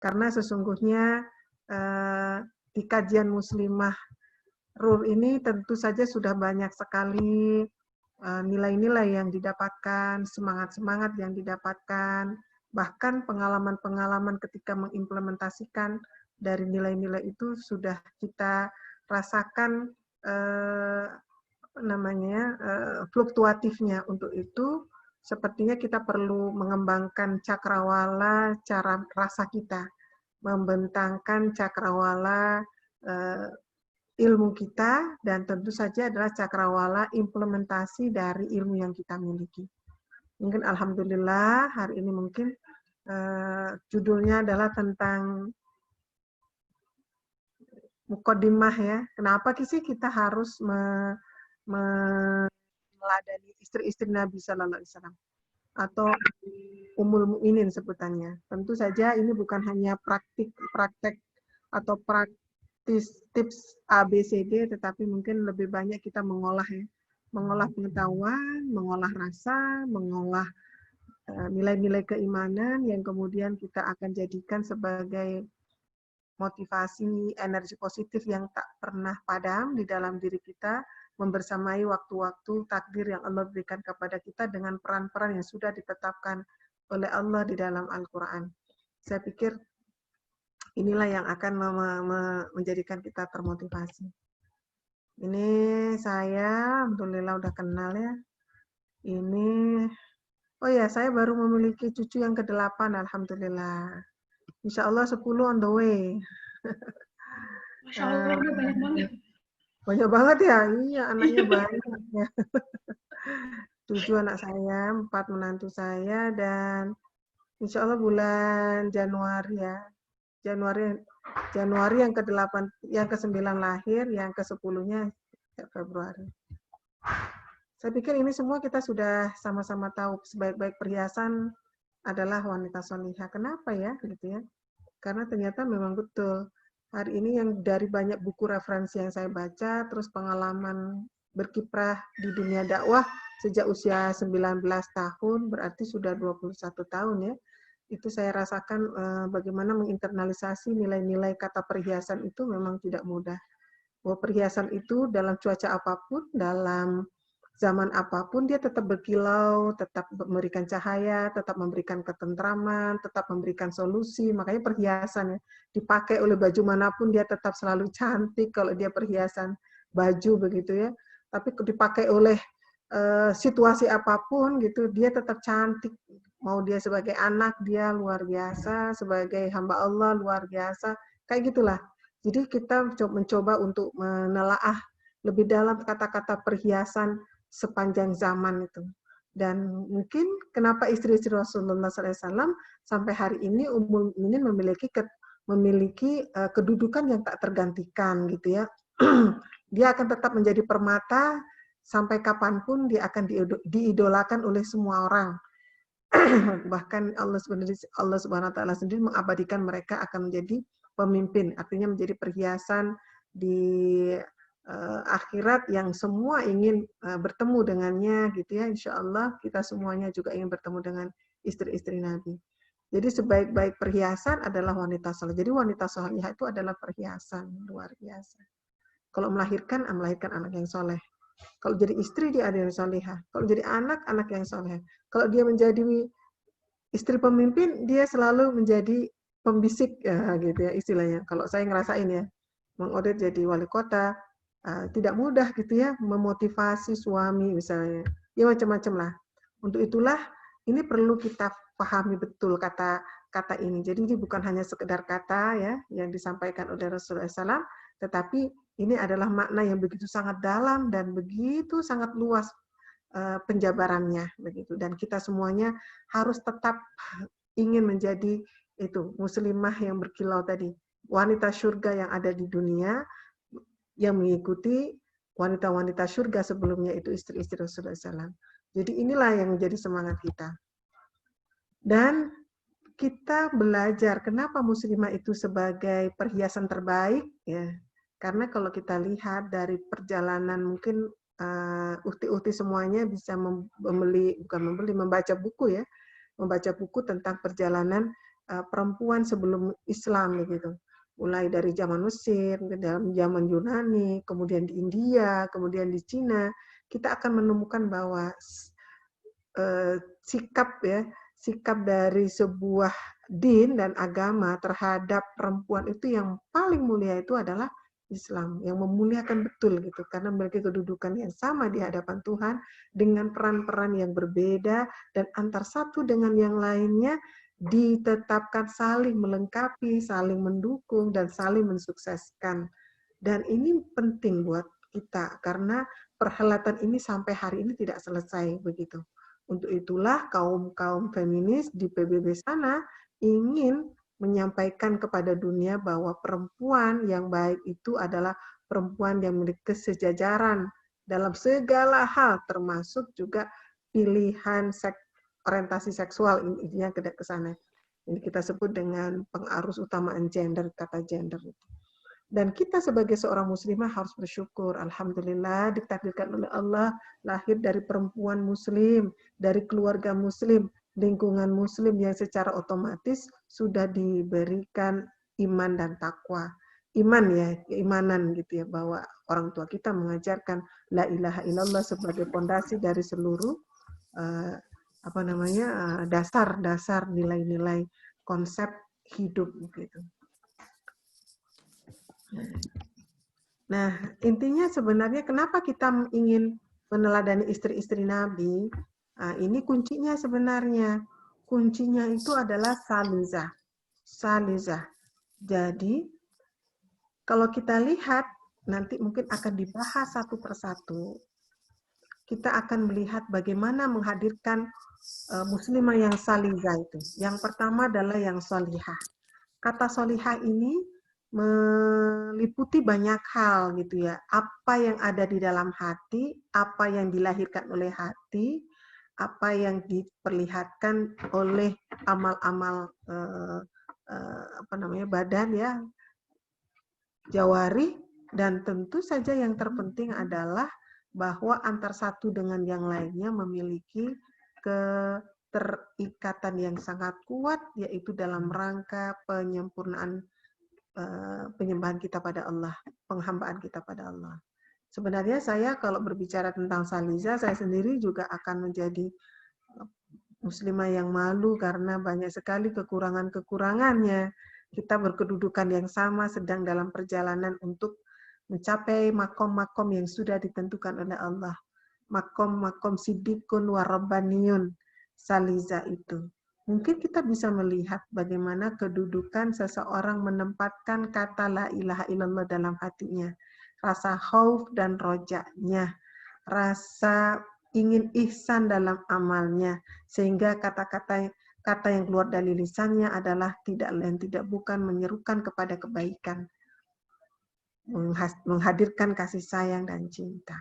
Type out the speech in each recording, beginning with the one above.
Karena sesungguhnya di kajian Muslimah Rur ini tentu saja sudah banyak sekali nilai-nilai yang didapatkan, semangat-semangat yang didapatkan, bahkan pengalaman-pengalaman ketika mengimplementasikan dari nilai-nilai itu sudah kita rasakan fluktuatifnya. Untuk itu sepertinya kita perlu mengembangkan cakrawala cara rasa kita, membentangkan cakrawala ilmu kita, dan tentu saja adalah cakrawala implementasi dari ilmu yang kita miliki. Mungkin alhamdulillah hari ini mungkin judulnya adalah tentang mukaddimah ya. Kenapa sih kita harus meladani istri-istri Nabi Sallallahu Alaihi Wasallam atau Ummul Mukminin sebutannya. Tentu saja ini bukan hanya praktek atau tips A, B, C, D, tetapi mungkin lebih banyak kita mengolah ya. Mengolah pengetahuan, mengolah rasa, mengolah nilai-nilai keimanan yang kemudian kita akan jadikan sebagai motivasi, energi positif yang tak pernah padam di dalam diri kita, membersamai waktu-waktu takdir yang Allah berikan kepada kita dengan peran-peran yang sudah ditetapkan oleh Allah di dalam Al-Quran. Saya pikir inilah yang akan menjadikan kita termotivasi. Ini saya, alhamdulillah udah kenal ya. Ini, oh ya, saya baru memiliki cucu yang ke-8, alhamdulillah. Insya Allah 10 on the way. Masya Allah, banyak banget. Banyak banget ya, iya anaknya banyak ya. 7 anak saya, 4 menantu saya, dan insya Allah bulan Januari ya. Januari yang ke-8, yang ke-9 lahir, yang ke-10-nya Februari. Saya pikir ini semua kita sudah sama-sama tahu, sebaik-baik perhiasan adalah wanita solihah. Kenapa ya? Gitu ya. Karena ternyata memang betul. Hari ini yang dari banyak buku referensi yang saya baca, terus pengalaman berkiprah di dunia dakwah sejak usia 19 tahun, berarti sudah 21 tahun ya. Itu saya rasakan bagaimana menginternalisasi nilai-nilai kata perhiasan itu memang tidak mudah. Bahwa perhiasan itu dalam cuaca apapun, dalam zaman apapun, dia tetap berkilau, tetap memberikan cahaya, tetap memberikan ketentraman, tetap memberikan solusi. Makanya perhiasan ya, dipakai oleh baju manapun, dia tetap selalu cantik kalau dia perhiasan baju begitu ya. Tapi dipakai oleh situasi apapun gitu, dia tetap cantik. Mau dia sebagai anak, dia luar biasa, sebagai hamba Allah luar biasa, kayak gitulah. Jadi kita mencoba untuk menelaah lebih dalam kata-kata perhiasan sepanjang zaman itu. Dan mungkin kenapa istri-istri Rasulullah SAW sampai hari ini Ummul Mukminin memiliki kedudukan yang tak tergantikan gitu ya. Dia akan tetap menjadi permata sampai kapanpun, dia akan diidolakan oleh semua orang. Bahkan Allah Subhanahu wa taala sendiri mengabadikan mereka akan menjadi pemimpin, artinya menjadi perhiasan di akhirat yang semua ingin bertemu dengannya gitu ya. Insya Allah kita semuanya juga ingin bertemu dengan istri-istri Nabi. Jadi sebaik-baik perhiasan adalah wanita soleh. Jadi wanita solehah itu adalah perhiasan luar biasa. Kalau melahirkan anak yang soleh. Kalau jadi istri dia ada yang solehah. Kalau jadi anak yang soleh. Kalau dia menjadi istri pemimpin, dia selalu menjadi pembisik ya, gitu ya istilahnya. Kalau saya ngerasain ya, Mang Odet jadi wali kota, tidak mudah gitu ya memotivasi suami misalnya. Ya macam-macam lah. Untuk itulah ini perlu kita pahami betul kata ini. Jadi ini bukan hanya sekedar kata ya yang disampaikan oleh Rasulullah SAW, tetapi ini adalah makna yang begitu sangat dalam dan begitu sangat luas penjabarannya begitu. Dan kita semuanya harus tetap ingin menjadi itu muslimah yang berkilau tadi, wanita surga yang ada di dunia, yang mengikuti wanita-wanita surga sebelumnya itu istri-istri Rasulullah SAW. Jadi inilah yang menjadi semangat kita. Dan kita belajar kenapa muslimah itu sebagai perhiasan terbaik ya. Karena kalau kita lihat dari perjalanan mungkin ukti-ukti semuanya bisa membaca buku ya, membaca buku tentang perjalanan perempuan sebelum Islam begitu. Mulai dari zaman Mesir, dalam zaman Yunani, kemudian di India, kemudian di Cina, kita akan menemukan bahwa sikap dari sebuah din dan agama terhadap perempuan itu yang paling mulia itu adalah Islam, yang memuliakan betul gitu, karena memiliki kedudukan yang sama di hadapan Tuhan dengan peran-peran yang berbeda, dan antar satu dengan yang lainnya ditetapkan saling melengkapi, saling mendukung, dan saling mensukseskan. Dan ini penting buat kita, karena perhelatan ini sampai hari ini tidak selesai begitu. Untuk itulah kaum-kaum feminis di PBB sana ingin menyampaikan kepada dunia bahwa perempuan yang baik itu adalah perempuan yang memiliki kesejajaran dalam segala hal, termasuk juga pilihan orientasi seksual, intinya ke sana. Ini kita sebut dengan pengarus utamaan gender, kata gender. Dan kita sebagai seorang muslimah harus bersyukur, alhamdulillah ditakdirkan oleh Allah lahir dari perempuan muslim, dari keluarga muslim, lingkungan muslim yang secara otomatis sudah diberikan iman dan takwa. Iman ya, keimanan gitu ya, bahwa orang tua kita mengajarkan la ilaha illallah sebagai pondasi dari seluruh dasar-dasar nilai-nilai konsep hidup gitu. Nah, intinya sebenarnya kenapa kita ingin meneladani istri-istri Nabi? Nah, ini kuncinya sebenarnya. Kuncinya itu adalah salizah. Salizah. Jadi, kalau kita lihat, nanti mungkin akan dibahas satu persatu. Kita akan melihat bagaimana menghadirkan muslimah yang salizah itu. Yang pertama adalah yang solihah. Kata solihah ini meliputi banyak hal gitu ya. Apa yang ada di dalam hati, apa yang dilahirkan oleh hati, apa yang diperlihatkan oleh amal-amal badan ya, jawari, dan tentu saja yang terpenting adalah bahwa antar satu dengan yang lainnya memiliki keterikatan yang sangat kuat, yaitu dalam rangka penyempurnaan penyembahan kita pada Allah, penghambaan kita pada Allah. Sebenarnya saya kalau berbicara tentang salizah, saya sendiri juga akan menjadi muslimah yang malu karena banyak sekali kekurangan-kekurangannya. Kita berkedudukan yang sama, sedang dalam perjalanan untuk mencapai makom-makom yang sudah ditentukan oleh Allah. Makom-makom siddiqun warabbaniyun, salizah itu. Mungkin kita bisa melihat bagaimana kedudukan seseorang menempatkan kata la ilaha illallah dalam hatinya. Rasa khauf dan rojanya. Rasa ingin ihsan dalam amalnya. Sehingga kata-kata yang keluar dari lisannya adalah tidak lain tidak bukan menyerukan kepada kebaikan. Menghadirkan kasih sayang dan cinta.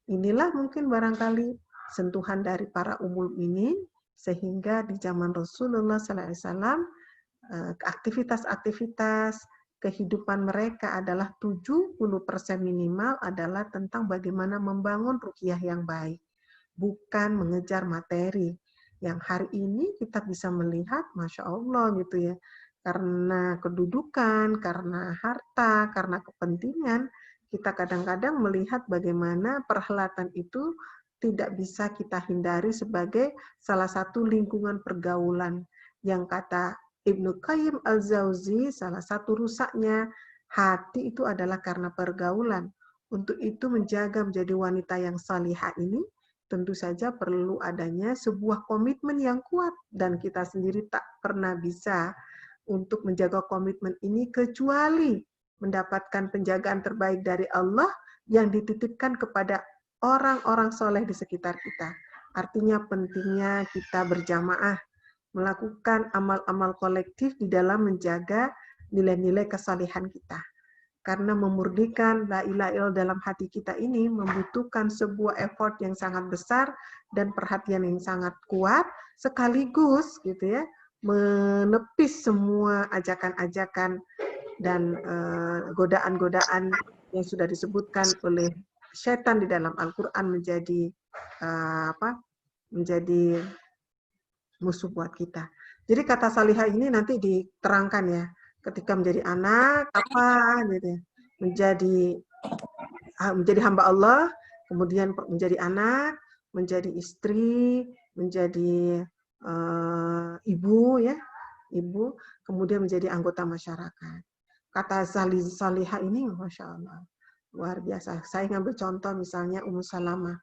Inilah mungkin barangkali sentuhan dari para ummul mukminin, sehingga di zaman Rasulullah SAW aktivitas-aktivitas kehidupan mereka adalah 70% minimal adalah tentang bagaimana membangun ruqyah yang baik, bukan mengejar materi. Yang hari ini kita bisa melihat, Masya Allah gitu ya, karena kedudukan, karena harta, karena kepentingan, kita kadang-kadang melihat bagaimana perhelatan itu tidak bisa kita hindari sebagai salah satu lingkungan pergaulan yang kata Ibnu Qayyim al-Jauzi, salah satu rusaknya hati itu adalah karena pergaulan. Untuk itu menjaga menjadi wanita yang salihah ini tentu saja perlu adanya sebuah komitmen yang kuat, dan kita sendiri tak pernah bisa untuk menjaga komitmen ini kecuali mendapatkan penjagaan terbaik dari Allah yang dititipkan kepada orang-orang soleh di sekitar kita. Artinya pentingnya kita berjamaah, melakukan amal-amal kolektif di dalam menjaga nilai-nilai kesalehan kita. Karena memurnikan la ilaha illallah dalam hati kita ini membutuhkan sebuah effort yang sangat besar dan perhatian yang sangat kuat, sekaligus gitu ya, menepis semua ajakan-ajakan dan godaan-godaan yang sudah disebutkan oleh setan di dalam Al-Quran menjadi menjadi musuh buat kita. Jadi kata salihah ini nanti diterangkan ya, ketika menjadi anak apa gitu ya. Menjadi hamba Allah, kemudian menjadi anak, menjadi istri, menjadi ibu ya, ibu, kemudian menjadi anggota masyarakat. Kata salihah ini, masya Allah, luar biasa. Saya ngambil contoh misalnya Ummu Salamah.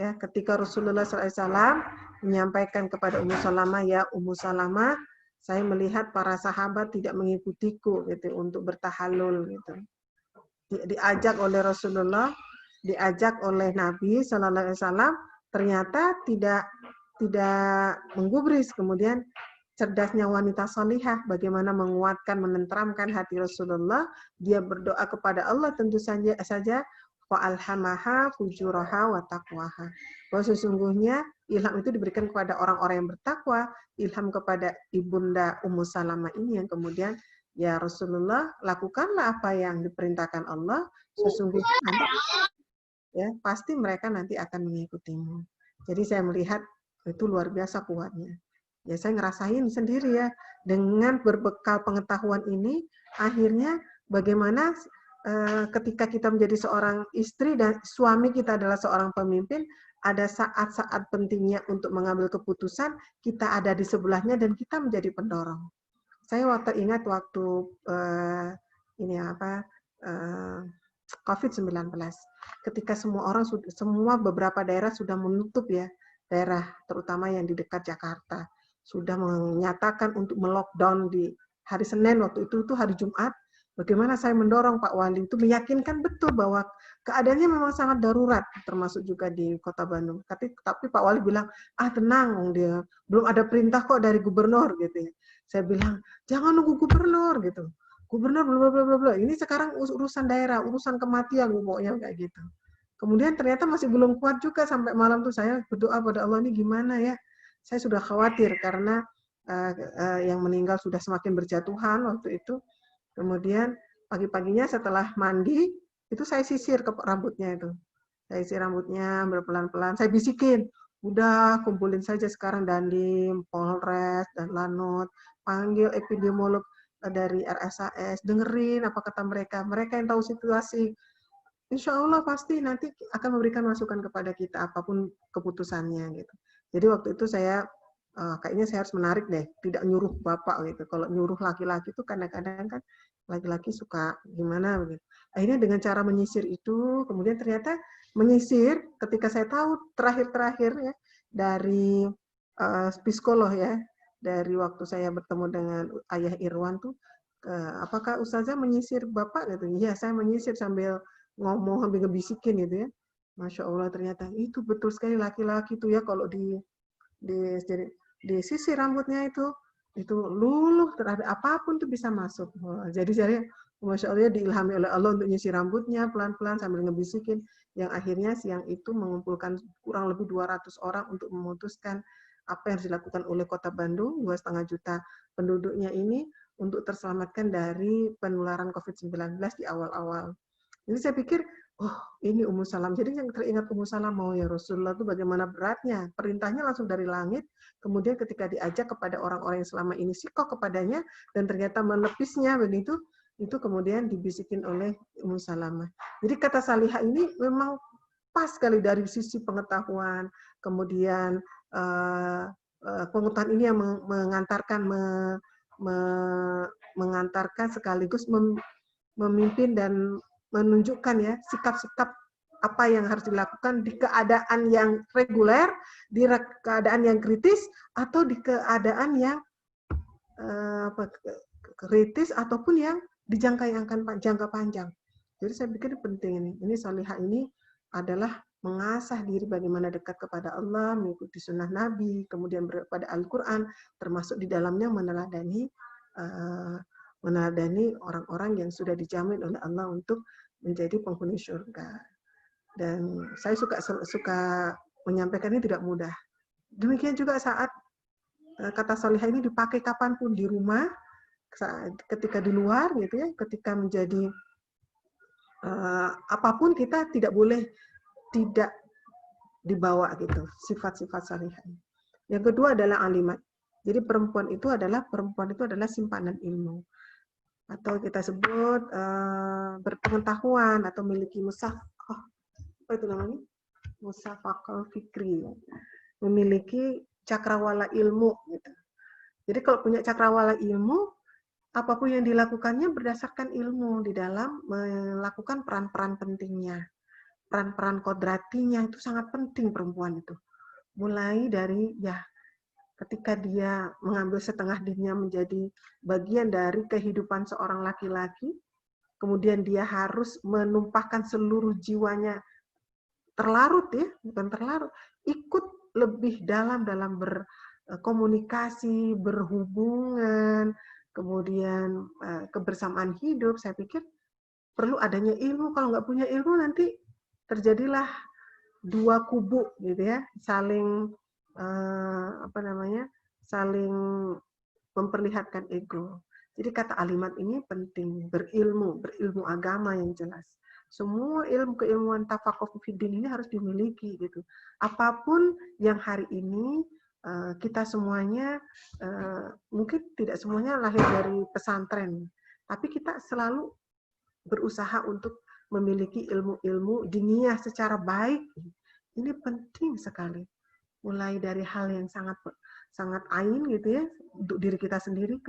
Ya, ketika Rasulullah SAW menyampaikan kepada Ummu Salamah, ya Ummu Salamah, saya melihat para sahabat tidak mengikutiku gitu untuk bertahalul gitu. Diajak oleh Rasulullah, diajak oleh Nabi Sallallahu Alaihi Wasallam, ternyata tidak menggubris. Kemudian cerdasnya wanita salihah, bagaimana menguatkan, menenteramkan hati Rasulullah. Dia berdoa kepada Allah tentu saja wa alhamaha fujuraha wa taqwaha. Bahwa sesungguhnya ilham itu diberikan kepada orang-orang yang bertakwa, ilham kepada ibunda Ummu Salamah ini yang kemudian ya Rasulullah, lakukanlah apa yang diperintahkan Allah, sesungguhnya nanti ya pasti mereka nanti akan mengikutimu. Jadi saya melihat itu luar biasa kuatnya. Ya saya ngerasain sendiri ya, dengan berbekal pengetahuan ini, akhirnya bagaimana ketika kita menjadi seorang istri dan suami kita adalah seorang pemimpin, ada saat-saat pentingnya untuk mengambil keputusan, kita ada di sebelahnya dan kita menjadi pendorong. Saya ingat waktu COVID-19, ketika semua beberapa daerah sudah menutup ya, daerah terutama yang di dekat Jakarta, sudah menyatakan untuk melockdown di hari Senin waktu itu hari Jumat. Bagaimana saya mendorong Pak Wali itu meyakinkan betul bahwa keadaannya memang sangat darurat, termasuk juga di Kota Bandung. Tapi Pak Wali bilang, tenang, dia belum ada perintah kok dari gubernur gitu ya. Saya bilang, jangan nunggu gubernur gitu. Gubernur bla bla bla. Ini sekarang urusan daerah, urusan kematian pokoknya kayak gitu. Kemudian ternyata masih belum kuat juga sampai malam tuh saya berdoa pada Allah, ini gimana ya? Saya sudah khawatir karena yang meninggal sudah semakin berjatuhan waktu itu. Kemudian pagi-paginya setelah mandi, itu saya sisir ke rambutnya itu. Saya sisir rambutnya berpelan-pelan. Saya bisikin, udah kumpulin saja sekarang Dandim, Polres, dan Lanut, panggil epidemiolog dari RSAS, dengerin apa kata mereka. Mereka yang tahu situasi. Insya Allah pasti nanti akan memberikan masukan kepada kita apapun keputusannya gitu. Jadi waktu itu saya kayaknya saya harus menarik deh, tidak nyuruh bapak gitu. Kalau nyuruh laki-laki itu kadang-kadang kan laki-laki suka gimana begitu. Akhirnya dengan cara menyisir itu, kemudian ternyata menyisir ketika saya tahu terakhir-terakhir ya dari psikolog ya, dari waktu saya bertemu dengan Ayah Irwan tuh, apakah Ustazah menyisir bapak gitu? Iya, saya menyisir sambil ngomong sambil ngebisikin gitu ya. Masya Allah ternyata itu betul sekali laki-laki tuh ya kalau di sisi rambutnya itu luluh terhadap apapun tuh bisa masuk. Jadi saya Masya Allah diilhami oleh Allah untuk nyisir rambutnya pelan-pelan sambil ngebisikin, yang akhirnya siang itu mengumpulkan kurang lebih 200 orang untuk memutuskan apa yang harus dilakukan oleh Kota Bandung, 2,5 juta penduduknya ini untuk terselamatkan dari penularan COVID-19 di awal-awal. Jadi saya pikir, oh ini Ummu Salam. Jadi yang teringat Ummu Salam, mau ya Rasulullah itu bagaimana beratnya. Perintahnya langsung dari langit, kemudian ketika diajak kepada orang-orang yang selama ini sikoh kepadanya, dan ternyata melepisnya begitu, itu kemudian dibisikin oleh Ummu Salamah. Jadi kata salihah ini memang pas sekali dari sisi pengetahuan, kemudian pengetahuan ini yang mengantarkan sekaligus memimpin dan menunjukkan ya sikap-sikap apa yang harus dilakukan di keadaan yang reguler, di keadaan yang kritis, atau di keadaan yang kritis ataupun yang jangka panjang. Jadi saya pikir penting ini. Ini salihah ini adalah mengasah diri bagaimana dekat kepada Allah, mengikuti sunnah Nabi, kemudian pada Al-Quran, termasuk di dalamnya meneladani orang-orang yang sudah dijamin oleh Allah untuk menjadi penghuni surga. Dan saya suka menyampaikan ini tidak mudah. Demikian juga saat kata salihah ini dipakai kapanpun, di rumah, ketika di luar, gitu ya, ketika menjadi apapun kita tidak boleh tidak dibawa gitu sifat-sifat salihah. Yang kedua adalah alimat. Jadi perempuan itu adalah simpanan ilmu, atau kita sebut berpengetahuan atau memiliki apa itu namanya? Musafaqah fikri, memiliki cakrawala ilmu gitu. Jadi kalau punya cakrawala ilmu, apapun yang dilakukannya berdasarkan ilmu di dalam melakukan peran-peran pentingnya. Peran-peran kodratinya itu sangat penting perempuan itu. Mulai dari ketika dia mengambil setengah dirinya menjadi bagian dari kehidupan seorang laki-laki, kemudian dia harus menumpahkan seluruh jiwanya terlarut bukan terlarut, ikut lebih dalam berkomunikasi, berhubungan, kemudian kebersamaan hidup. Saya pikir perlu adanya ilmu. Kalau nggak punya ilmu nanti terjadilah dua kubu gitu ya, saling saling memperlihatkan ego. Jadi kata alimat ini penting, berilmu agama yang jelas. Semua keilmuan tafaqquh fiddin ini harus dimiliki gitu. Apapun yang hari ini kita semuanya mungkin tidak semuanya lahir dari pesantren, tapi kita selalu berusaha untuk memiliki ilmu-ilmu diniyah secara baik. Ini penting sekali. Mulai dari hal yang sangat ain gitu ya untuk diri kita sendiri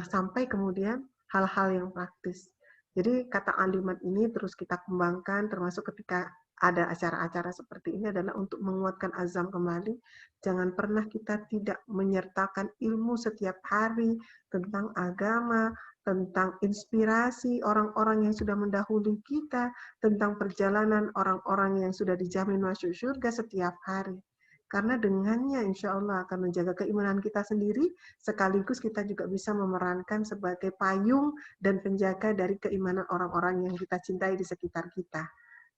sampai kemudian hal-hal yang praktis. Jadi kata alimat ini terus kita kembangkan, termasuk ketika ada acara-acara seperti ini adalah untuk menguatkan azam kembali. Jangan pernah kita tidak menyertakan ilmu setiap hari tentang agama, tentang inspirasi orang-orang yang sudah mendahului kita, tentang perjalanan orang-orang yang sudah dijamin masuk surga setiap hari. Karena dengannya insya Allah akan menjaga keimanan kita sendiri, sekaligus kita juga bisa memerankan sebagai payung dan penjaga dari keimanan orang-orang yang kita cintai di sekitar kita.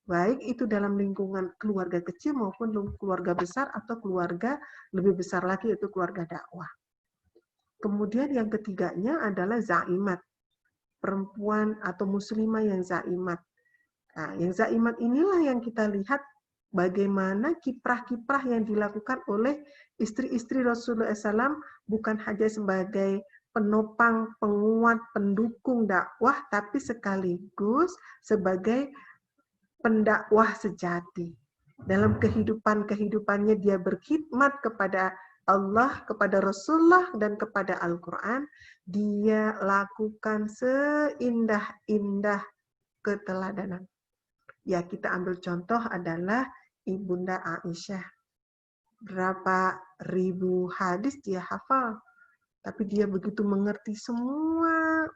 Baik itu dalam lingkungan keluarga kecil maupun keluarga besar atau keluarga lebih besar lagi, itu keluarga dakwah. Kemudian yang ketiganya adalah zaimat, perempuan atau muslimah yang zaimat. Nah, yang zaimat inilah yang kita lihat bagaimana kiprah-kiprah yang dilakukan oleh istri-istri Rasulullah SAW bukan hanya sebagai penopang, penguat, pendukung dakwah, tapi sekaligus sebagai pendakwah sejati. Dalam kehidupannya dia berkhidmat kepada Allah, kepada Rasulullah, dan kepada Al-Quran. Dia lakukan seindah-indah keteladanan. Ya, kita ambil contoh adalah Ibunda Aisyah. Berapa ribu hadis dia hafal, tapi dia begitu mengerti semua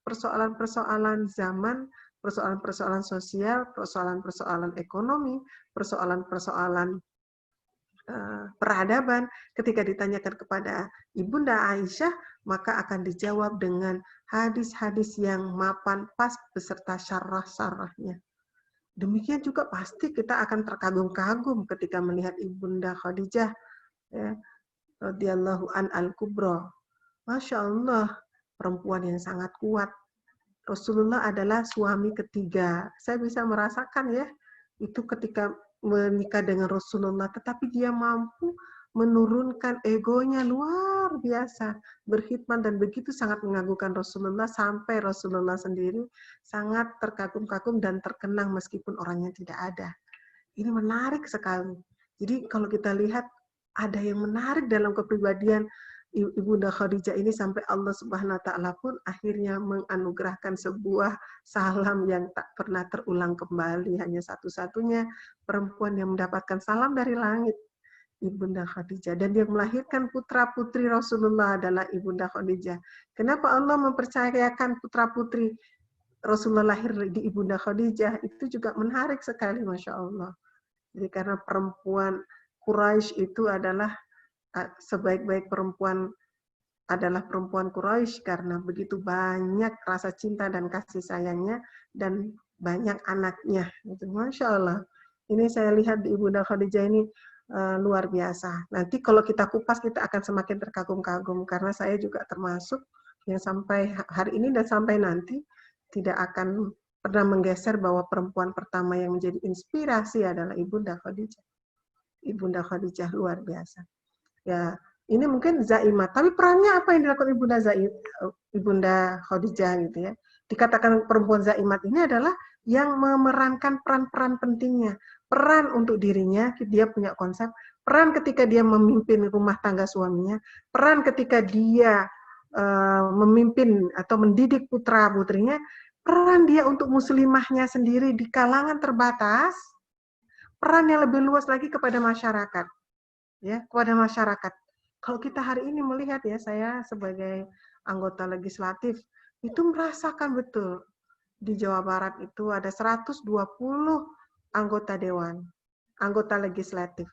persoalan-persoalan zaman, persoalan-persoalan sosial, persoalan-persoalan ekonomi, persoalan-persoalan peradaban. Ketika ditanyakan kepada Ibunda Aisyah, maka akan dijawab dengan hadis-hadis yang mapan pas beserta syarah-syarahnya. Demikian juga pasti kita akan terkagum-kagum ketika melihat Ibunda Khadijah, ya, radhiyallahu an al-kubra. Masya Allah, perempuan yang sangat kuat. Rasulullah adalah suami ketiga. Saya bisa merasakan ya, itu ketika menikah dengan Rasulullah, tetapi dia mampu menurunkan egonya luar biasa, berkhidmat dan begitu sangat mengagumkan Rasulullah sampai Rasulullah sendiri sangat terkagum-kagum dan terkenang meskipun orangnya tidak ada. Ini menarik sekali. Jadi kalau kita lihat ada yang menarik dalam kepribadian Ibunda Khadijah ini sampai Allah Subhanahu wa taala pun akhirnya menganugerahkan sebuah salam yang tak pernah terulang kembali, hanya satu-satunya perempuan yang mendapatkan salam dari langit, Ibunda Khadijah, dan yang melahirkan putra-putri Rasulullah adalah Ibunda Khadijah. Kenapa Allah mempercayakan putra-putri Rasulullah lahir di Ibunda Khadijah? Itu juga menarik sekali, Masya Allah. Jadi karena perempuan Quraisy itu adalah sebaik-baik perempuan adalah perempuan Quraisy karena begitu banyak rasa cinta dan kasih sayangnya dan banyak anaknya. Gitu. Masya Allah. Ini saya lihat di Ibunda Khadijah ini luar biasa. Nanti kalau kita kupas kita akan semakin terkagum-kagum karena saya juga termasuk yang sampai hari ini dan sampai nanti tidak akan pernah menggeser bahwa perempuan pertama yang menjadi inspirasi adalah Ibunda Khadijah. Ibunda Khadijah luar biasa. Ya, Ini mungkin Zaimat, tapi perannya apa yang dilakukan Ibunda Khadijah gitu ya. Dikatakan perempuan Zaimat ini adalah yang memerankan peran-peran pentingnya. Peran untuk dirinya, dia punya konsep. Peran ketika dia memimpin rumah tangga suaminya. Peran ketika dia memimpin atau mendidik putra-putrinya. Peran dia untuk muslimahnya sendiri di kalangan terbatas. Peran yang lebih luas lagi kepada masyarakat. Ya, kepada masyarakat. Kalau kita hari ini melihat ya, saya sebagai anggota legislatif, itu merasakan betul. Di Jawa Barat itu ada 120 anggota dewan, anggota legislatif.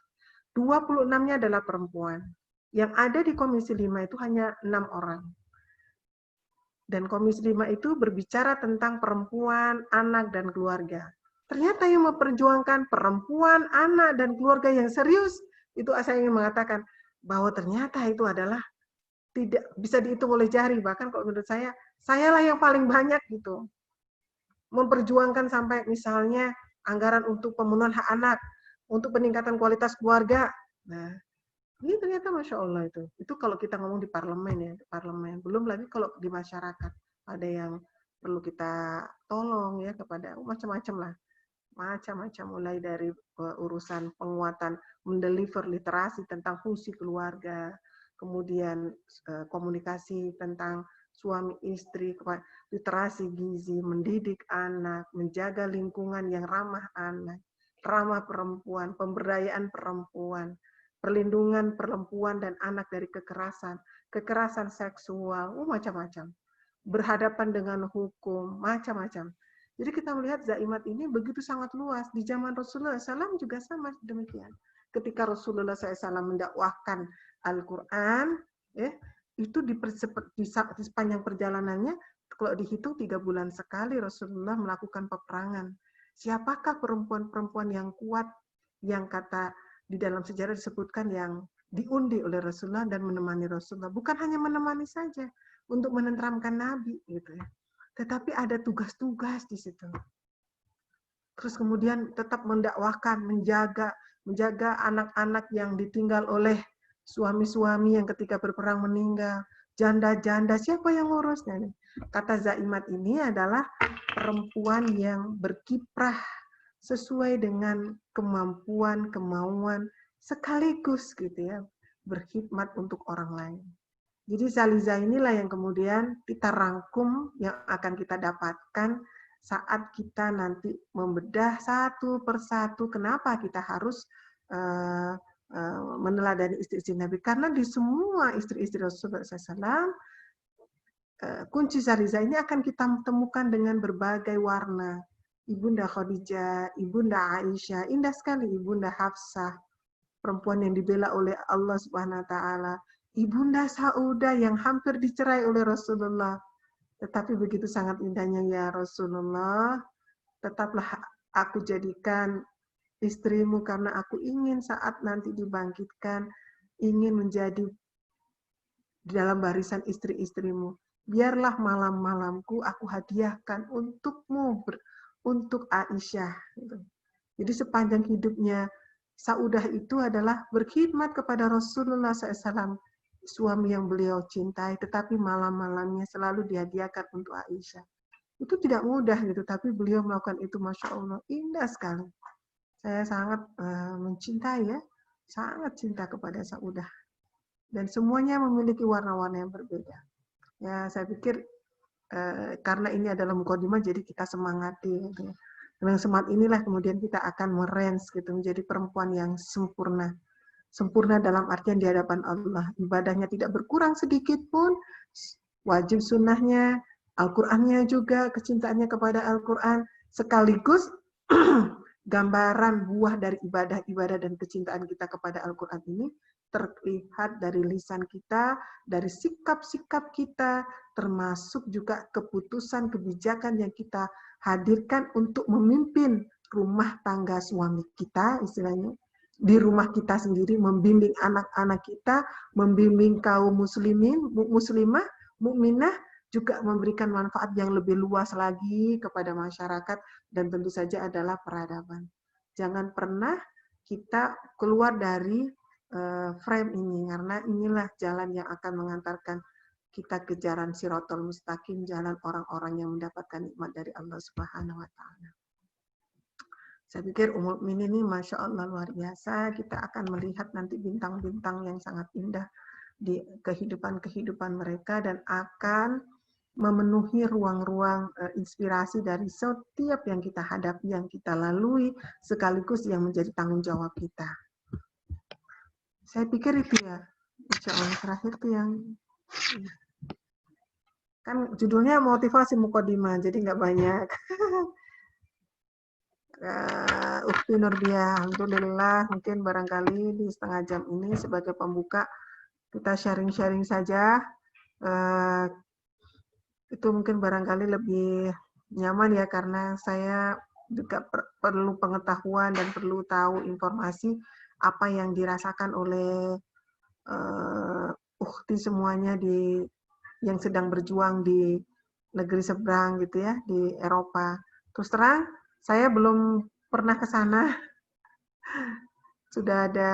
26-nya adalah perempuan. Yang ada di Komisi 5 itu hanya 6 orang. Dan Komisi 5 itu berbicara tentang perempuan, anak, dan keluarga. Ternyata yang memperjuangkan perempuan, anak, dan keluarga yang serius, itu saya ingin mengatakan, bahwa ternyata itu adalah tidak bisa dihitung oleh jari. Bahkan kalau menurut saya, sayalah yang paling banyak gitu. Memperjuangkan sampai misalnya anggaran untuk pemenuhan hak anak, untuk peningkatan kualitas keluarga. Nah, ini ternyata Masya Allah itu. Itu kalau kita ngomong di parlemen ya, di parlemen. Belum lagi kalau di masyarakat. Ada yang perlu kita tolong ya kepada macam-macam lah. Macam-macam, mulai dari urusan penguatan mendeliver literasi tentang fungsi keluarga, kemudian komunikasi tentang suami istri, literasi gizi, mendidik anak, menjaga lingkungan yang ramah anak, ramah perempuan, pemberdayaan perempuan, perlindungan perempuan dan anak dari kekerasan, kekerasan seksual, macam-macam. Berhadapan dengan hukum, macam-macam. Jadi kita melihat Zaimat ini begitu sangat luas. Di zaman Rasulullah SAW juga sama demikian. Ketika Rasulullah SAW mendakwahkan Al-Quran, ya, itu di sepanjang perjalanannya, kalau dihitung 3 bulan sekali Rasulullah melakukan peperangan. Siapakah perempuan-perempuan yang kuat, yang kata di dalam sejarah disebutkan yang diundi oleh Rasulullah dan menemani Rasulullah. Bukan hanya menemani saja, untuk menenteramkan Nabi gitu ya. Tetapi ada tugas-tugas di situ. Terus kemudian tetap mendakwahkan, menjaga anak-anak yang ditinggal oleh suami-suami yang ketika berperang meninggal, janda-janda, siapa yang ngurusnya? Kata Zaimat ini adalah perempuan yang berkiprah sesuai dengan kemampuan, kemauan, sekaligus gitu ya, berkhidmat untuk orang lain. Jadi Zaliza inilah yang kemudian kita rangkum yang akan kita dapatkan saat kita nanti membedah satu persatu kenapa kita harus meneladani istri-istri Nabi. Karena di semua istri-istri Rasulullah SAW, kunci Zaliza ini akan kita temukan dengan berbagai warna. Ibunda Khadijah, Ibunda Aisyah, indah sekali Ibunda Hafsah, perempuan yang dibela oleh Allah Subhanahu wa taala. Ibunda Saudah yang hampir dicerai oleh Rasulullah. Tetapi begitu sangat indahnya, ya Rasulullah, tetaplah aku jadikan istrimu karena aku ingin saat nanti dibangkitkan, ingin menjadi di dalam barisan istri-istrimu. Biarlah malam-malamku aku hadiahkan untukmu, untuk Aisyah. Jadi sepanjang hidupnya Saudah itu adalah berkhidmat kepada Rasulullah SAW, suami yang beliau cintai, tetapi malam-malamnya selalu dihadiahkan untuk Aisyah. Itu tidak mudah gitu, tapi beliau melakukan itu, Masya Allah, indah sekali. Saya sangat mencintai ya, sangat cinta kepada Saudah. Dan semuanya memiliki warna-warna yang berbeda. Ya, saya pikir karena ini adalah mukadimah, jadi kita semangati. Gitu. Dengan semangat inilah kemudian kita akan merens gitu, menjadi perempuan yang sempurna. Sempurna dalam artian di hadapan Allah. Ibadahnya tidak berkurang sedikit pun, wajib sunnahnya, Al-Qur'annya juga, kecintaannya kepada Al-Qur'an, sekaligus gambaran buah dari ibadah-ibadah dan kecintaan kita kepada Al-Qur'an ini terlihat dari lisan kita, dari sikap-sikap kita, termasuk juga keputusan kebijakan yang kita hadirkan untuk memimpin rumah tangga suami kita, istilahnya, di rumah kita sendiri, membimbing anak-anak kita, membimbing kaum muslimin, muslimah, mukminah, juga memberikan manfaat yang lebih luas lagi kepada masyarakat, dan tentu saja adalah peradaban. Jangan pernah kita keluar dari frame ini, karena inilah jalan yang akan mengantarkan kita ke jalan Shirathul Mustaqim, jalan orang-orang yang mendapatkan nikmat dari Allah Subhanahu wa Ta'ala. Saya pikir Ummul Mukminin ini Masya Allah luar biasa. Kita akan melihat nanti bintang-bintang yang sangat indah di kehidupan-kehidupan mereka dan akan memenuhi ruang-ruang inspirasi dari setiap yang kita hadapi, yang kita lalui, sekaligus yang menjadi tanggung jawab kita. Saya pikir itu ya, Insya Allah terakhir itu yang kan judulnya motivasi mukodimah, jadi nggak banyak. Ukti Nurbiah, alhamdulillah mungkin barangkali di setengah jam ini sebagai pembuka kita sharing-sharing saja. Itu mungkin barangkali lebih nyaman ya, karena saya juga perlu pengetahuan dan perlu tahu informasi apa yang dirasakan oleh ukhti semuanya yang sedang berjuang di negeri seberang gitu ya, di Eropa. Terus terang saya belum pernah ke sana. Sudah ada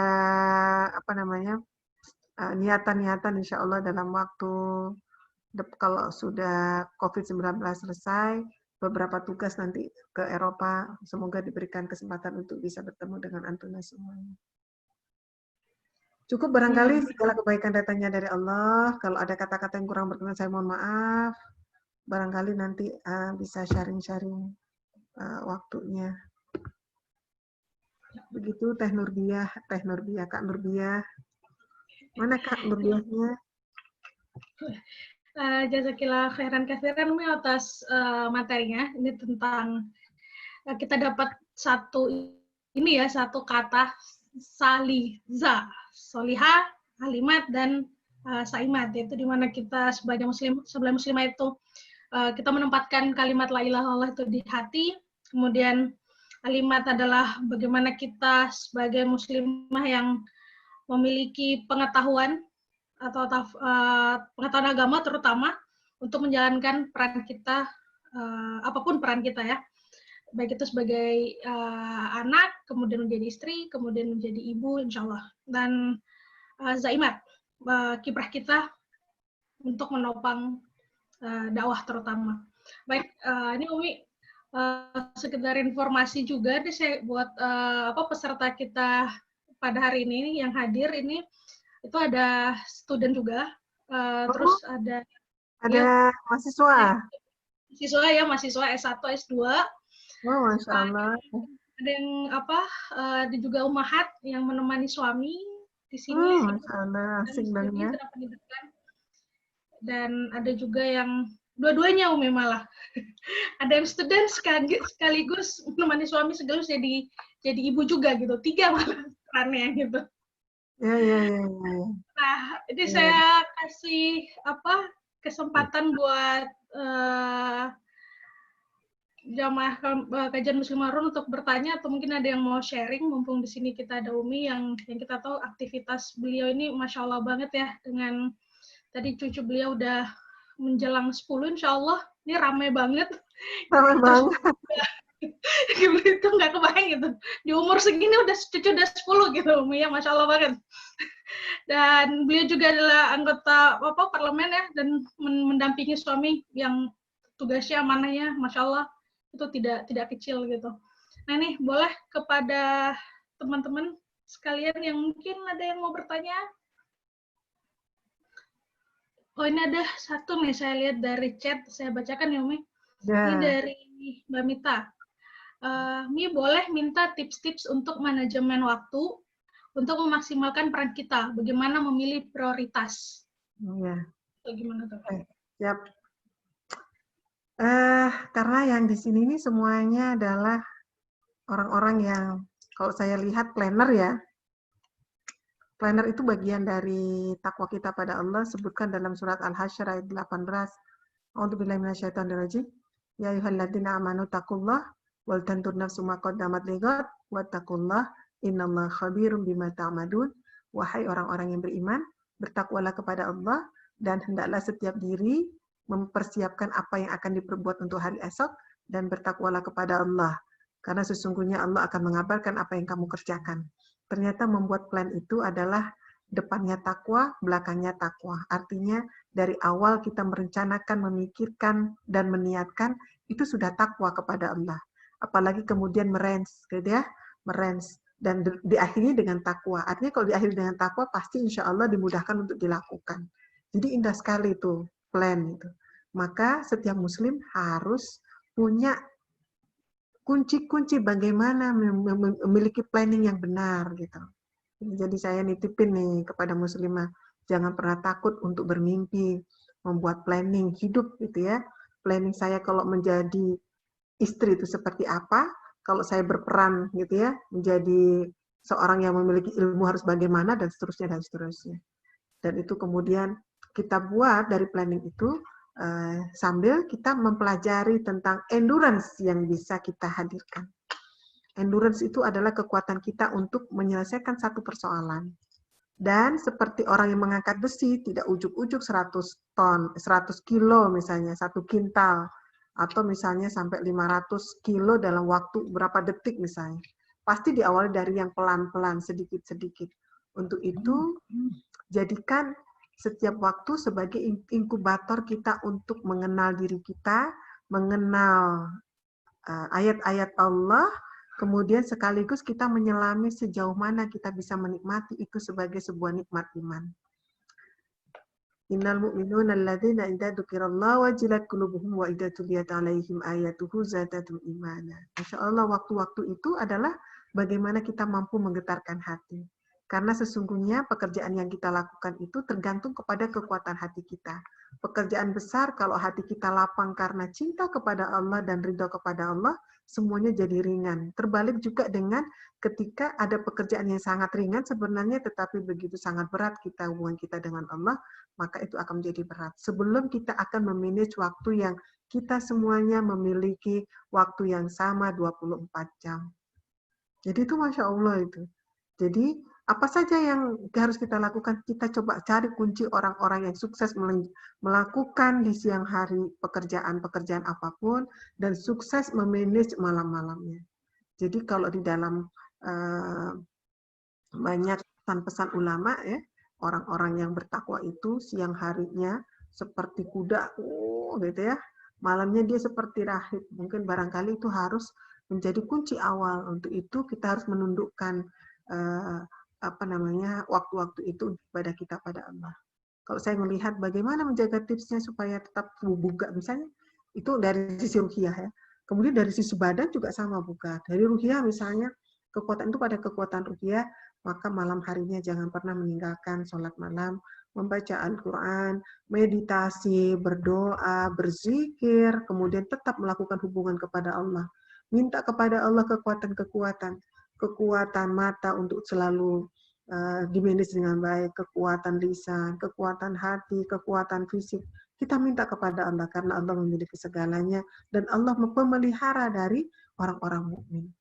niatan-niatan insya Allah dalam waktu kalau sudah COVID-19 selesai, beberapa tugas nanti ke Eropa, semoga diberikan kesempatan untuk bisa bertemu dengan Antuna semuanya. Cukup barangkali segala kebaikan datangnya dari Allah. Kalau ada kata-kata yang kurang berkenan, saya mohon maaf. Barangkali nanti bisa sharing-sharing waktunya. Begitu Teh Nurbiah, Kak Nurbiah. Mana Kak Nurbiahnya? Jazakillah khairan katsiran Umi atas materinya. Ini tentang kita dapat satu kata saliza, soliha, halimat dan saimat, yaitu di mana kita sebagai muslimah itu kita menempatkan kalimat la ilaha illallah itu di hati. Kemudian halimat adalah bagaimana kita sebagai muslimah yang memiliki pengetahuan atau pengetahuan agama terutama untuk menjalankan peran kita, apapun peran kita ya, baik itu sebagai anak, kemudian menjadi istri, kemudian menjadi ibu insya Allah, dan zaimat, kiprah kita untuk menopang dakwah terutama. Baik, ini Umi sekedar informasi juga nih saya buat peserta kita pada hari ini yang hadir ini. Itu ada student juga, terus ada mahasiswa. Mahasiswa S1, S2. Oh, Masya Allah. Ada yang ada juga umahat yang menemani suami di sini. Masya Allah, asik banget. Dan ada juga yang dua-duanya Umi malah. Ada yang student sekaligus menemani suami sekaligus jadi ibu juga gitu. 3 malah perannya gitu. Ya. Nah, ini saya kasih kesempatan buat jamaah kajian Muslim Harun untuk bertanya atau mungkin ada yang mau sharing, mumpung di sini kita ada Umi yang kita tahu aktivitas beliau ini Masya Allah banget ya, dengan tadi cucu beliau udah menjelang 10 insya Allah, ini ramai banget. Ramai banget. Itu nggak kebayang gitu. Di umur segini cucu udah 10 gitu, Umi ya, Masya Allah banget. Dan beliau juga adalah anggota parlemen ya, dan mendampingi suami yang tugasnya amanahnya Masya Allah itu tidak kecil gitu. Nah ini boleh kepada teman-teman sekalian yang mungkin ada yang mau bertanya. Oh ini ada satu nih saya lihat dari chat, saya bacakan ya Umi. Ini dari Mbak Mita. Mi boleh minta tips-tips untuk manajemen waktu untuk memaksimalkan peran kita, bagaimana memilih prioritas. Iya. Bagaimana tuh? Siap. Karena yang di sini ini semuanya adalah orang-orang yang, kalau saya lihat planner ya. Planner itu bagian dari takwa kita pada Allah, sebutkan dalam surat Al-Hasyr ayat 18. A'udzubillahi minasyaitonirrajim. Ya ayyuhalladzina amanu taqullah wal tanzur nafsum ma qaddamat lighad wattaqullah innallaha khabirum bima ta'malun. Wahai orang-orang yang beriman, bertakwalah kepada Allah dan hendaklah setiap diri mempersiapkan apa yang akan diperbuat untuk hari esok, dan bertakwalah kepada Allah karena sesungguhnya Allah akan mengabarkan apa yang kamu kerjakan. Ternyata membuat plan itu adalah depannya takwa, belakangnya takwa. Artinya dari awal kita merencanakan, memikirkan, dan meniatkan, itu sudah takwa kepada Allah. Apalagi kemudian merens, gitu ya, merens. Dan diakhiri dengan takwa. Artinya kalau diakhiri dengan takwa, pasti insya Allah dimudahkan untuk dilakukan. Jadi indah sekali itu plan itu. Maka setiap muslim harus punya kunci-kunci bagaimana memiliki planning yang benar gitu. Jadi saya nitipin nih kepada muslimah, jangan pernah takut untuk bermimpi, membuat planning hidup gitu ya. Planning saya kalau menjadi istri itu seperti apa, kalau saya berperan gitu ya, menjadi seorang yang memiliki ilmu harus bagaimana, dan seterusnya dan seterusnya. Dan itu kemudian kita buat dari planning itu sambil kita mempelajari tentang endurance yang bisa kita hadirkan. Endurance itu adalah kekuatan kita untuk menyelesaikan satu persoalan. Dan seperti orang yang mengangkat besi, tidak ujuk-ujuk 100 ton, 100 kilo misalnya, 1 kintal, atau misalnya sampai 500 kilo dalam waktu berapa detik misalnya. Pasti diawali dari yang pelan-pelan, sedikit-sedikit. Untuk itu, jadikan setiap waktu sebagai inkubator kita untuk mengenal diri kita, mengenal ayat-ayat Allah, kemudian sekaligus kita menyelami sejauh mana kita bisa menikmati itu sebagai sebuah nikmat iman. Innal mu'minuna alladzina idza dzukirallahu wajilat qulubuhum wa idza tuliyat 'alaihim ayatuhu zadatum imana. Masyaallah, waktu-waktu itu adalah bagaimana kita mampu menggetarkan hati. Karena sesungguhnya pekerjaan yang kita lakukan itu tergantung kepada kekuatan hati kita. Pekerjaan besar kalau hati kita lapang karena cinta kepada Allah dan ridho kepada Allah, semuanya jadi ringan. Terbalik juga dengan ketika ada pekerjaan yang sangat ringan sebenarnya tetapi begitu sangat berat hubungan kita dengan Allah, maka itu akan menjadi berat. Sebelum kita akan memanage waktu yang kita semuanya memiliki waktu yang sama 24 jam. Jadi itu Masya Allah itu. Jadi apa saja yang harus kita lakukan? Kita coba cari kunci orang-orang yang sukses melakukan di siang hari pekerjaan-pekerjaan apapun dan sukses memanage malam-malamnya. Jadi kalau di dalam banyak pesan-pesan ulama ya, orang-orang yang bertakwa itu siang harinya seperti kuda, gitu ya. Malamnya dia seperti rahib. Mungkin barangkali itu harus menjadi kunci awal. Untuk itu kita harus menundukkan waktu-waktu itu ibadah kita pada Allah. Kalau saya melihat bagaimana menjaga tipsnya supaya tetap buga misalnya, itu dari sisi ruhiyah ya. Kemudian dari sisi badan juga sama buga. Dari ruhiyah misalnya, kekuatan itu pada kekuatan ruhiyah, maka malam harinya jangan pernah meninggalkan sholat malam, membaca Al-Quran, meditasi, berdoa, berzikir, kemudian tetap melakukan hubungan kepada Allah. Minta kepada Allah kekuatan-kekuatan mata untuk selalu dimanage dengan baik, kekuatan lisan, kekuatan hati, kekuatan fisik. Kita minta kepada Allah karena Allah memiliki segalanya dan Allah memelihara dari orang-orang mukmin.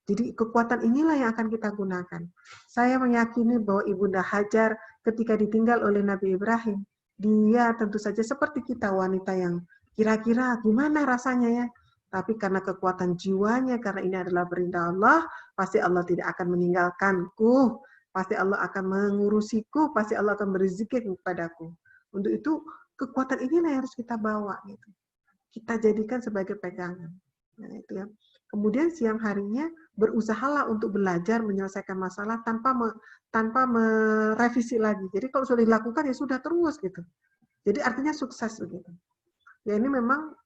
Jadi kekuatan inilah yang akan kita gunakan. Saya meyakini bahwa Ibunda Hajar ketika ditinggal oleh Nabi Ibrahim, dia tentu saja seperti kita wanita yang kira-kira gimana rasanya ya. Tapi karena kekuatan jiwanya, karena ini adalah perintah Allah, pasti Allah tidak akan meninggalkanku, pasti Allah akan mengurusiku, pasti Allah akan berzikir kepadaku. Untuk itu, kekuatan inilah yang harus kita bawa. Gitu. Kita jadikan sebagai pegangan. Nah, itu ya. Kemudian siang harinya berusahalah untuk belajar menyelesaikan masalah tanpa merevisi lagi. Jadi kalau sudah dilakukan ya sudah terus gitu. Jadi artinya sukses begitu. Ya ini memang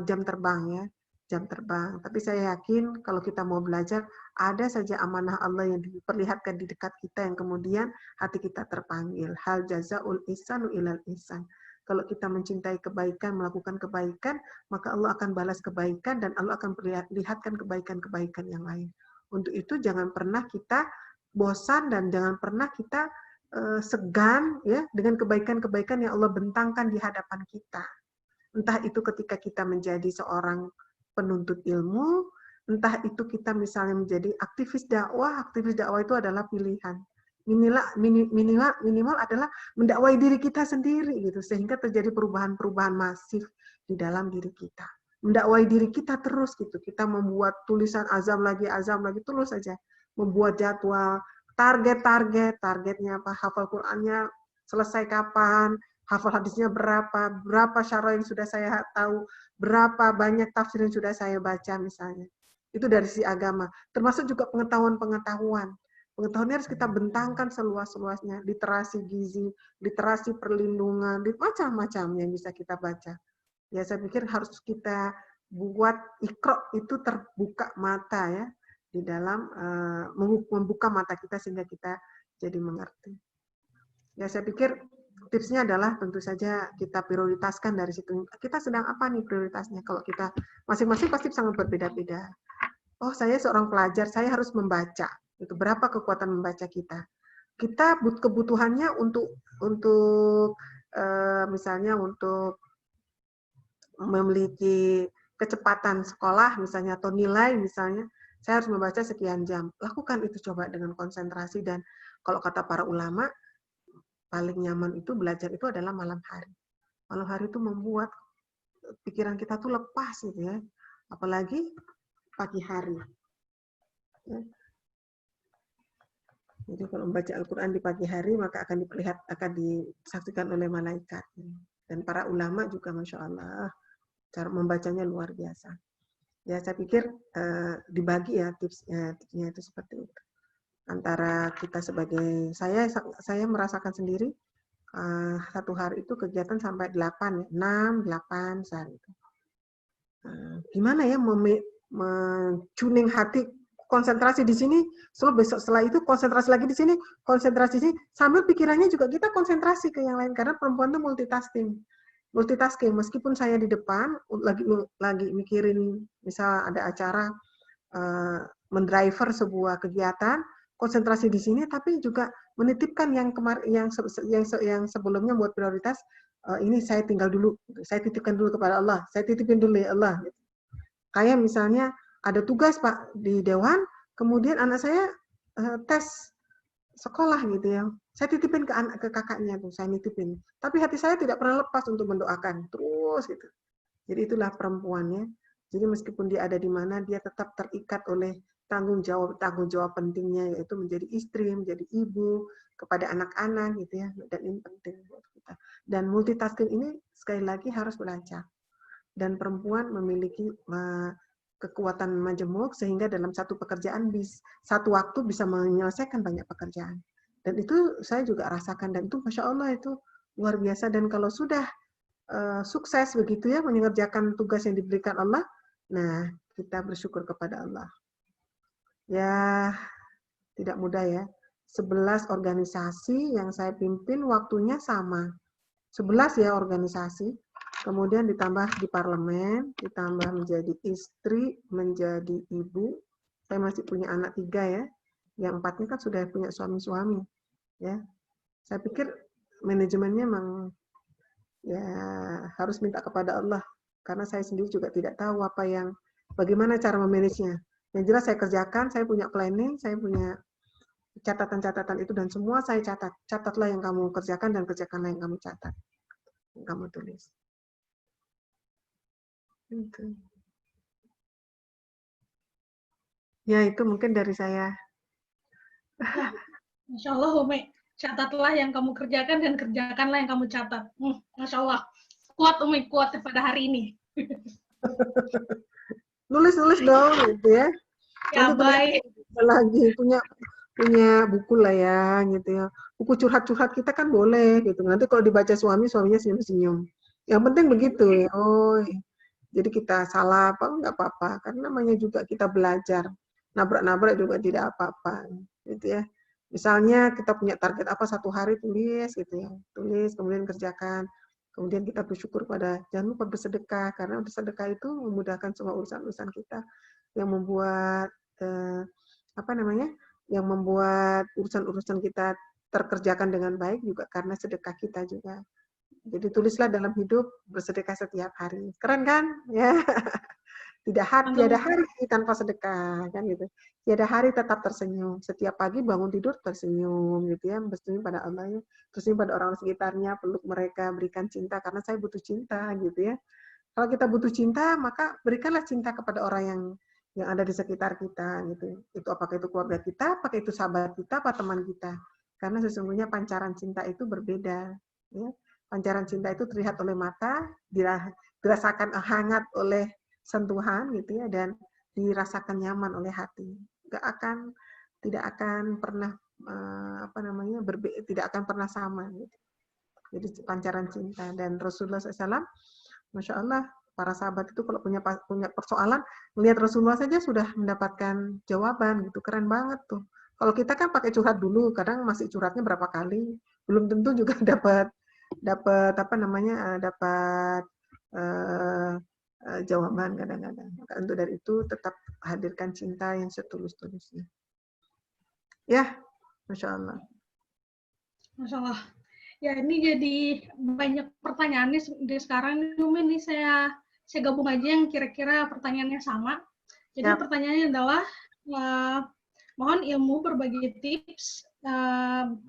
jam terbang ya, jam terbang. Tapi saya yakin kalau kita mau belajar, ada saja amanah Allah yang diperlihatkan di dekat kita yang kemudian hati kita terpanggil. Hal jazaul ihsanu ilal ihsan. Kalau kita mencintai kebaikan, melakukan kebaikan, maka Allah akan balas kebaikan dan Allah akan perlihatkan kebaikan-kebaikan yang lain. Untuk itu jangan pernah kita bosan dan jangan pernah kita segan ya dengan kebaikan-kebaikan yang Allah bentangkan di hadapan kita. Entah itu ketika kita menjadi seorang penuntut ilmu, entah itu kita misalnya menjadi aktivis dakwah itu adalah pilihan. Minimal adalah mendakwai diri kita sendiri gitu sehingga terjadi perubahan-perubahan masif di dalam diri kita. Mendakwai diri kita terus gitu. Kita membuat tulisan azam lagi terus saja. Membuat jadwal, targetnya apa, hafal Qur'annya selesai kapan, hafal hadisnya berapa syarah yang sudah saya tahu, berapa banyak tafsir yang sudah saya baca misalnya. Itu dari sisi agama. Termasuk juga pengetahuan. Pengetahuannya harus kita bentangkan seluas-luasnya. Literasi gizi, literasi perlindungan, macam-macam yang bisa kita baca. Ya, saya pikir harus kita buat Iqra itu terbuka mata ya, di dalam membuka mata kita sehingga kita jadi mengerti. Ya, saya pikir tipsnya adalah tentu saja kita prioritaskan dari situ. Kita sedang apa nih prioritasnya? Kalau kita masing-masing pasti sangat berbeda-beda. Oh, saya seorang pelajar, saya harus membaca. Itu berapa kekuatan membaca kita? Kita kebutuhannya untuk misalnya untuk memiliki kecepatan sekolah misalnya atau nilai misalnya, saya harus membaca sekian jam. Lakukan itu coba dengan konsentrasi, dan kalau kata para ulama, paling nyaman itu belajar itu adalah malam hari. Malam hari itu membuat pikiran kita tuh lepas gitu ya. Apalagi pagi hari. Ya. Jadi kalau membaca Al-Quran di pagi hari maka akan disaksikan oleh malaikat. Dan para ulama juga Masya Allah, cara membacanya luar biasa. Ya, saya pikir dibagi ya tipsnya itu seperti itu. Antara kita sebagai, saya merasakan sendiri, satu hari itu kegiatan sampai 8, 6, 8 sehari itu. Gimana ya mentuning hati, konsentrasi di sini, besok setelah itu konsentrasi lagi di sini, konsentrasi di sini, sambil pikirannya juga kita konsentrasi ke yang lain, karena perempuan itu multitasking. Meskipun saya di depan lagi mikirin, misal ada acara mendriver sebuah kegiatan, konsentrasi di sini, tapi juga menitipkan yang sebelumnya buat prioritas, ini saya tinggal dulu, saya titipkan dulu kepada Allah, saya titipin dulu ya Allah. Kayak misalnya ada tugas Pak di Dewan, kemudian anak saya tes sekolah gitu ya, saya titipin ke kakaknya tuh, saya nitipin. Tapi hati saya tidak pernah lepas untuk mendoakan terus gitu. Jadi itulah perempuannya. Jadi meskipun dia ada di mana, dia tetap terikat oleh tanggung jawab pentingnya, yaitu menjadi istri, menjadi ibu kepada anak-anak gitu ya. Dan ini penting buat kita. Dan multitasking ini sekali lagi harus belajar. Dan perempuan memiliki kekuatan majemuk sehingga dalam satu pekerjaan satu waktu bisa menyelesaikan banyak pekerjaan. Dan itu saya juga rasakan, dan itu Masya Allah itu luar biasa. Dan kalau sudah sukses begitu ya mengerjakan tugas yang diberikan Allah, nah kita bersyukur kepada Allah. Ya, tidak mudah ya. 11 organisasi yang saya pimpin waktunya sama. 11 ya organisasi. Kemudian ditambah di parlemen, ditambah menjadi istri, menjadi ibu. Saya masih punya anak 3 ya. Yang 4-nya kan sudah punya suami-suami. Ya, saya pikir manajemennya memang ya harus minta kepada Allah. Karena saya sendiri juga tidak tahu bagaimana cara memanagenya. Yang jelas saya kerjakan, saya punya planning, saya punya catatan-catatan itu, dan semua saya catat. Catatlah yang kamu kerjakan dan kerjakanlah yang kamu catat. Yang kamu tulis. Itu. Ya, itu mungkin dari saya. Ya, Masya Allah, Umi. Catatlah yang kamu kerjakan dan kerjakanlah yang kamu catat. Masya Allah. Kuat, Umi. Kuat pada hari ini. Nulis dong, gitu ya. Ya, baik. Lagi punya buku lah ya, gitu ya. Buku curhat-curhat kita kan boleh, gitu. Nanti kalau dibaca suaminya senyum-senyum. Yang penting begitu ya. Oh, jadi kita salah apa nggak apa-apa, karena namanya juga kita belajar. Nabrak-nabrak juga tidak apa-apa, gitu ya. Misalnya kita punya target apa satu hari, tulis gitu ya. Tulis, kemudian kerjakan. Kemudian kita bersyukur jangan lupa bersedekah, karena bersedekah itu memudahkan semua urusan-urusan kita, yang membuat yang membuat urusan-urusan kita terkerjakan dengan baik juga karena sedekah kita juga. Jadi tulislah dalam hidup bersedekah setiap hari. Keren kan? Ya. Tiada hari tanpa sedekah kan gitu. Tiada hari tetap tersenyum. Setiap pagi bangun tidur tersenyum gitu ya, bersenyum pada Allah ya. Tersenyum pada orang sekitarnya, peluk mereka, berikan cinta karena saya butuh cinta gitu ya. Kalau kita butuh cinta, maka berikanlah cinta kepada orang yang ada di sekitar kita gitu. Itu apakah itu keluarga kita, apakah itu sahabat kita, apa teman kita. Karena sesungguhnya pancaran cinta itu berbeda. Ya. Pancaran cinta itu terlihat oleh mata, dirasakan hangat oleh sentuhan gitu ya, dan dirasakan nyaman oleh hati. Tidak akan pernah tidak akan pernah sama. Gitu. Jadi pancaran cinta, dan Rasulullah SAW, Masya Allah, para sahabat itu kalau punya persoalan, melihat Rasulullah saja sudah mendapatkan jawaban gitu, keren banget tuh. Kalau kita kan pakai curhat dulu, kadang masih curhatnya berapa kali, belum tentu juga dapat jawaban kadang-kadang. Maka untuk dari itu tetap hadirkan cinta yang setulus-tulusnya. Ya, Masya Allah. Masya Allah. Ya, ini jadi banyak pertanyaan nih sekarang. Ini saya gabung aja yang kira-kira pertanyaannya sama. Jadi pertanyaannya adalah, mohon ilmu berbagi tips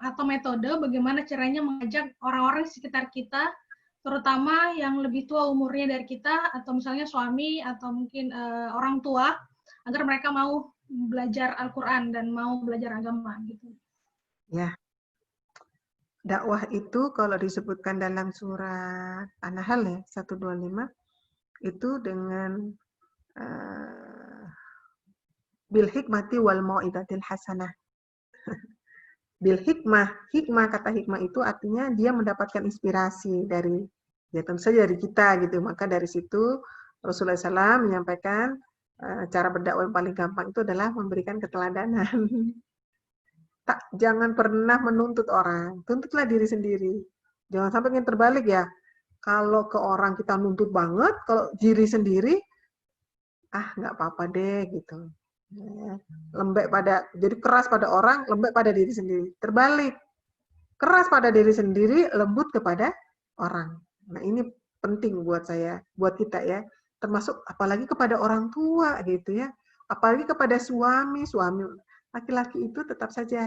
atau metode bagaimana caranya mengajak orang-orang di sekitar kita, terutama yang lebih tua umurnya dari kita, atau misalnya suami, atau mungkin orang tua, agar mereka mau belajar Al-Quran dan mau belajar agama. Gitu. Ya. Dakwah itu kalau disebutkan dalam surat An-Nahl ya, 125, itu dengan bil hikmati wal mau'izatil hasanah. Bil hikmah, kata hikmah itu artinya dia mendapatkan inspirasi dari, ya tentu saja dari kita gitu. Maka dari situ Rasulullah SAW menyampaikan cara berdakwah yang paling gampang itu adalah memberikan keteladanan. Jangan pernah menuntut orang, tuntutlah diri sendiri. Jangan sampai yang terbalik ya. Kalau ke orang kita nuntut banget, kalau diri sendiri, nggak apa-apa deh gitu. Lembek jadi keras pada orang, lembek pada diri sendiri. Terbalik, keras pada diri sendiri, lembut kepada orang. Nah ini penting buat saya, buat kita ya. Termasuk apalagi kepada orang tua gitu ya. Apalagi kepada suami laki-laki itu tetap saja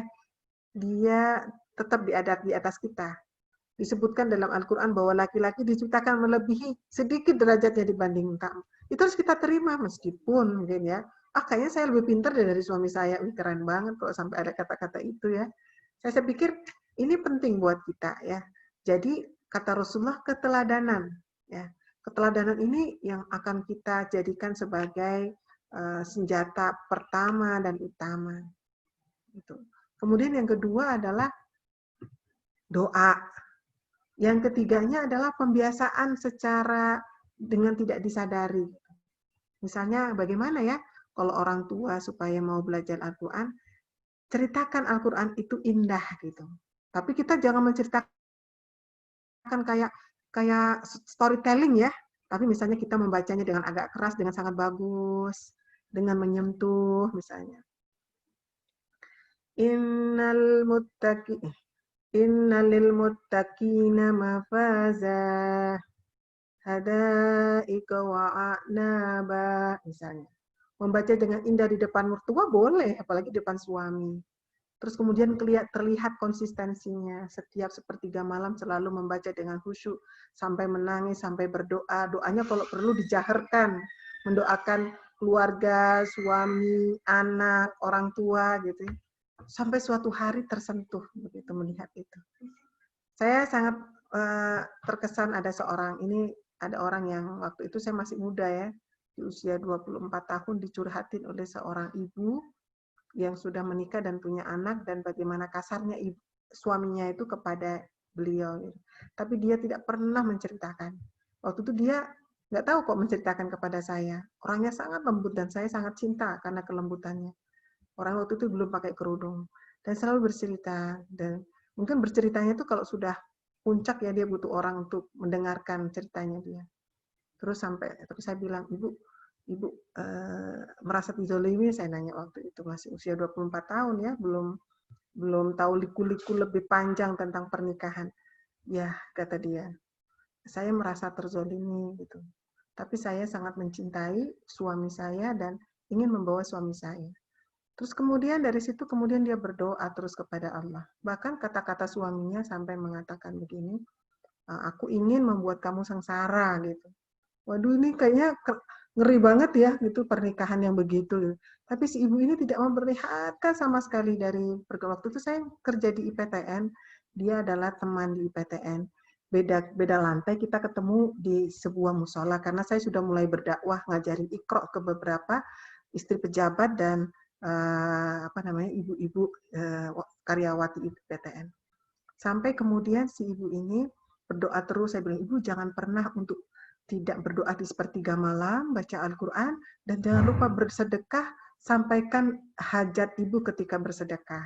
dia tetap di atas kita. Disebutkan dalam Al-Quran bahwa laki-laki diciptakan melebihi sedikit derajatnya dibanding kamu. Itu harus kita terima meskipun mungkin ya, kayaknya saya lebih pintar dari suami saya. Keren banget kalau sampai ada kata-kata itu ya. Saya pikir ini penting buat kita ya. Jadi kata Rasulullah keteladanan ya. Keteladanan ini yang akan kita jadikan sebagai senjata pertama dan utama. Gitu. Kemudian yang kedua adalah doa. Yang ketiganya adalah pembiasaan secara dengan tidak disadari. Misalnya bagaimana ya kalau orang tua supaya mau belajar Al-Quran, ceritakan Al-Quran itu indah gitu. Tapi kita jangan menceritakan kayak storytelling ya. Tapi misalnya kita membacanya dengan agak keras, dengan sangat bagus, dengan menyentuh misalnya. Innal lil muttaqina mafaza hadaika wa a'naba misalnya. Membaca dengan indah di depan mertua boleh, apalagi di depan suami. Terus kemudian terlihat konsistensinya. Setiap sepertiga malam selalu membaca dengan khusyuk sampai menangis, sampai berdoa. Doanya kalau perlu dijaharkan, mendoakan keluarga, suami, anak, orang tua gitu. Sampai suatu hari tersentuh begitu melihat itu. Saya sangat terkesan ada orang yang waktu itu saya masih muda ya, di usia 24 tahun dicurhatin oleh seorang ibu yang sudah menikah dan punya anak, dan bagaimana kasarnya suaminya itu kepada beliau. Tapi dia tidak pernah menceritakan. Waktu itu dia nggak tahu kok menceritakan kepada saya. Orangnya sangat lembut dan saya sangat cinta karena kelembutannya. Orang waktu itu belum pakai kerudung dan selalu bercerita, dan mungkin berceritanya itu kalau sudah puncak ya dia butuh orang untuk mendengarkan ceritanya dia. Terus tapi saya bilang, ibu merasa dizolimi, saya nanya waktu itu masih usia 24 tahun ya, belum tahu liku-liku lebih panjang tentang pernikahan. Ya, kata dia, saya merasa terzolimi gitu. Tapi saya sangat mencintai suami saya dan ingin membawa suami saya. Terus kemudian dari situ dia berdoa terus kepada Allah. Bahkan kata-kata suaminya sampai mengatakan begini, aku ingin membuat kamu sengsara gitu. Waduh, ini kayaknya ngeri banget ya, itu pernikahan yang begitu. Tapi si ibu ini tidak memperlihatkan sama sekali dari waktu itu saya kerja di IPTN, dia adalah teman di IPTN. Beda lantai kita ketemu di sebuah musola karena saya sudah mulai berdakwah ngajarin Iqra ke beberapa istri pejabat dan ibu-ibu karyawati IPTN. Sampai kemudian si ibu ini berdoa terus, saya bilang, ibu jangan pernah untuk tidak berdoa di sepertiga malam, baca Al-Quran, dan jangan lupa bersedekah, sampaikan hajat ibu ketika bersedekah.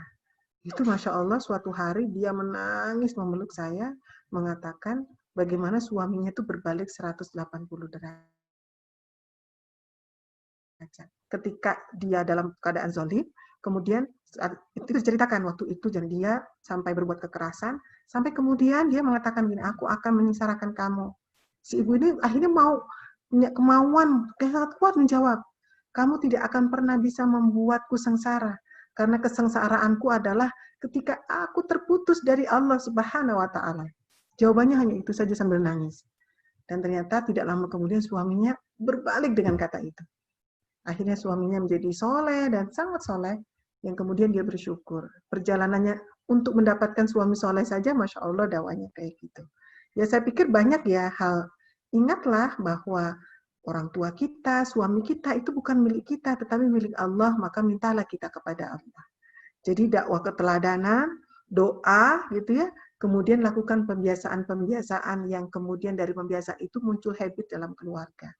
Itu Masya Allah suatu hari dia menangis memeluk saya, mengatakan bagaimana suaminya itu berbalik 180 derajat. Ketika dia dalam keadaan zolim, kemudian itu diceritakan waktu itu dan dia sampai berbuat kekerasan, sampai kemudian dia mengatakan gini, aku akan menyengsarakan kamu. Si ibu ini akhirnya punya kemauan sangat kuat menjawab, kamu tidak akan pernah bisa membuatku sengsara, karena kesengsaraanku adalah ketika aku terputus dari Allah Subhanahu wa Ta'ala. Jawabannya hanya itu saja sambil nangis. Dan ternyata tidak lama kemudian suaminya berbalik dengan kata itu. Akhirnya suaminya menjadi soleh dan sangat soleh, yang kemudian dia bersyukur. Perjalanannya untuk mendapatkan suami soleh saja, Masya Allah dakwanya kayak gitu. Ya saya pikir banyak ya hal. Ingatlah bahwa orang tua kita, suami kita itu bukan milik kita, tetapi milik Allah, maka mintalah kita kepada Allah. Jadi dakwah keteladanan, doa gitu ya, kemudian lakukan pembiasaan-pembiasaan yang kemudian dari pembiasaan itu muncul habit dalam keluarga.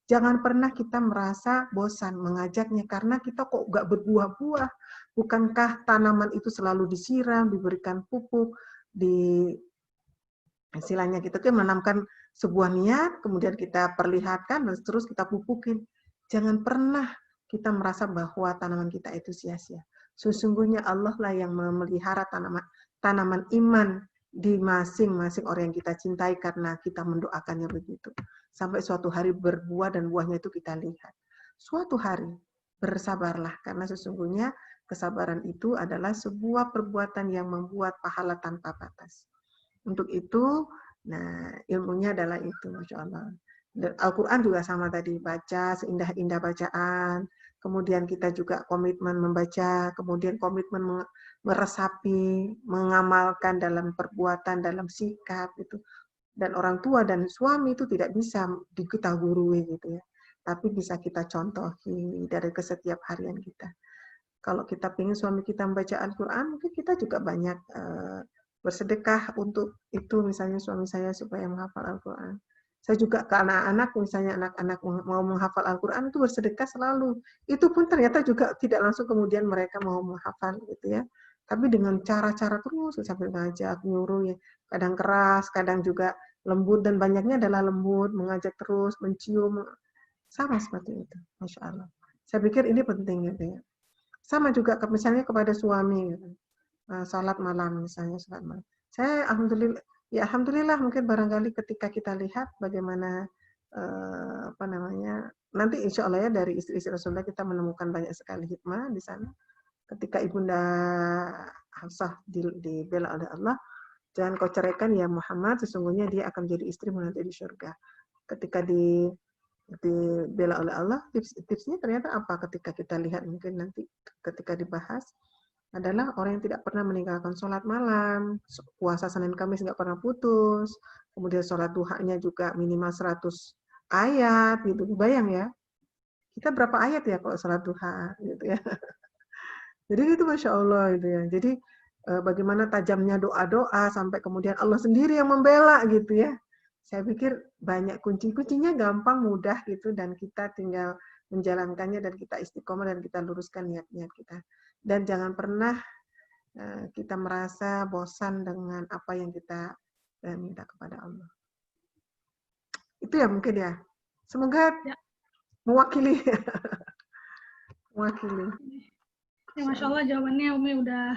Jangan pernah kita merasa bosan mengajaknya karena kita kok nggak berbuah-buah. Bukankah tanaman itu selalu disiram, diberikan pupuk, istilahnya kita tuh menanamkan sebuah niat, kemudian kita perlihatkan dan terus kita pupukin. Jangan pernah kita merasa bahwa tanaman kita itu sia-sia. Sesungguhnya Allah lah yang memelihara tanaman iman di masing-masing orang yang kita cintai karena kita mendoakannya begitu. Sampai suatu hari berbuah dan buahnya itu kita lihat. Suatu hari bersabarlah karena sesungguhnya kesabaran itu adalah sebuah perbuatan yang membuat pahala tanpa batas. Untuk itu, nah ilmunya adalah itu, Masya Allah. Al-Quran juga sama tadi, baca seindah-indah bacaan, kemudian kita juga komitmen membaca, kemudian komitmen meresapi, mengamalkan dalam perbuatan, dalam sikap, itu. Dan orang tua dan suami itu tidak bisa kita gurui gitu ya, tapi bisa kita contohi dari kesetiap harian kita. Kalau kita ingin suami kita membaca Al-Quran, mungkin kita juga banyak bersedekah untuk itu, misalnya suami saya supaya menghafal Al-Quran. Saya juga ke anak-anak, misalnya anak-anak mau menghafal Al-Quran itu bersedekah selalu. Itu pun ternyata juga tidak langsung kemudian mereka mau menghafal gitu ya. Tapi dengan cara-cara terus sambil ngajak, nyuruh ya. Kadang keras, kadang juga lembut, dan banyaknya adalah lembut, mengajak terus, mencium, sama seperti itu. Masya Allah. Saya pikir ini penting gitu ya. Sama juga misalnya kepada suami gitu. Salat malam misalnya, salat malam. Saya alhamdulillah mungkin barangkali ketika kita lihat bagaimana nanti insya Allah ya dari istri-istri Rasulullah kita menemukan banyak sekali hikmah di sana. Ketika Ibunda Hafsah dibela oleh Allah, jangan kau ceraikan ya Muhammad, sesungguhnya dia akan jadi istrimu nanti di surga. Ketika dibela oleh Allah, tipsnya ternyata apa ketika kita lihat mungkin nanti ketika dibahas adalah orang yang tidak pernah meninggalkan sholat malam, puasa Senin Kamis nggak pernah putus, kemudian sholat duhanya juga minimal 100 ayat, gitu. Bayang ya, kita berapa ayat ya kalau sholat duha, gitu ya. Jadi itu Masya Allah, gitu ya. Jadi bagaimana tajamnya doa-doa, sampai kemudian Allah sendiri yang membela, gitu ya. Saya pikir banyak kuncinya gampang, mudah gitu, dan kita tinggal menjalankannya dan kita istiqomah dan kita luruskan niat-niat kita. Dan jangan pernah kita merasa bosan dengan apa yang kita minta kepada Allah. Itu ya mungkin ya. Semoga Ya. mewakili. Mewakili. Ya, Masya Allah jawabannya Umi udah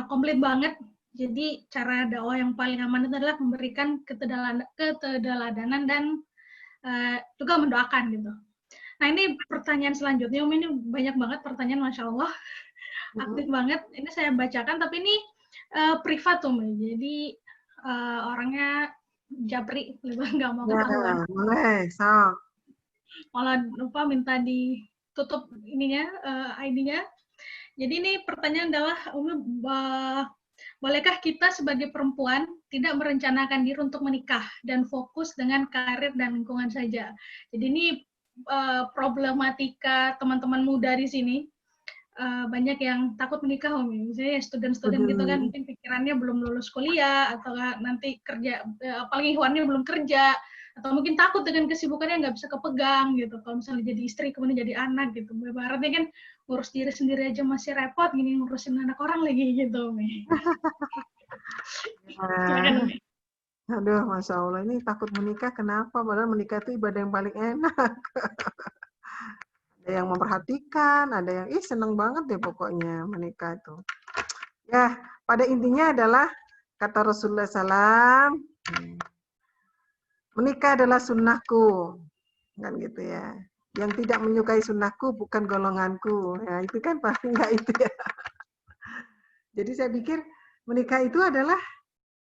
komplit banget. Jadi cara dakwah yang paling aman itu adalah memberikan keteladanan dan juga mendoakan gitu. Nah ini pertanyaan selanjutnya, Umi, ini banyak banget pertanyaan, Masya Allah. Aktif banget. Ini saya bacakan, tapi ini privat, Umi. Jadi orangnya japri, nggak mau ketahuan. Boleh, sok. malah lupa minta ditutup ininya ID-nya. Jadi ini pertanyaan adalah bolehkah kita sebagai perempuan tidak merencanakan diri untuk menikah dan fokus dengan karir dan lingkungan saja? Jadi ini problematika teman-teman muda di sini. Banyak yang takut menikah, misalnya student-student gitu kan, mungkin pikirannya belum lulus kuliah atau nanti kerja, apalagi Ikhwannya belum kerja, atau mungkin takut dengan kesibukannya nggak bisa kepegang gitu. Kalau misalnya jadi istri kemudian jadi anak gitu, ibaratnya kan ngurus diri sendiri aja masih repot, gini ngurusin anak orang lagi gitu. Silakan Umi. Aduh, Masya Allah, ini takut menikah kenapa? Padahal menikah itu ibadah yang paling enak. Ada yang memperhatikan, ada yang seneng banget deh pokoknya menikah itu. Ya, pada intinya adalah kata Rasulullah SAW, menikah adalah sunnahku, kan gitu ya. Yang tidak menyukai sunnahku bukan golonganku. Ya, itu kan pasti enggak itu ya. Jadi saya pikir menikah itu adalah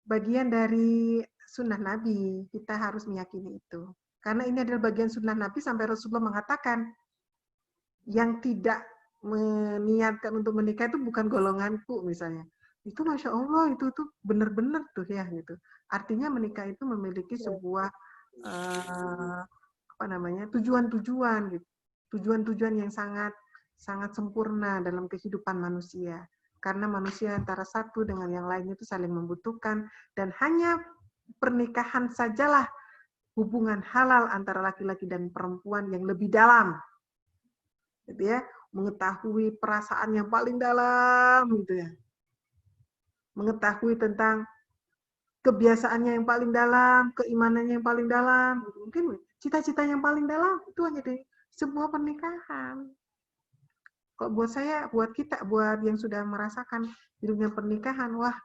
bagian dari sunnah Nabi. Kita harus meyakini itu. Karena ini adalah bagian sunnah Nabi sampai Rasulullah mengatakan, yang tidak meniatkan untuk menikah itu bukan golonganku misalnya. Itu Masya Allah, itu tuh benar-benar tuh ya gitu. Artinya menikah itu memiliki sebuah tujuan-tujuan gitu. Tujuan-tujuan yang sangat sempurna dalam kehidupan manusia. Karena manusia antara satu dengan yang lain itu saling membutuhkan, dan hanya pernikahan sajalah hubungan halal antara laki-laki dan perempuan yang lebih dalam. Gitu ya, mengetahui perasaan yang paling dalam gitu ya. Mengetahui tentang kebiasaannya yang paling dalam, keimanannya yang paling dalam, mungkin cita-cita yang paling dalam itu hanya di sebuah pernikahan. Kalau buat saya, buat kita, buat yang sudah merasakan hidupnya pernikahan, wah,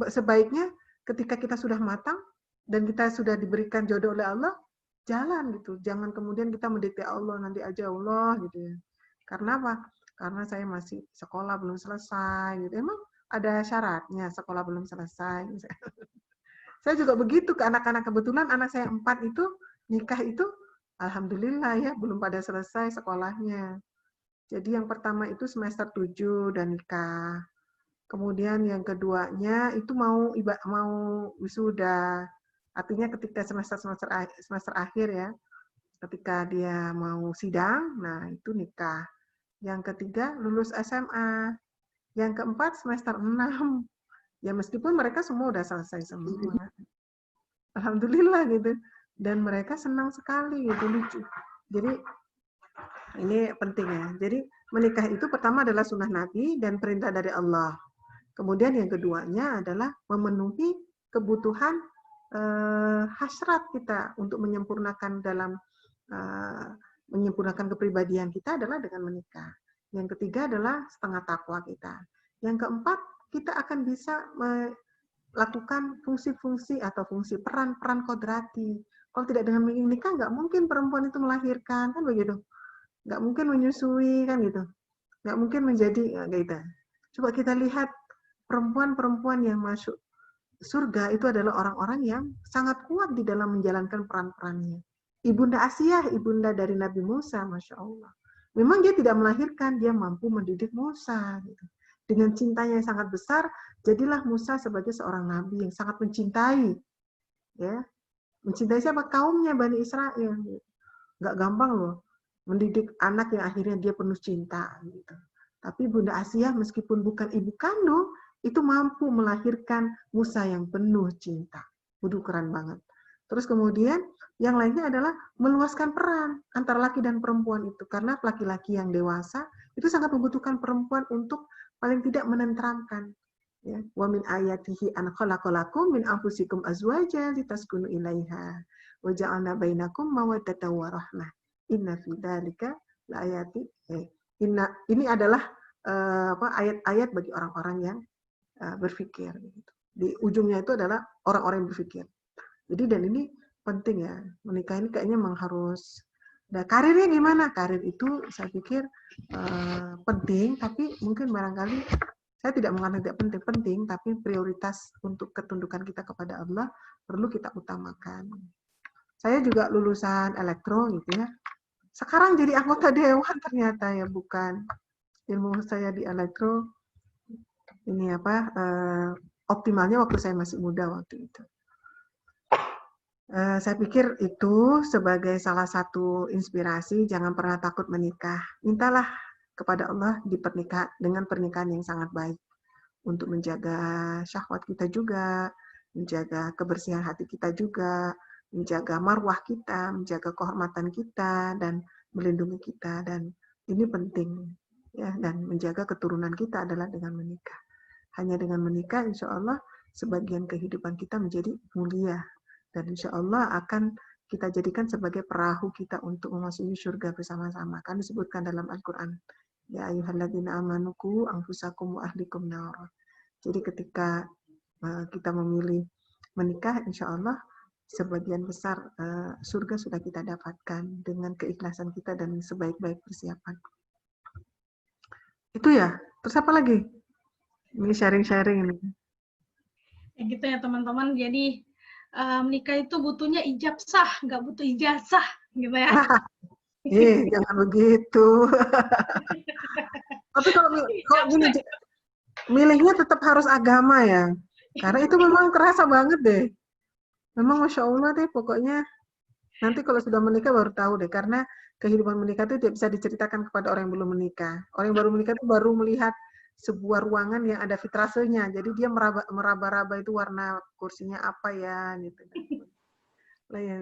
sebaiknya ketika kita sudah matang dan kita sudah diberikan jodoh oleh Allah, jalan gitu. Jangan kemudian kita mendikte Allah, nanti aja Allah gitu ya. Karena apa? Karena saya masih sekolah belum selesai gitu. Emang ada syaratnya sekolah belum selesai. Saya juga begitu ke anak-anak. Kebetulan anak saya 4 itu nikah itu alhamdulillah ya belum pada selesai sekolahnya. Jadi yang pertama itu semester 7 dan nikah. Kemudian yang keduanya itu mau wisuda. Artinya ketika semester akhir ya, ketika dia mau sidang, nah itu nikah. Yang ketiga lulus SMA. Yang keempat semester 6. Ya meskipun mereka semua udah selesai semua. Alhamdulillah gitu. Dan mereka senang sekali gitu, lucu. Jadi ini penting ya. Jadi menikah itu pertama adalah sunnah Nabi dan perintah dari Allah. Kemudian yang keduanya adalah memenuhi kebutuhan hasrat kita untuk menyempurnakan menyempurnakan kepribadian kita adalah dengan menikah. Yang ketiga adalah setengah takwa kita. Yang keempat, kita akan bisa melakukan fungsi-fungsi atau fungsi peran-peran kodrati. Kalau tidak dengan menikah, nggak mungkin perempuan itu melahirkan, kan begitu. Nggak mungkin menyusui, kan gitu. Nggak mungkin menjadi, gitu. Coba kita lihat perempuan-perempuan yang masuk surga itu adalah orang-orang yang sangat kuat di dalam menjalankan peran-perannya. Ibunda Asiyah, ibunda dari Nabi Musa, Masya Allah. Memang dia tidak melahirkan, dia mampu mendidik Musa. Gitu. Dengan cintanya yang sangat besar, jadilah Musa sebagai seorang nabi yang sangat mencintai. Ya, mencintai siapa? Kaumnya, Bani Israel. Nggak gampang loh, mendidik anak yang akhirnya dia penuh cinta. Gitu. Tapi Bunda Asiyah meskipun bukan ibu kandung, itu mampu melahirkan Musa yang penuh cinta. Waduh, keren banget. Terus kemudian yang lainnya adalah meluaskan peran antara laki dan perempuan itu. Karena laki-laki yang dewasa itu sangat membutuhkan perempuan untuk paling tidak menenteramkan. Ya. Wa min ayatihi an khalaqalakum min anfusikum azwajan litaskunu ilaiha wa ja'alna bainakum mawaddatan wa rahmah. Inna fi dzalika laayati. Ini adalah ayat-ayat bagi orang-orang yang berpikir. Di ujungnya itu adalah orang-orang yang berpikir. Jadi dan ini penting ya, menikah ini kayaknya memang harus. Nah, karirnya gimana? Karir itu saya pikir penting, tapi mungkin barangkali saya tidak mengatakan tidak penting, tapi prioritas untuk ketundukan kita kepada Allah perlu kita utamakan. Saya juga lulusan elektro gitu ya. Sekarang jadi anggota dewan ternyata ya, bukan. Ilmu saya di elektro ini optimalnya waktu saya masih muda waktu itu. Saya pikir itu sebagai salah satu inspirasi, jangan pernah takut menikah. Mintalah kepada Allah dengan pernikahan yang sangat baik untuk menjaga syahwat kita juga, menjaga kebersihan hati kita juga, menjaga marwah kita, menjaga kehormatan kita, dan melindungi kita. Dan ini penting, ya. Dan menjaga keturunan kita adalah dengan menikah. Hanya dengan menikah, insya Allah, sebagian kehidupan kita menjadi mulia. Dan insya Allah akan kita jadikan sebagai perahu kita untuk memasuki surga bersama-sama. Kan disebutkan dalam Al-Quran. Ya ayyuhalladzina amanu qu anfusakum wa ahlikum nar. Jadi ketika kita memilih menikah, insya Allah sebagian besar surga sudah kita dapatkan dengan keikhlasan kita dan sebaik-baik persiapan. Itu ya. Terus apa lagi? Ini sharing-sharing ini. Ya gitu ya teman-teman. Jadi menikah itu butuhnya ijabsah, nggak butuh ijazah, gitu ya. Jangan begitu. Tapi kalau gini, milihnya tetap harus agama ya. Karena itu memang kerasa banget deh. Memang Masya Allah deh, pokoknya nanti kalau sudah menikah baru tahu deh. Karena kehidupan menikah itu tidak bisa diceritakan kepada orang yang belum menikah. Orang yang baru menikah itu baru melihat sebuah ruangan yang ada vitrasenya. Jadi dia meraba-raba itu warna kursinya apa ya, gitu. Lah ya,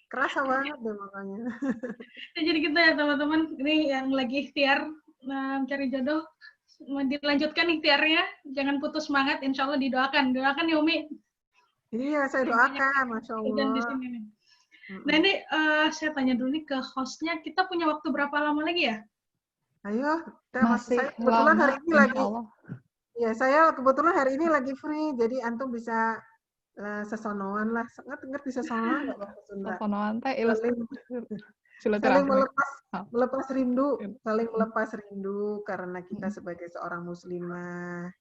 kerasa banget deh makanya. Jadi gitu ya teman-teman. Ini yang lagi ikhtiar mencari jodoh, dilanjutkan ikhtiarnya, jangan putus semangat, insya Allah didoakan. Doakan ya Umi. Iya, saya doakan, Masya Allah. Di sini nih. Nah ini saya tanya dulu nih ke hostnya, kita punya waktu berapa lama lagi ya? Ayo, masih saya kebetulan lama, hari ini lagi. Ya, saya kebetulan hari ini lagi free, jadi antum bisa sesonoan lah. Ngerti sesonoan nggak bahasa Sunda? Sesonoan teh saling melepas rindu, saling melepas rindu karena kita sebagai seorang muslimah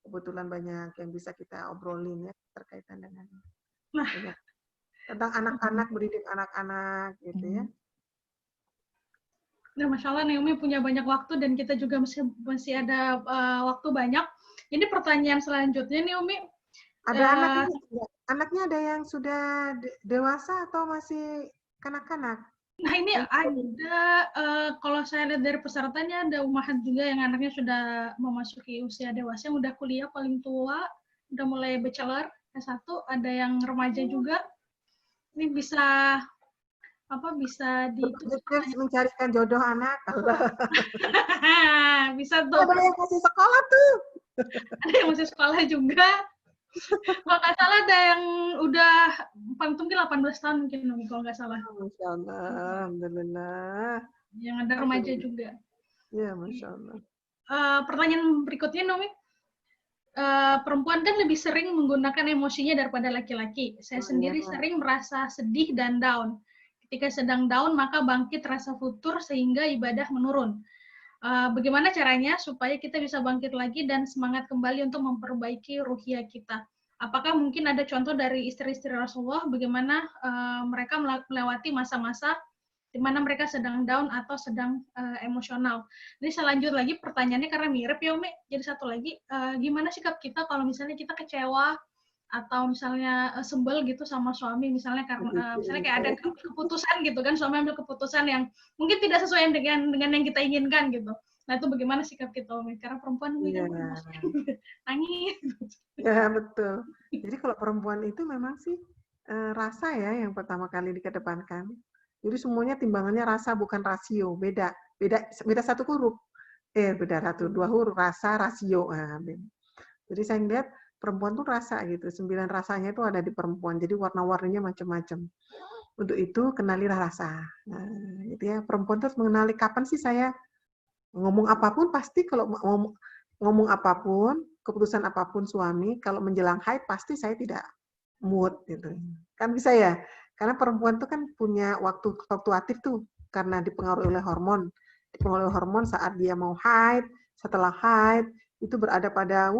kebetulan banyak yang bisa kita obrolin ya terkaitan dengan tentang anak-anak, mendidik anak-anak gitu ya. Nah, Masya Allah, Naomi punya banyak waktu dan kita juga masih ada waktu banyak. Jadi pertanyaan selanjutnya, Naomi. Ada anaknya ada yang sudah dewasa atau masih kanak-kanak? Nah, ini ada, kalau saya lihat dari pesertanya, ada umahat juga yang anaknya sudah memasuki usia dewasa, yang udah kuliah paling tua, udah mulai bachelor, S1, ada yang remaja juga. Ini bisa mencarikan jodoh anak. Bisa tuh. Ada yang masih sekolah tuh. Ada yang masih sekolah juga. Kalau nggak salah ada yang udah paling mungkin 18 tahun mungkin kalau nggak salah. Masya Allah, alhamdulillah. Yang ada remaja juga. Ya, Masya Allah. Pertanyaan berikutnya, Nomi. Perempuan kan lebih sering menggunakan emosinya daripada laki-laki. Saya sendiri sering merasa sedih dan down. Ketika sedang down, maka bangkit rasa futur sehingga ibadah menurun. Bagaimana caranya supaya kita bisa bangkit lagi dan semangat kembali untuk memperbaiki ruhiyah kita? Apakah mungkin ada contoh dari istri-istri Rasulullah bagaimana mereka melewati masa-masa di mana mereka sedang down atau sedang emosional? Ini saya lanjut lagi pertanyaannya karena mirip ya Umi. Jadi satu lagi, gimana sikap kita kalau misalnya kita kecewa atau misalnya sebel gitu sama suami, misalnya karena misalnya kayak ada keputusan gitu kan, suami ambil keputusan yang mungkin tidak sesuai dengan yang kita inginkan gitu. Nah itu bagaimana sikap kita Umi? Karena perempuan kan nangis. Ya betul. Jadi kalau perempuan itu memang sih rasa ya yang pertama kali dikedepankan. Jadi semuanya timbangannya rasa bukan rasio, beda satu huruf. Beda dua huruf, rasa, rasio. Jadi saya lihat perempuan tuh rasa gitu, 9 rasanya itu ada di perempuan, jadi warna-warninya macam-macam. Untuk itu kenalilah rasa. Nah, gitu ya. Perempuan terus mengenali kapan sih saya ngomong apapun, pasti kalau ngomong apapun, keputusan apapun suami, kalau menjelang haid pasti saya tidak mood gitu. Kan bisa ya? Karena perempuan tuh kan punya waktu fluktuatif tuh karena dipengaruhi oleh hormon. Dipengaruhi hormon saat dia mau haid, setelah haid itu berada pada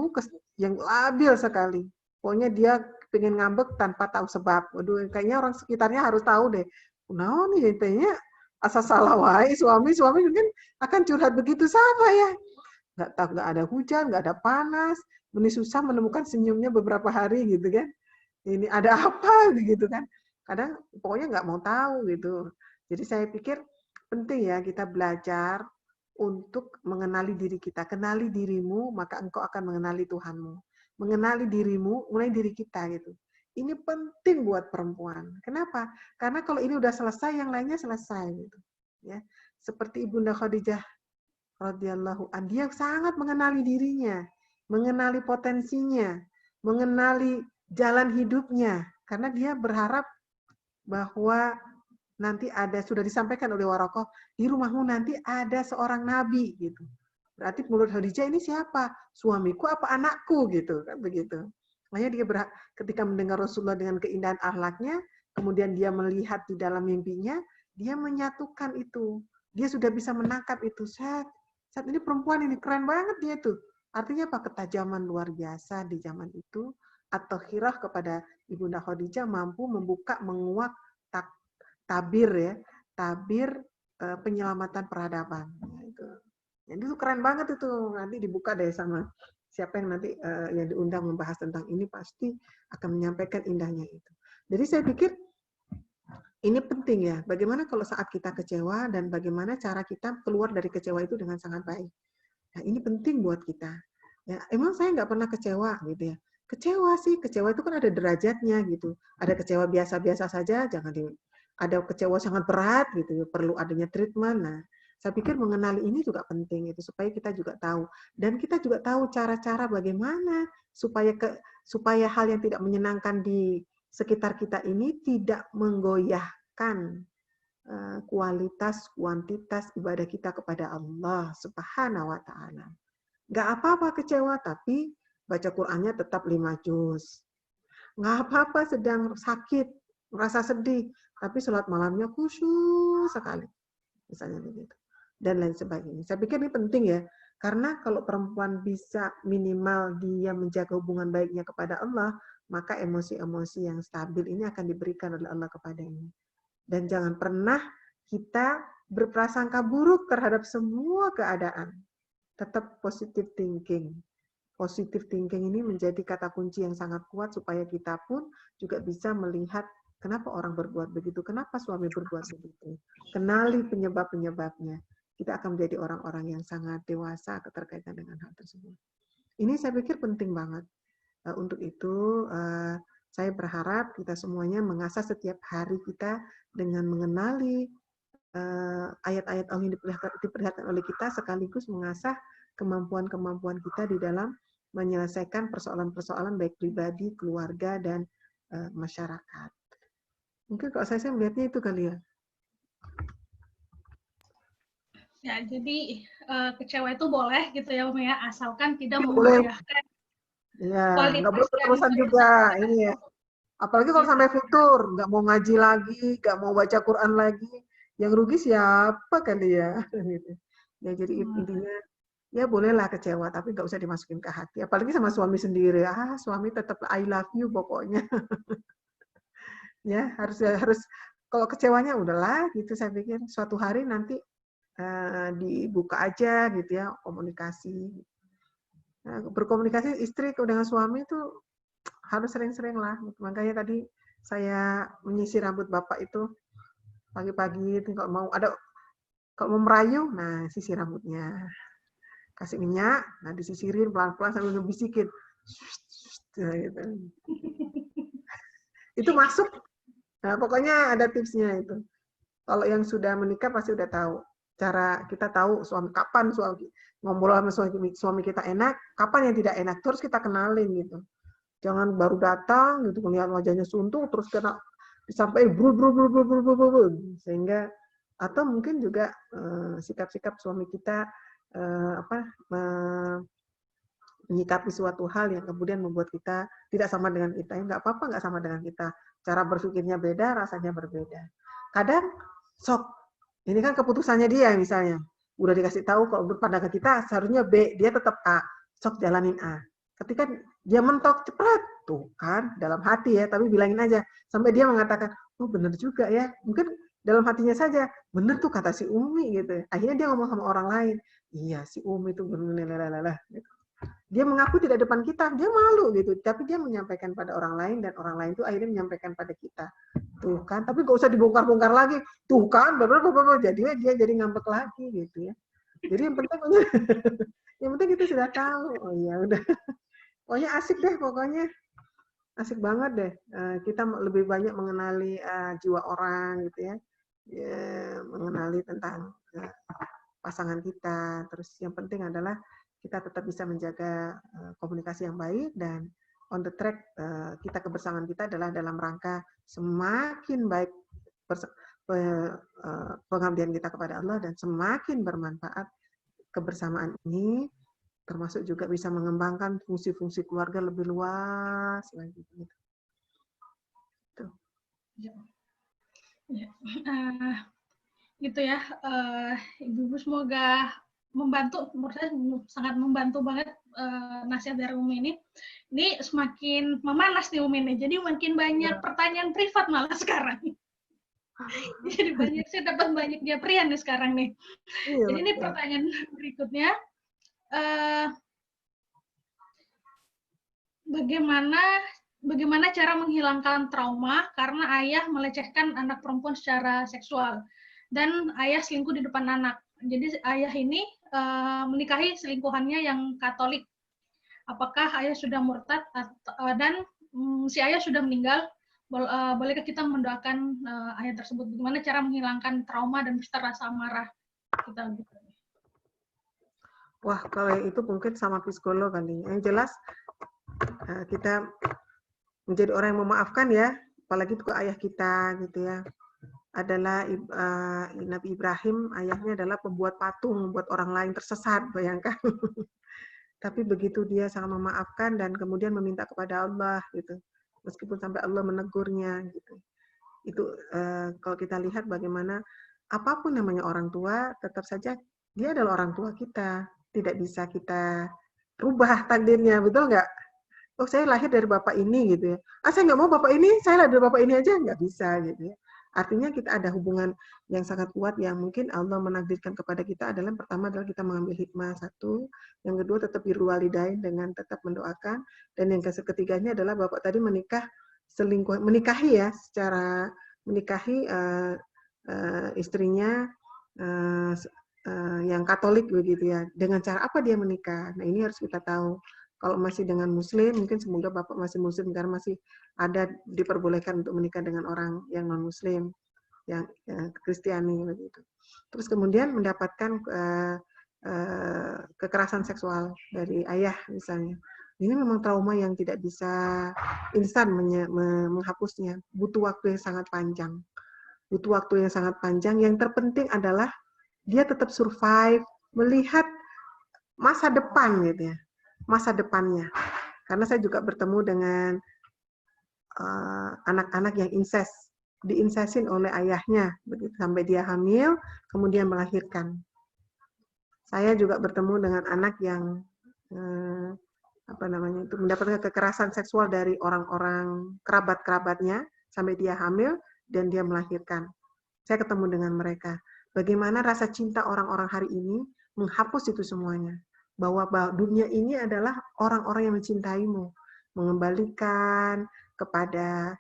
yang labil sekali. Pokoknya dia pengen ngambek tanpa tahu sebab. Waduh, kayaknya orang sekitarnya harus tahu deh. Nah, nih intinya asal salah wae suami mungkin akan curhat begitu sama ya. Nggak ada hujan, nggak ada panas, ini susah menemukan senyumnya beberapa hari gitu kan. Ini ada apa gitu kan. Kadang pokoknya nggak mau tahu gitu. Jadi saya pikir penting ya kita belajar untuk mengenali diri kita. Kenali dirimu, maka engkau akan mengenali Tuhanmu. Mengenali dirimu, mulai diri kita gitu. Ini penting buat perempuan. Kenapa? Karena kalau ini udah selesai, yang lainnya selesai gitu. Ya, seperti Ibunda Khadijah radhiyallahu anha, dia sangat mengenali dirinya, mengenali potensinya, mengenali jalan hidupnya, karena dia berharap bahwa nanti sudah disampaikan oleh Warokoh, di rumahmu nanti ada seorang nabi gitu. Berarti menurut Khadijah ini siapa? Suamiku apa anakku gitu kan begitu. Makanya dia ketika mendengar Rasulullah dengan keindahan akhlaknya, kemudian dia melihat di dalam mimpinya, dia menyatukan itu. Dia sudah bisa menangkap itu. Saat ini perempuan ini keren banget dia tuh. Artinya apa? Ketajaman luar biasa di zaman itu, atau khirah kepada Ibunda Khadijah mampu membuka, menguak tabir ya, tabir penyelamatan peradaban. Itu. Jadi itu keren banget itu. Nanti dibuka deh sama siapa yang nanti yang diundang membahas tentang ini pasti akan menyampaikan indahnya itu. Jadi saya pikir ini penting ya. Bagaimana kalau saat kita kecewa dan bagaimana cara kita keluar dari kecewa itu dengan sangat baik. Nah, ini penting buat kita. Ya, emang saya nggak pernah kecewa gitu ya. Kecewa sih, kecewa itu kan ada derajatnya gitu. Ada kecewa biasa-biasa saja, ada kecewa sangat berat gitu, perlu adanya treatment. Nah, saya pikir mengenali ini juga penting itu supaya kita juga tahu dan kita juga tahu cara-cara bagaimana supaya hal yang tidak menyenangkan di sekitar kita ini tidak menggoyahkan kualitas kuantitas ibadah kita kepada Allah Subhanahu wa taala. Nggak apa-apa kecewa tapi baca Qur'annya tetap 5 juz. Nggak apa-apa sedang sakit, merasa sedih, tapi sholat malamnya khusyuk sekali. Misalnya begitu. Dan lain sebagainya. Saya pikir ini penting ya, karena kalau perempuan bisa minimal dia menjaga hubungan baiknya kepada Allah, maka emosi-emosi yang stabil ini akan diberikan oleh Allah kepadanya. Dan jangan pernah kita berprasangka buruk terhadap semua keadaan. Tetap positive thinking. Positive thinking ini menjadi kata kunci yang sangat kuat supaya kita pun juga bisa melihat kenapa orang berbuat begitu, kenapa suami berbuat begitu. Kenali penyebab-penyebabnya. Kita akan menjadi orang-orang yang sangat dewasa keterkaitan dengan hal tersebut. Ini saya pikir penting banget. Untuk itu, saya berharap kita semuanya mengasah setiap hari kita dengan mengenali ayat-ayat Allah yang diperlihatkan oleh kita, sekaligus mengasah kemampuan-kemampuan kita di dalam menyelesaikan persoalan-persoalan baik pribadi, keluarga, dan masyarakat. Mungkin kalau saya melihatnya itu kali ya. Ya, jadi kecewa itu boleh gitu ya, Umi ya, asalkan tidak menggoyahkan ya, nggak boleh terusan juga ini ya. Apalagi kalau sampai futur, nggak mau ngaji lagi, nggak mau baca Quran lagi, yang rugi siapa kali ya? Ya jadi intinya ya bolehlah kecewa, tapi nggak usah dimasukin ke hati. Apalagi sama suami sendiri. Suami tetap I love you pokoknya. Ya harus kalau kecewanya udahlah gitu. Saya pikir suatu hari nanti dibuka aja gitu ya komunikasi. Nah, berkomunikasi istri dengan suami itu harus sering-sering lah. Makanya tadi saya menyisir rambut bapak itu pagi-pagi itu kalau mau merayu, nah sisir rambutnya. Kasih minyak, nah disisirin pelan-pelan sambil ngebisikin. Nah, gitu. Itu masuk. Nah, pokoknya ada tipsnya itu. Kalau yang sudah menikah pasti udah tahu. Cara kita tahu kapan ngobrol sama suami kita enak, kapan yang tidak enak, terus kita kenalin gitu. Jangan baru datang gitu melihat wajahnya suntuk terus kena disampaikan sehingga atau mungkin juga sikap-sikap suami kita menyikapi suatu hal yang kemudian membuat kita tidak sama dengan kita. Nggak apa-apa nggak sama dengan kita. Cara berpikirnya beda, rasanya berbeda. Kadang sok, ini kan keputusannya dia misalnya. Udah dikasih tahu kalau menurut pandangan kita seharusnya B, dia tetap A. Sok jalanin A. Ketika Dia mentok cepet tuh kan dalam hati ya, tapi bilangin aja sampai dia mengatakan, oh bener juga ya, mungkin dalam hatinya saja, bener tuh kata si Umi gitu. Akhirnya dia ngomong sama orang lain, iya si Umi tuh bener gitu. Dia mengaku tidak depan kita, dia malu gitu, tapi dia menyampaikan pada orang lain dan orang lain itu akhirnya menyampaikan pada kita. Tuh kan, tapi gak usah dibongkar-bongkar lagi. Tuh kan, jadinya dia jadi ngambek lagi gitu ya. Jadi yang penting yang penting kita sudah tahu. Oh iya udah. Pokoknya asik deh pokoknya. Asik banget deh. Kita lebih banyak mengenali jiwa orang gitu ya. Mengenali tentang pasangan kita. Terus yang penting adalah kita tetap bisa menjaga komunikasi yang baik dan on the track kita kebersamaan kita adalah dalam rangka semakin baik pengabdian kita kepada Allah dan semakin bermanfaat kebersamaan ini, termasuk juga bisa mengembangkan fungsi-fungsi keluarga lebih luas lagi. Gitu. Ya. Ya. Gitu ya, Ibu-ibu semoga membantu, menurut saya sangat membantu banget nasihat dari Umi ini. Ini semakin memanas nih Umi ini, jadi makin banyak pertanyaan privat malah sekarang. Jadi saya dapat banyak japrian nih sekarang nih. Iya, jadi ini pertanyaan berikutnya, bagaimana cara menghilangkan trauma karena ayah melecehkan anak perempuan secara seksual dan ayah selingkuh di depan anak. Jadi ayah ini menikahi selingkuhannya yang Katolik. Apakah ayah sudah murtad dan si ayah sudah meninggal? Bolehkah kita mendoakan ayah tersebut? Bagaimana cara menghilangkan trauma dan bisa rasa marah kita? Wah, kalau itu mungkin sama psikolog kali. Yang jelas kita menjadi orang yang memaafkan ya, apalagi itu ke ayah kita gitu ya. Adalah Nabi Ibrahim, ayahnya adalah pembuat patung buat orang lain tersesat, bayangkan. Tapi begitu dia sangat memaafkan dan kemudian meminta kepada Allah gitu, meskipun sampai Allah menegurnya gitu. Itu kalau kita lihat bagaimana apapun namanya orang tua, tetap saja dia adalah orang tua kita, tidak bisa kita rubah takdirnya, betul nggak? Oh saya lahir dari bapak ini gitu ya. Saya nggak mau bapak ini, saya lahir dari bapak ini aja nggak bisa gitu ya. Artinya kita ada hubungan yang sangat kuat yang mungkin Allah menakdirkan kepada kita adalah yang pertama adalah kita mengambil hikmah satu, yang kedua tetap birrul walidain dengan tetap mendoakan, dan yang ketiganya adalah bapak tadi menikahi ya, secara menikahi istrinya yang Katolik begitu ya. Dengan cara apa dia menikah? Nah ini harus kita tahu. Kalau masih dengan Muslim, mungkin semoga Bapak masih Muslim karena masih ada diperbolehkan untuk menikah dengan orang yang non Muslim, yang Kristiani begitu. Terus kemudian mendapatkan kekerasan seksual dari ayah misalnya. Ini memang trauma yang tidak bisa instan menghapusnya. Butuh waktu yang sangat panjang. Butuh waktu yang sangat panjang. Yang terpenting adalah dia tetap survive, melihat masa depan gitu ya. Masa depannya. Karena saya juga bertemu dengan anak-anak yang incest, diincesin oleh ayahnya, begitu sampai dia hamil, kemudian melahirkan. Saya juga bertemu dengan anak yang mendapatkan kekerasan seksual dari orang-orang kerabat-kerabatnya sampai dia hamil dan dia melahirkan. Saya ketemu dengan mereka. Bagaimana rasa cinta orang-orang hari ini menghapus itu semuanya. Bahwa dunia ini adalah orang-orang yang mencintaimu, mengembalikan kepada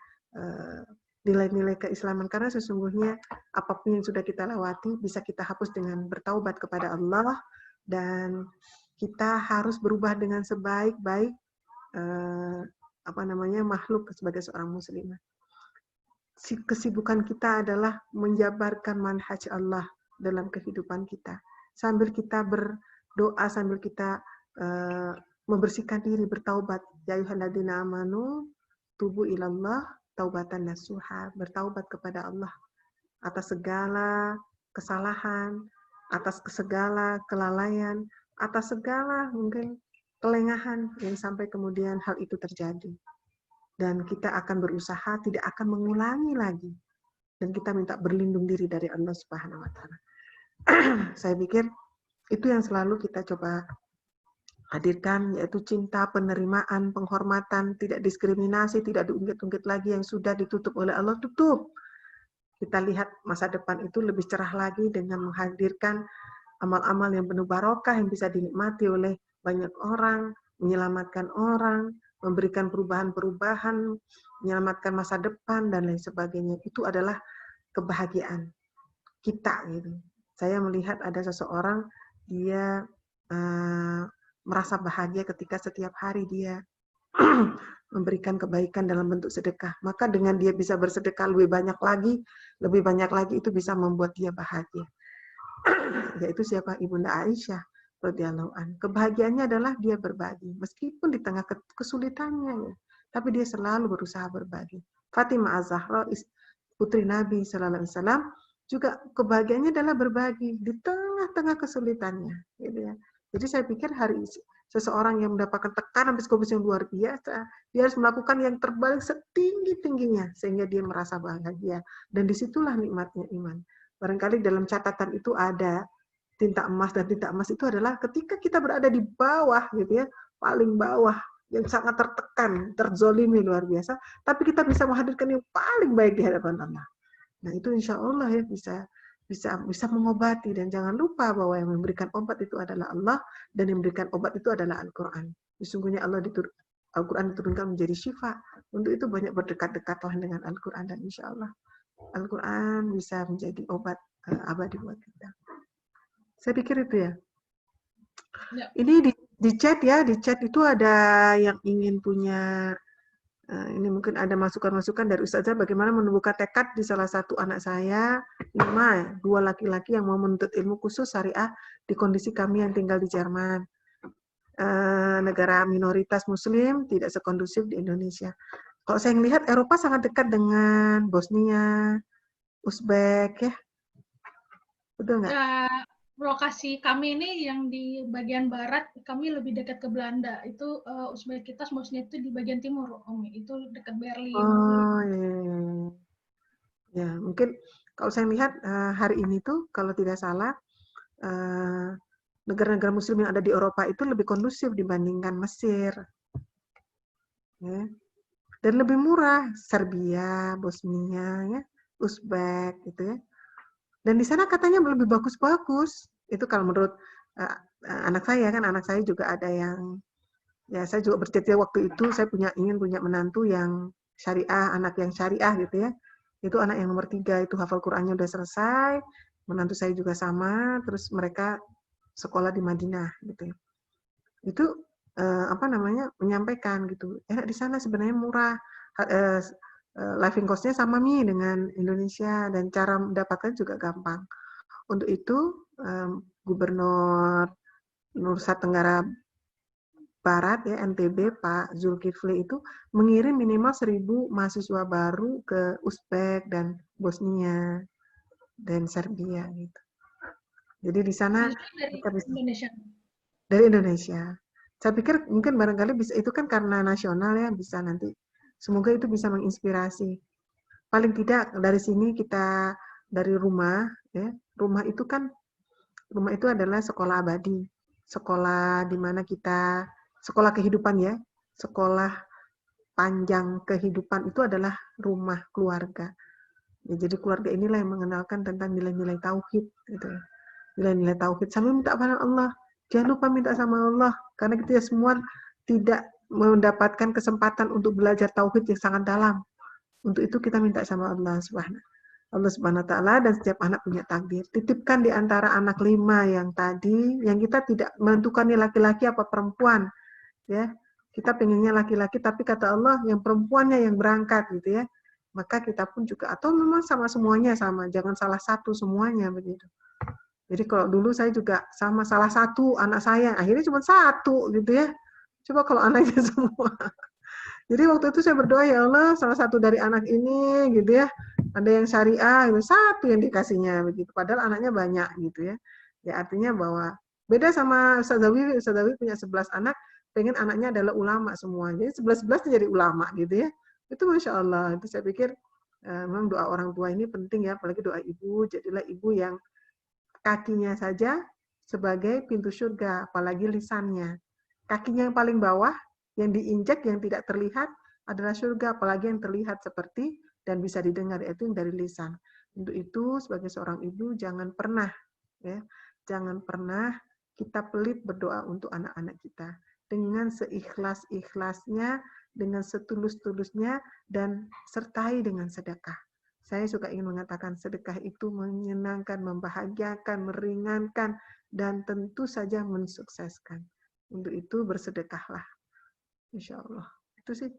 nilai-nilai keislaman, karena sesungguhnya apapun yang sudah kita lewati bisa kita hapus dengan bertaubat kepada Allah, dan kita harus berubah dengan sebaik-baik makhluk sebagai seorang muslimah. Kesibukan kita adalah menjabarkan manhaj Allah dalam kehidupan kita, sambil kita berdoa, sambil kita membersihkan diri, bertaubat. Ya ayyuhalladzina amanu tubu ilallah taubatan nasuha, bertaubat kepada Allah atas segala kesalahan, atas segala kelalaian, atas segala mungkin kelengahan yang sampai kemudian hal itu terjadi. Dan kita akan berusaha tidak akan mengulangi lagi. Dan kita minta berlindung diri dari Allah Subhanahu wa Ta'ala. Saya pikir itu yang selalu kita coba Hadirkan yaitu cinta, penerimaan, penghormatan, tidak diskriminasi, tidak diungkit-ungkit lagi yang sudah ditutup oleh Allah, tutup. Kita lihat masa depan itu lebih cerah lagi dengan menghadirkan amal-amal yang penuh barokah yang bisa dinikmati oleh banyak orang, menyelamatkan orang, memberikan perubahan-perubahan, menyelamatkan masa depan dan lain sebagainya. Itu adalah kebahagiaan kita gitu. Saya melihat ada seseorang dia merasa bahagia ketika setiap hari dia memberikan kebaikan dalam bentuk sedekah. Maka dengan dia bisa bersedekah lebih banyak lagi itu bisa membuat dia bahagia. Yaitu siapa? Ibunda Aisyah radhiyallahu anha. Kebahagiaannya adalah dia berbagi, meskipun di tengah kesulitannya, ya. Tapi dia selalu berusaha berbagi. Fatimah Az-Zahra, putri Nabi Sallallahu Alaihi Wasallam, juga kebahagiaannya adalah berbagi di tengah-tengah kesulitannya, gitu ya. Jadi saya pikir seseorang yang mendapatkan tekanan psikologis yang luar biasa, dia harus melakukan yang terbalik setinggi-tingginya sehingga dia merasa bahagia. Dan disitulah nikmatnya iman. Barangkali dalam catatan itu ada tinta emas, dan tinta emas itu adalah ketika kita berada di bawah, gitu ya, paling bawah, yang sangat tertekan, terzolimi luar biasa, tapi kita bisa menghadirkan yang paling baik di hadapan Allah. Nah itu insya Allah ya bisa mengobati, dan jangan lupa bahwa yang memberikan obat itu adalah Allah, dan yang memberikan obat itu adalah Al-Quran. Sesungguhnya Al-Quran diturunkan menjadi syifa. Untuk itu banyak berdekat-dekatlah dengan Al-Quran, dan insya Allah Al-Quran bisa menjadi obat abadi buat kita. Saya pikir itu ya. Ya. Ini di chat ya, di chat itu ada yang ingin punya, ini mungkin ada masukan-masukan dari Ustazah bagaimana menumbuhkan tekad di salah satu anak saya, 5, 2 laki-laki yang mau menuntut ilmu khusus syariah di kondisi kami yang tinggal di Jerman. Negara minoritas muslim, tidak sekondusif di Indonesia. Kalau saya melihat Eropa sangat dekat dengan Bosnia, Uzbek ya. Betul nggak? Lokasi kami ini yang di bagian barat, kami lebih dekat ke Belanda. Itu Uzbekitas, Bosnia itu di bagian timur, Umi. Itu dekat Berlin. Oh, ya. Mungkin kalau saya lihat hari ini tuh, kalau tidak salah, negara-negara muslim yang ada di Eropa itu lebih kondusif dibandingkan Mesir. Ya. Dan lebih murah, Serbia, Bosnia, ya, Uzbek, gitu ya. Dan di sana katanya lebih bagus-bagus. Itu kalau menurut anak saya, kan anak saya juga ada yang, ya saya juga bercita waktu itu, saya ingin punya menantu yang syariah, anak yang syariah gitu ya. Itu anak yang nomor 3, itu hafal Qur'annya udah selesai, menantu saya juga sama, terus mereka sekolah di Madinah gitu ya. Itu menyampaikan gitu, di sana sebenarnya murah, living cost-nya sama dengan Indonesia, dan cara mendapatkan juga gampang. Untuk itu Gubernur Nusa Tenggara Barat ya, NTB, Pak Zulkifli itu mengirim minimal 1.000 mahasiswa baru ke Uzbek dan Bosnia dan Serbia gitu. Jadi di sana dari Indonesia. Dari Indonesia. Saya pikir mungkin barangkali bisa, itu kan karena nasional ya, bisa nanti. Semoga itu bisa menginspirasi. Paling tidak dari sini kita, dari rumah ya, rumah itu adalah sekolah abadi. Sekolah di mana kita, sekolah kehidupan ya, sekolah panjang kehidupan itu adalah rumah keluarga. Ya, jadi keluarga inilah yang mengenalkan tentang nilai-nilai tauhid gitu ya. Nilai-nilai tauhid, sambil minta pada Allah. Jangan lupa minta sama Allah, karena kita semua tidak mendapatkan kesempatan untuk belajar tauhid yang sangat dalam. Untuk itu kita minta sama Allah Subhanahu wa Ta'ala, dan setiap anak punya takdir. Titipkan di antara anak 5 yang tadi, yang kita tidak menentukan laki-laki apa perempuan, ya. Kita pengennya laki-laki, tapi kata Allah yang perempuannya yang berangkat gitu ya. Maka kita pun juga, atau memang sama semuanya sama, jangan salah satu semuanya begitu. Jadi kalau dulu saya juga sama salah satu anak saya, akhirnya cuma 1 gitu ya. Coba kalau anaknya semua. Jadi waktu itu saya berdoa, ya Allah, salah satu dari anak ini gitu ya, ada yang syariah, gitu, 1 yang dikasihnya begitu. Padahal anaknya banyak gitu ya. Ya artinya bahwa beda sama Ustaz Zawi punya 11 anak, pengen anaknya adalah ulama semua. Jadi 11-11 jadi ulama gitu ya. Itu Masya Allah. Itu saya pikir memang doa orang tua ini penting ya, apalagi doa ibu. Jadilah ibu yang kakinya saja sebagai pintu surga, apalagi lisannya. Kakinya yang paling bawah, yang diinjak, yang tidak terlihat adalah surga, apalagi yang terlihat seperti dan bisa didengar, yaitu yang dari lisan. Untuk itu, sebagai seorang ibu, jangan pernah, ya, jangan pernah kita pelit berdoa untuk anak-anak kita. Dengan seikhlas-ikhlasnya, dengan setulus-tulusnya, dan sertai dengan sedekah. Saya suka ingin mengatakan sedekah itu menyenangkan, membahagiakan, meringankan, dan tentu saja mensukseskan. Untuk itu bersedekahlah, insya Allah. Itu sih.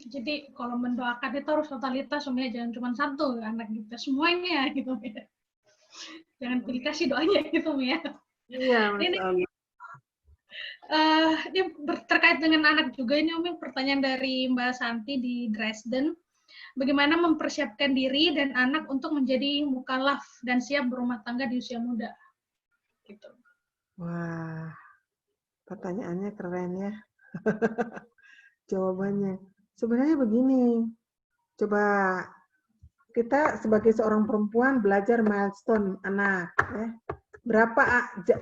Jadi kalau mendoakan itu harus totalitas, Umi, jangan cuma satu anak kita, semuanya gitu ya. Jangan pilih kasih doanya gitu ya. Iya, Masya Allah. Ini terkait dengan anak juga, ini Umi pertanyaan dari Mbak Santi di Dresden. Bagaimana mempersiapkan diri dan anak untuk menjadi mukallaf dan siap berumah tangga di usia muda? Gitu. Wah, pertanyaannya keren ya. Jawabannya. Sebenarnya begini, coba kita sebagai seorang perempuan belajar milestone anak. Ya.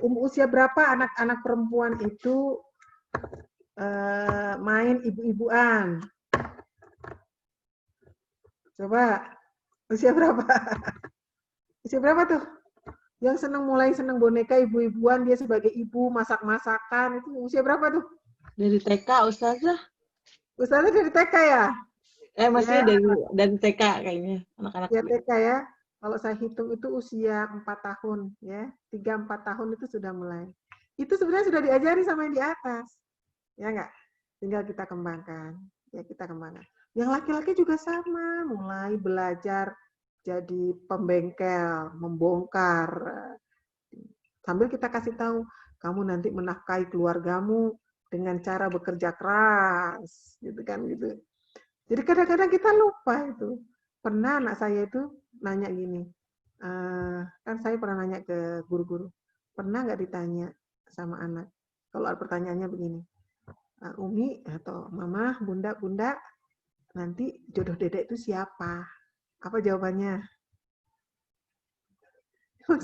Usia berapa anak-anak perempuan itu main ibu-ibuan? Coba, usia berapa? Usia berapa tuh? Yang mulai seneng boneka ibu-ibuan, dia sebagai ibu, masak-masakan, itu usia berapa tuh? Dari TK, Ustazah. Ustazah dari TK ya? Maksudnya Ya, dari TK kayaknya, anak-anak. ya TK ya. Kalau saya hitung itu usia 4 tahun, ya. 3-4 tahun itu sudah mulai. Itu sebenarnya sudah diajari sama yang di atas. Ya enggak? Tinggal kita kembangkan. Ya, kita kembangkan. Yang laki-laki juga sama, mulai belajar jadi pembengkel, membongkar. Sambil kita kasih tahu, kamu nanti menafkahi keluargamu dengan cara bekerja keras, gitu kan gitu. Jadi kadang-kadang kita lupa itu. Pernah anak saya itu nanya gini, kan saya pernah nanya ke guru-guru, pernah nggak ditanya sama anak, kalau pertanyaannya begini, Umi atau Mama, Bunda, nanti jodoh dedek itu siapa? Apa jawabannya?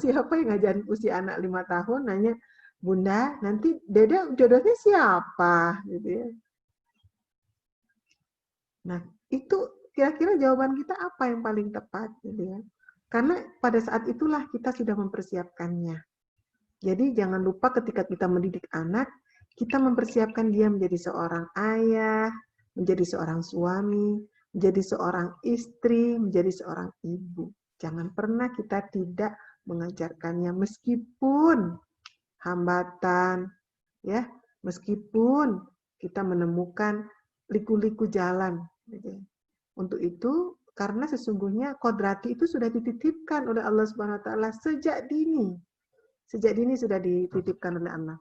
Siapa yang ngajarin usia anak 5 tahun nanya, Bunda, nanti dedek jodohnya siapa? Gitu ya. Nah, itu kira-kira jawaban kita apa yang paling tepat, gitu ya. Karena pada saat itulah kita sudah mempersiapkannya. Jadi jangan lupa ketika kita mendidik anak, kita mempersiapkan dia menjadi seorang ayah, menjadi seorang suami, menjadi seorang istri, menjadi seorang ibu. Jangan pernah kita tidak mengajarkannya meskipun hambatan, ya, meskipun kita menemukan liku-liku jalan. Untuk itu, karena sesungguhnya kodrati itu sudah dititipkan oleh Allah Subhanahu Wa Taala sejak dini. Sejak dini sudah dititipkan oleh Allah.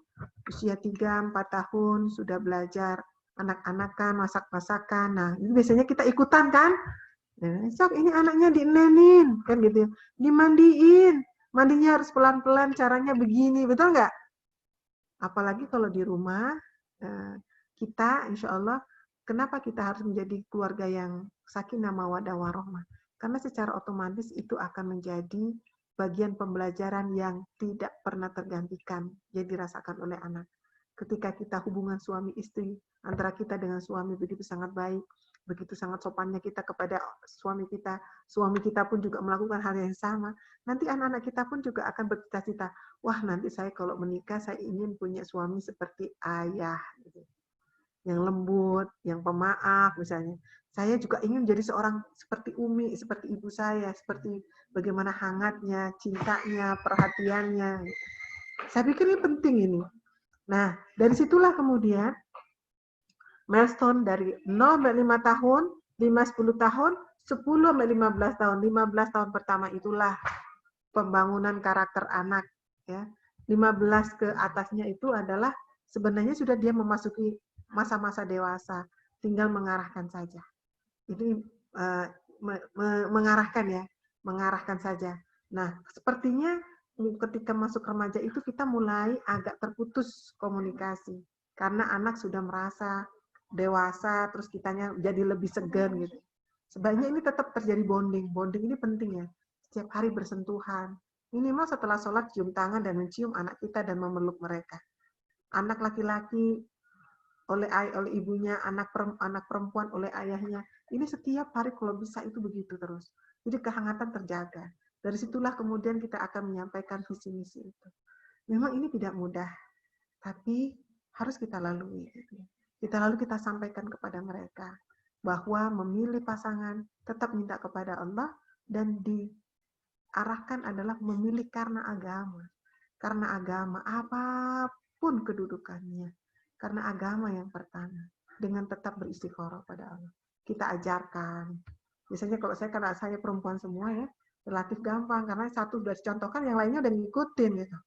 Usia 3-4 tahun sudah belajar anak-anakan, masak-masakan. Nah, ini biasanya kita ikutan kan? Nah, sok ini anaknya dienenin, kan gitu. Dimandiin. Mandinya harus pelan-pelan, caranya begini, betul nggak? Apalagi kalau di rumah, kita insya Allah, kenapa kita harus menjadi keluarga yang sakinah mawaddah warahmah? Karena secara otomatis itu akan menjadi bagian pembelajaran yang tidak pernah tergantikan, yang dirasakan oleh anak. Ketika kita hubungan suami istri, antara kita dengan suami begitu sangat baik, begitu sangat sopannya kita kepada suami kita pun juga melakukan hal yang sama, nanti anak-anak kita pun juga akan bercita-cita, wah nanti saya kalau menikah, saya ingin punya suami seperti ayah, gitu. Yang lembut, yang pemaaf misalnya. Saya juga ingin menjadi seorang seperti Umi, seperti ibu saya, seperti bagaimana hangatnya, cintanya, perhatiannya. Saya pikir ini penting ini. Nah, dari situlah kemudian milestone dari 0 sampai 5 tahun, 5-10 tahun, 10 sampai 15 tahun. 15 tahun pertama itulah pembangunan karakter anak. Ya. 15 ke atasnya itu adalah sebenarnya sudah dia memasuki masa-masa dewasa. Tinggal mengarahkan saja. Ini mengarahkan ya, mengarahkan saja. Nah, sepertinya ketika masuk remaja itu kita mulai agak terputus komunikasi. Karena anak sudah merasa dewasa, terus kitanya jadi lebih segan gitu. Sebaiknya ini tetap terjadi bonding. Bonding ini penting ya. Setiap hari bersentuhan. Minimal setelah sholat cium tangan dan mencium anak kita dan memeluk mereka. Anak laki-laki oleh ibunya, anak perempuan oleh ayahnya. Ini setiap hari kalau bisa itu begitu terus. Jadi kehangatan terjaga. Dari situlah kemudian kita akan menyampaikan visi misi itu. Memang ini tidak mudah, tapi harus kita lalui. Kita sampaikan kepada mereka bahwa memilih pasangan tetap minta kepada Allah dan diarahkan adalah memilih karena agama. Karena agama apapun kedudukannya. Karena agama yang pertama, dengan tetap beristikharah pada Allah. Kita ajarkan. Biasanya kalau karena saya perempuan semua ya, relatif gampang, karena satu sudah dicontohkan, yang lainnya udah ngikutin gitu.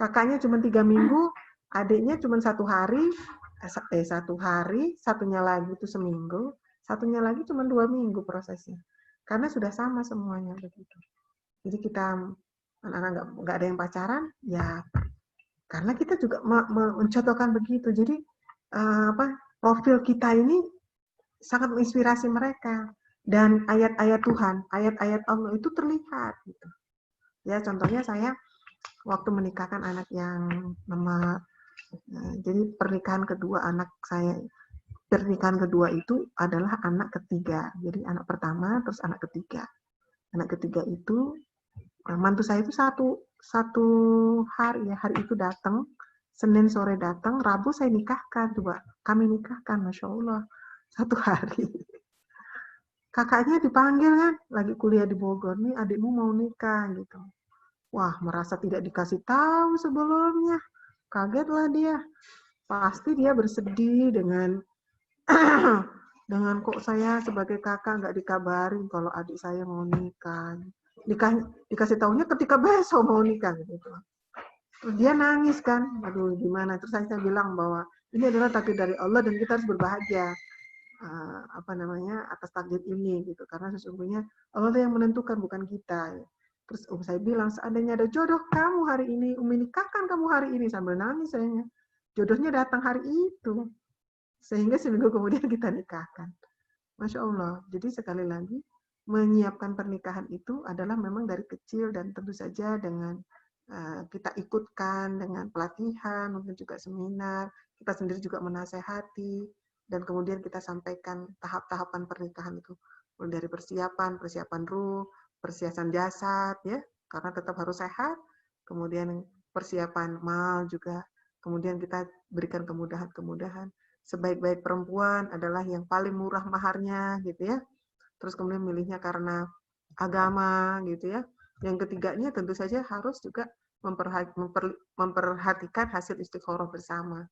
Kakaknya cuma 3 minggu, adiknya cuma 1 hari, 1 hari, satunya lagi itu seminggu, satunya lagi cuma 2 minggu prosesnya. Karena sudah sama semuanya begitu. Jadi kita, anak-anak nggak ada yang pacaran, ya karena kita juga mencontohkan begitu. Jadi profil kita ini sangat menginspirasi mereka, dan ayat-ayat Tuhan, ayat-ayat Allah itu terlihat gitu. Ya contohnya saya waktu menikahkan anak yang jadi pernikahan kedua anak saya, pernikahan kedua itu adalah anak ketiga. Jadi anak pertama terus anak ketiga. Anak ketiga itu mantu saya itu satu hari ya, hari itu datang, Senin sore datang, Rabu saya nikahkan, coba kami nikahkan, Masya Allah, 1 hari. Kakaknya dipanggil kan, lagi kuliah di Bogor, nih adikmu mau nikah gitu. Wah, merasa tidak dikasih tahu sebelumnya, kagetlah dia. Pasti dia bersedih dengan dengan kok saya sebagai kakak nggak dikabarin kalau adik saya mau nikah. Dikasih tahunya ketika besok mau nikah gitu. Terus dia nangis kan, aduh gimana? Terus saya bilang bahwa ini adalah takdir dari Allah dan kita harus berbahagia atas takdir ini gitu, karena sesungguhnya Allah yang menentukan bukan kita. Terus saya bilang seandainya ada jodoh kamu hari ini, Umi nikahkan kamu hari ini, sambil nangis sayangnya. Jodohnya datang hari itu, sehingga seminggu kemudian kita nikahkan. Masya Allah. Jadi sekali lagi menyiapkan pernikahan itu adalah memang dari kecil, dan tentu saja dengan kita ikutkan dengan pelatihan, mungkin juga seminar, kita sendiri juga menasehati, dan kemudian kita sampaikan tahap-tahapan pernikahan itu, mulai dari persiapan ruh, persiapan jasad, ya, karena tetap harus sehat, kemudian persiapan mal juga, kemudian kita berikan kemudahan-kemudahan. Sebaik-baik perempuan adalah yang paling murah maharnya, gitu ya. Terus kemudian milihnya karena agama, gitu ya. Yang ketiganya tentu saja harus juga memperhatikan hasil istikharah bersama.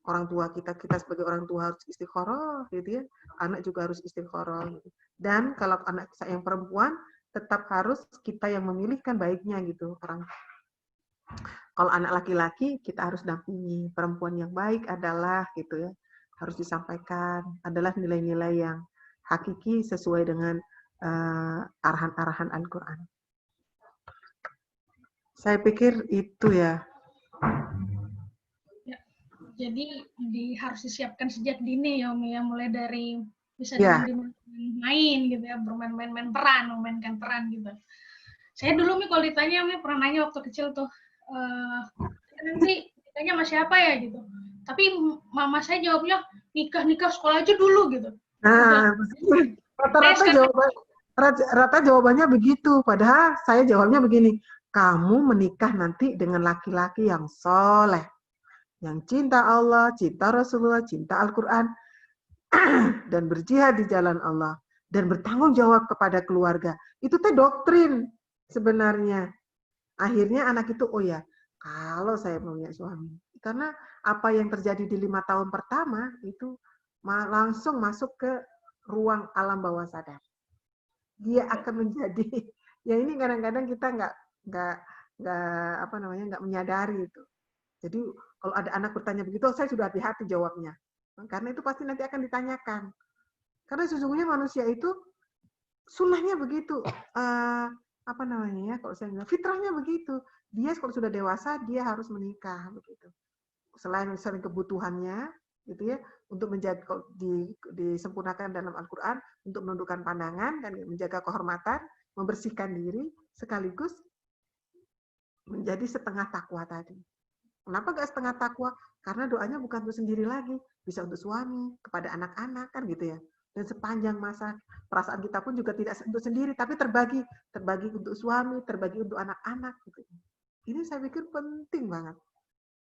Orang tua kita sebagai orang tua harus istikharah, gitu ya. Anak juga harus istikharah. Gitu. Dan kalau anak saya yang perempuan, tetap harus kita yang memilihkan baiknya gitu. Kalau anak laki-laki, kita harus dampingi. Perempuan yang baik adalah gitu ya, harus disampaikan, adalah nilai-nilai yang hakiki sesuai dengan arahan-arahan Al-Quran. Saya pikir itu ya. Jadi harus disiapkan sejak dini ya, Umi, ya, mulai dari bisa dengan main gitu ya, bermain-main peran, memainkan peran gitu. Saya dulu Mi kalau ditanya, Mi pernah nanya waktu kecil tuh, nanti nikahnya sama siapa ya gitu. Tapi mama saya jawabnya nikah sekolah aja dulu gitu. Nah, rata jawabannya begitu. Padahal saya jawabnya begini, kamu menikah nanti dengan laki-laki yang soleh, yang cinta Allah, cinta Rasulullah, cinta Al-Quran, dan berjihad di jalan Allah, dan bertanggung jawab kepada keluarga. Itu teh doktrin sebenarnya. Akhirnya anak itu, oh ya, kalau saya punya suami. Karena apa yang terjadi di 5 tahun pertama, itu langsung masuk ke ruang alam bawah sadar. Dia akan menjadi, ya ini kadang-kadang kita nggak menyadari itu. Jadi kalau ada anak bertanya begitu, saya sudah hati-hati jawabnya. Karena itu pasti nanti akan ditanyakan. Karena sesungguhnya manusia itu sunnahnya begitu. Kalau saya bilang fitrahnya begitu. Dia kalau sudah dewasa dia harus menikah begitu. Selain kebutuhannya, gitu ya, untuk menjaga disempurnakan dalam Al-Quran untuk menundukkan pandangan dan menjaga kehormatan, membersihkan diri, sekaligus menjadi setengah takwa tadi. Kenapa nggak setengah takwa? Karena doanya bukan untuk sendiri lagi, bisa untuk suami, kepada anak-anak, kan gitu ya. Dan sepanjang masa perasaan kita pun juga tidak untuk sendiri, tapi terbagi untuk suami, terbagi untuk anak-anak. Gitu. Ini saya pikir penting banget.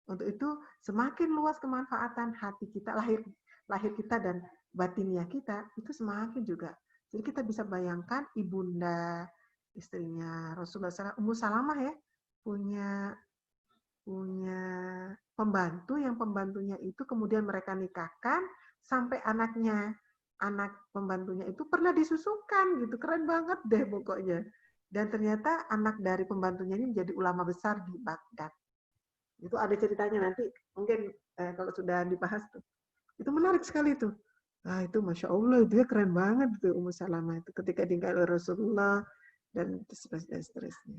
Untuk itu semakin luas kemanfaatan hati kita, lahir kita dan batiniah kita, itu semakin juga. Jadi kita bisa bayangkan ibunda, istrinya Rasulullah SAW, Ummu Salamah ya, punya pembantu yang pembantunya itu kemudian mereka nikahkan sampai anak pembantunya itu pernah disusukan gitu, keren banget deh pokoknya. Dan ternyata anak dari pembantunya ini menjadi ulama besar di Baghdad. Itu ada ceritanya nanti mungkin kalau sudah dibahas tuh. Itu menarik sekali tuh. Nah, itu Masya Allah, itu keren banget tuh Ummu Salamah itu ketika ditinggal Rasulullah dan seterusnya.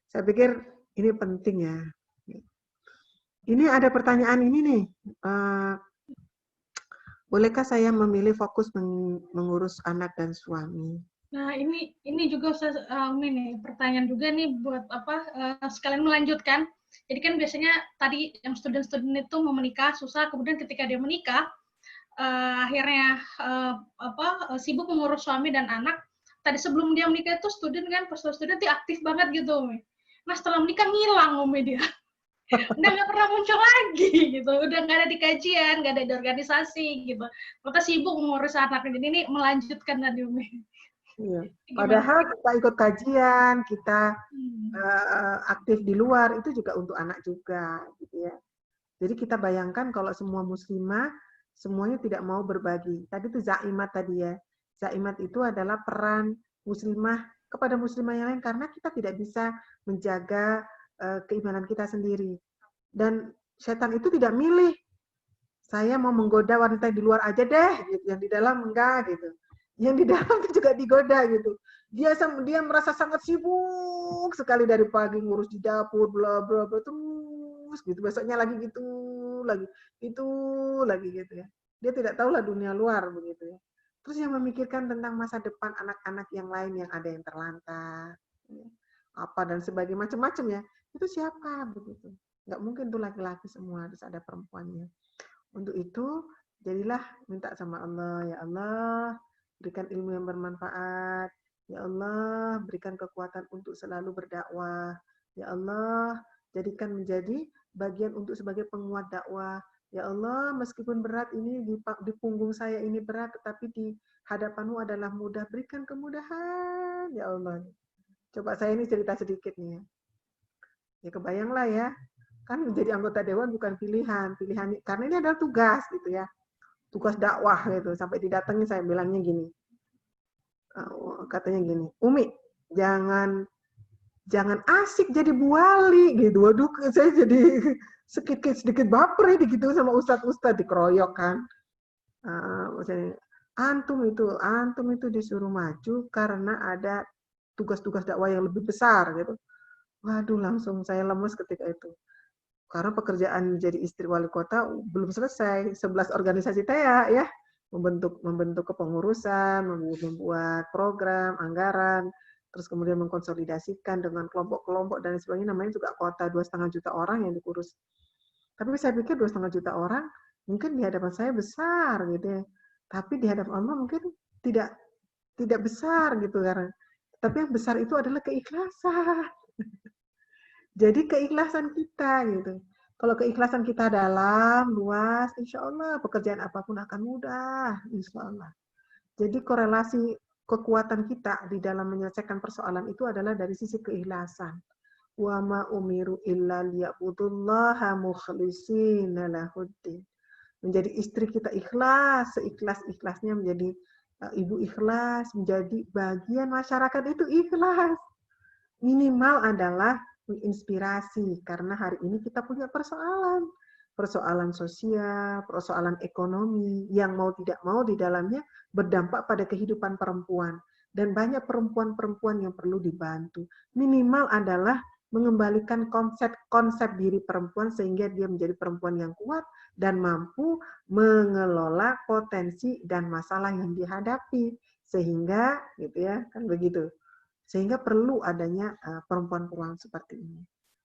Saya pikir ini penting ya. Ini ada pertanyaan ini nih. Bolehkah saya memilih fokus mengurus anak dan suami? Nah, ini juga ini pertanyaan juga nih buat sekalian melanjutkan. Jadi kan biasanya tadi yang student-student itu mau menikah susah, kemudian ketika dia menikah akhirnya sibuk mengurus suami dan anak. Tadi sebelum dia menikah itu student kan, pas student itu aktif banget gitu, Umi. Nah, setelah menikah ngilang Umi dia. Udah nggak pernah muncul lagi gitu, udah nggak ada di kajian, nggak ada di organisasi gitu. Maka sibuk mengurus anak. Jadi ini melanjutkan tadi Umi. Iya. Padahal kita ikut kajian, kita aktif di luar itu juga untuk anak juga, gitu ya. Jadi kita bayangkan kalau semua muslimah semuanya tidak mau berbagi. Tadi itu zaimat tadi ya. Zaimat itu adalah peran muslimah kepada muslimah yang lain karena kita tidak bisa menjaga keimanan kita sendiri. Dan setan itu tidak milih. Saya mau menggoda wanita di luar aja deh, gitu. Yang di dalam enggak gitu. Yang di dalam itu juga digoda gitu. Dia merasa sangat sibuk sekali dari pagi ngurus di dapur, bla bla bla terus gitu. Besoknya lagi gitu lagi gitu ya. Dia tidak tahulah dunia luar begitu ya. Terus yang memikirkan tentang masa depan anak-anak yang lain yang ada yang terlantar, apa dan sebagainya macam-macam ya. Itu siapa begitu? Nggak mungkin tuh laki-laki semua, harus ada perempuannya. Untuk itu jadilah minta sama Allah, ya Allah berikan ilmu yang bermanfaat, ya Allah berikan kekuatan untuk selalu berdakwah, ya Allah jadikan menjadi bagian untuk sebagai penguat dakwah, ya Allah meskipun berat ini di punggung saya ini berat, tetapi di hadapanmu adalah mudah, berikan kemudahan, ya Allah. Coba saya ini cerita sedikit nih ya. Ya kebayanglah ya, kan menjadi anggota dewan bukan pilihan karena ini adalah tugas gitu ya, tugas dakwah gitu. Sampai didatangi saya bilangnya gini, katanya gini, Umi jangan asik jadi Bu Wali gitu. Waduh, saya jadi sedikit baper ini gitu sama ustadz dikeroyok kan. Antum itu disuruh maju karena ada tugas-tugas dakwah yang lebih besar gitu. Waduh, langsung saya lemes ketika itu. Karena pekerjaan jadi istri wali kota belum selesai, 11 organisasi TEA ya, membentuk kepengurusan, membuat program, anggaran, terus kemudian mengkonsolidasikan dengan kelompok-kelompok dan sebagainya, namanya juga kota 2,5 juta orang yang diurus. Tapi saya pikir 2,5 juta orang mungkin di hadapan saya besar gitu ya, tapi di hadapan Allah mungkin tidak besar gitu karena. Tapi yang besar itu adalah keikhlasan. Jadi keikhlasan kita gitu. Kalau keikhlasan kita dalam, luas, insya Allah pekerjaan apapun akan mudah, insya Allah. Jadi korelasi kekuatan kita di dalam menyelesaikan persoalan itu adalah dari sisi keikhlasan. Wa ma umiru illa liya'budullaha mukhlishina lahuddin. Menjadi istri kita ikhlas, seikhlas-ikhlasnya menjadi ibu ikhlas, menjadi bagian masyarakat itu ikhlas. Minimal adalah menginspirasi, karena hari ini kita punya persoalan sosial, persoalan ekonomi, yang mau tidak mau di dalamnya berdampak pada kehidupan perempuan. Dan banyak perempuan-perempuan yang perlu dibantu. Minimal adalah mengembalikan konsep diri perempuan sehingga dia menjadi perempuan yang kuat dan mampu mengelola potensi dan masalah yang dihadapi. Sehingga, gitu ya, kan begitu. Sehingga perlu adanya perempuan-perempuan seperti ini.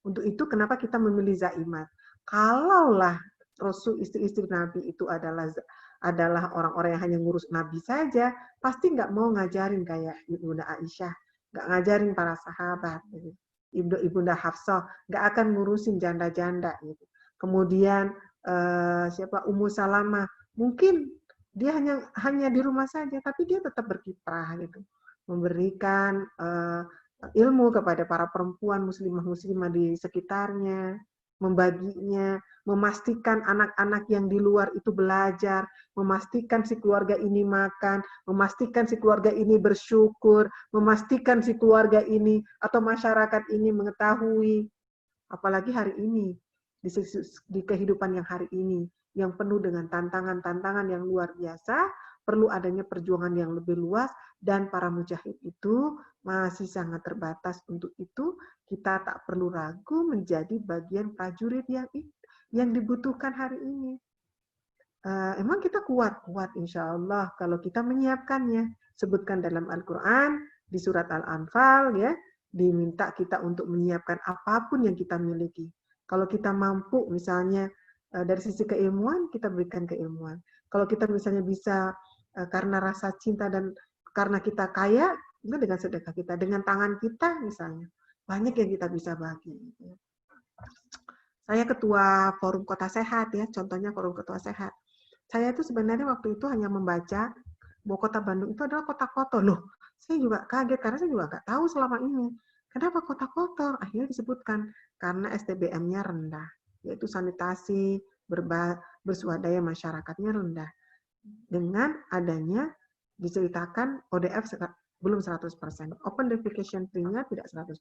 Untuk itu kenapa kita memilih Zaimat? Kalaulah Rasul istri-istri Nabi itu adalah orang-orang yang hanya ngurus Nabi saja, pasti nggak mau ngajarin kayak Ibunda Aisyah, nggak ngajarin para sahabat, gitu. Ibunda Hafsah nggak akan ngurusin janda-janda, gitu. Kemudian siapa Ummu Salamah, mungkin dia hanya di rumah saja, tapi dia tetap berkiprah, gitu, memberikan ilmu kepada para perempuan muslimah-muslimah di sekitarnya, membaginya, memastikan anak-anak yang di luar itu belajar, memastikan si keluarga ini makan, memastikan si keluarga ini bersyukur, memastikan si keluarga ini atau masyarakat ini mengetahui, apalagi hari ini, di kehidupan yang hari ini, yang penuh dengan tantangan-tantangan yang luar biasa, perlu adanya perjuangan yang lebih luas, dan para mujahid itu masih sangat terbatas. Untuk itu, kita tak perlu ragu menjadi bagian prajurit yang dibutuhkan hari ini. Emang kita kuat insya Allah kalau kita menyiapkannya. Sebutkan dalam Al-Quran, di surat Al-Anfal, ya, diminta kita untuk menyiapkan apapun yang kita miliki. Kalau kita mampu, misalnya dari sisi keilmuan, kita berikan keilmuan. Kalau kita misalnya bisa karena rasa cinta dan karena kita kaya, itu dengan sedekah kita, dengan tangan kita misalnya, banyak yang kita bisa bagi. Saya ketua Forum Kota Sehat, ya, contohnya Forum Ketua Sehat. Saya itu sebenarnya waktu itu hanya membaca bahwa Kota Bandung itu adalah kota kotor. Loh, saya juga kaget karena saya juga nggak tahu selama ini. Kenapa kota kotor? Akhirnya disebutkan karena SDBM-nya rendah, yaitu sanitasi bersuadaya masyarakatnya rendah. Dengan adanya diceritakan ODF belum 100%. Open defecation free-nya tidak 100%.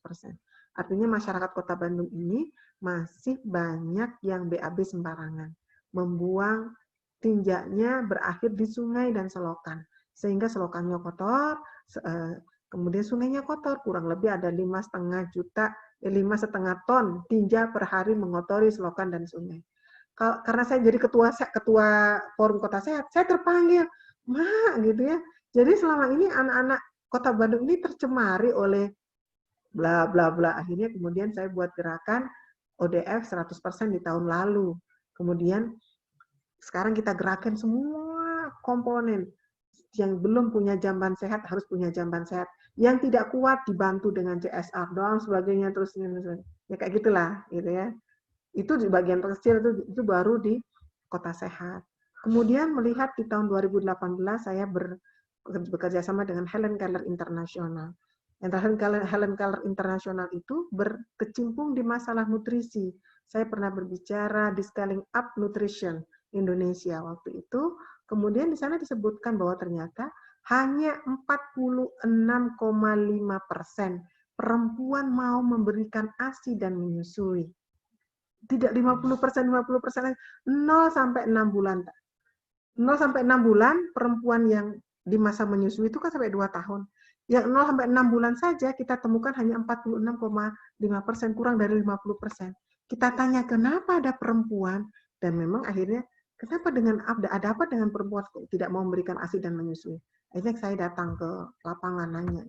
Artinya masyarakat Kota Bandung ini masih banyak yang BAB sembarangan. Membuang tinjanya berakhir di sungai dan selokan. Sehingga selokannya kotor, kemudian sungainya kotor. Kurang lebih ada 5,5 ton tinja per hari mengotori selokan dan sungai. Karena saya jadi ketua Forum Kota Sehat, saya terpanggil, "Mak," gitu ya. Jadi selama ini anak-anak Kota Bandung ini tercemari oleh bla bla bla. Akhirnya kemudian saya buat gerakan ODF 100% di tahun lalu. Kemudian sekarang kita gerakan semua komponen. Yang belum punya jamban sehat harus punya jamban sehat. Yang tidak kuat dibantu dengan CSR doang sebagainya, terus ya kayak gitulah, gitu ya. Itu di bagian kecil, itu baru di Kota Sehat. Kemudian melihat di tahun 2018 saya bekerja sama dengan Helen Keller International. Helen Keller International itu berkecimpung di masalah nutrisi. Saya pernah berbicara di Scaling Up Nutrition Indonesia waktu itu. Kemudian di sana disebutkan bahwa ternyata hanya 46,5% perempuan mau memberikan ASI dan menyusui. Tidak 50%, 50%, 0 sampai 6 bulan. 0 sampai 6 bulan, perempuan yang di masa menyusui itu kan sampai 2 tahun. Yang 0 sampai 6 bulan saja kita temukan hanya 46,5%, kurang dari 50%. Kita tanya kenapa ada perempuan, dan memang akhirnya kenapa ada apa dengan perempuan tidak mau memberikan ASI dan menyusui. Akhirnya saya datang ke lapangan nanya.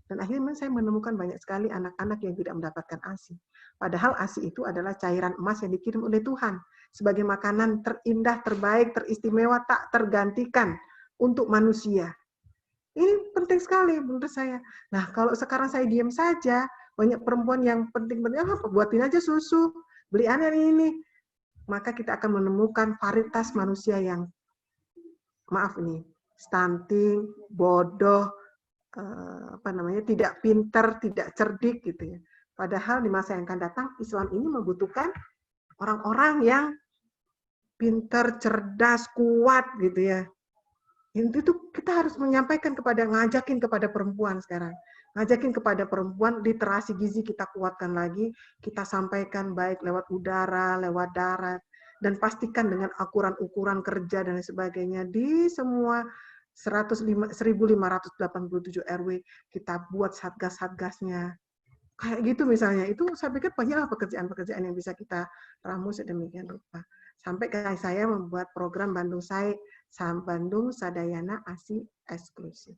Dan akhirnya saya menemukan banyak sekali anak-anak yang tidak mendapatkan ASI. Padahal ASI itu adalah cairan emas yang dikirim oleh Tuhan sebagai makanan terindah, terbaik, teristimewa, tak tergantikan untuk manusia. Ini penting sekali menurut saya. Nah, kalau sekarang saya diam saja, banyak perempuan yang penting-penting, buatin aja susu, beli ini. Maka kita akan menemukan varietas manusia yang, maaf nih, stunting, bodoh, tidak pintar, tidak cerdik gitu ya. Padahal di masa yang akan datang, Islam ini membutuhkan orang-orang yang pintar, cerdas, kuat gitu ya. Itu kita harus menyampaikan ngajakin kepada perempuan sekarang. Ngajakin kepada perempuan, literasi gizi kita kuatkan lagi, kita sampaikan baik lewat udara, lewat darat, dan pastikan dengan ukuran kerja dan sebagainya di semua 1.587 RW kita buat satgas-satgasnya. Kayak gitu misalnya, itu saya pikir banyak pekerjaan-pekerjaan yang bisa kita ramu sedemikian rupa. Sampai kayak saya membuat program Bandung Sadayana ASI eksklusif.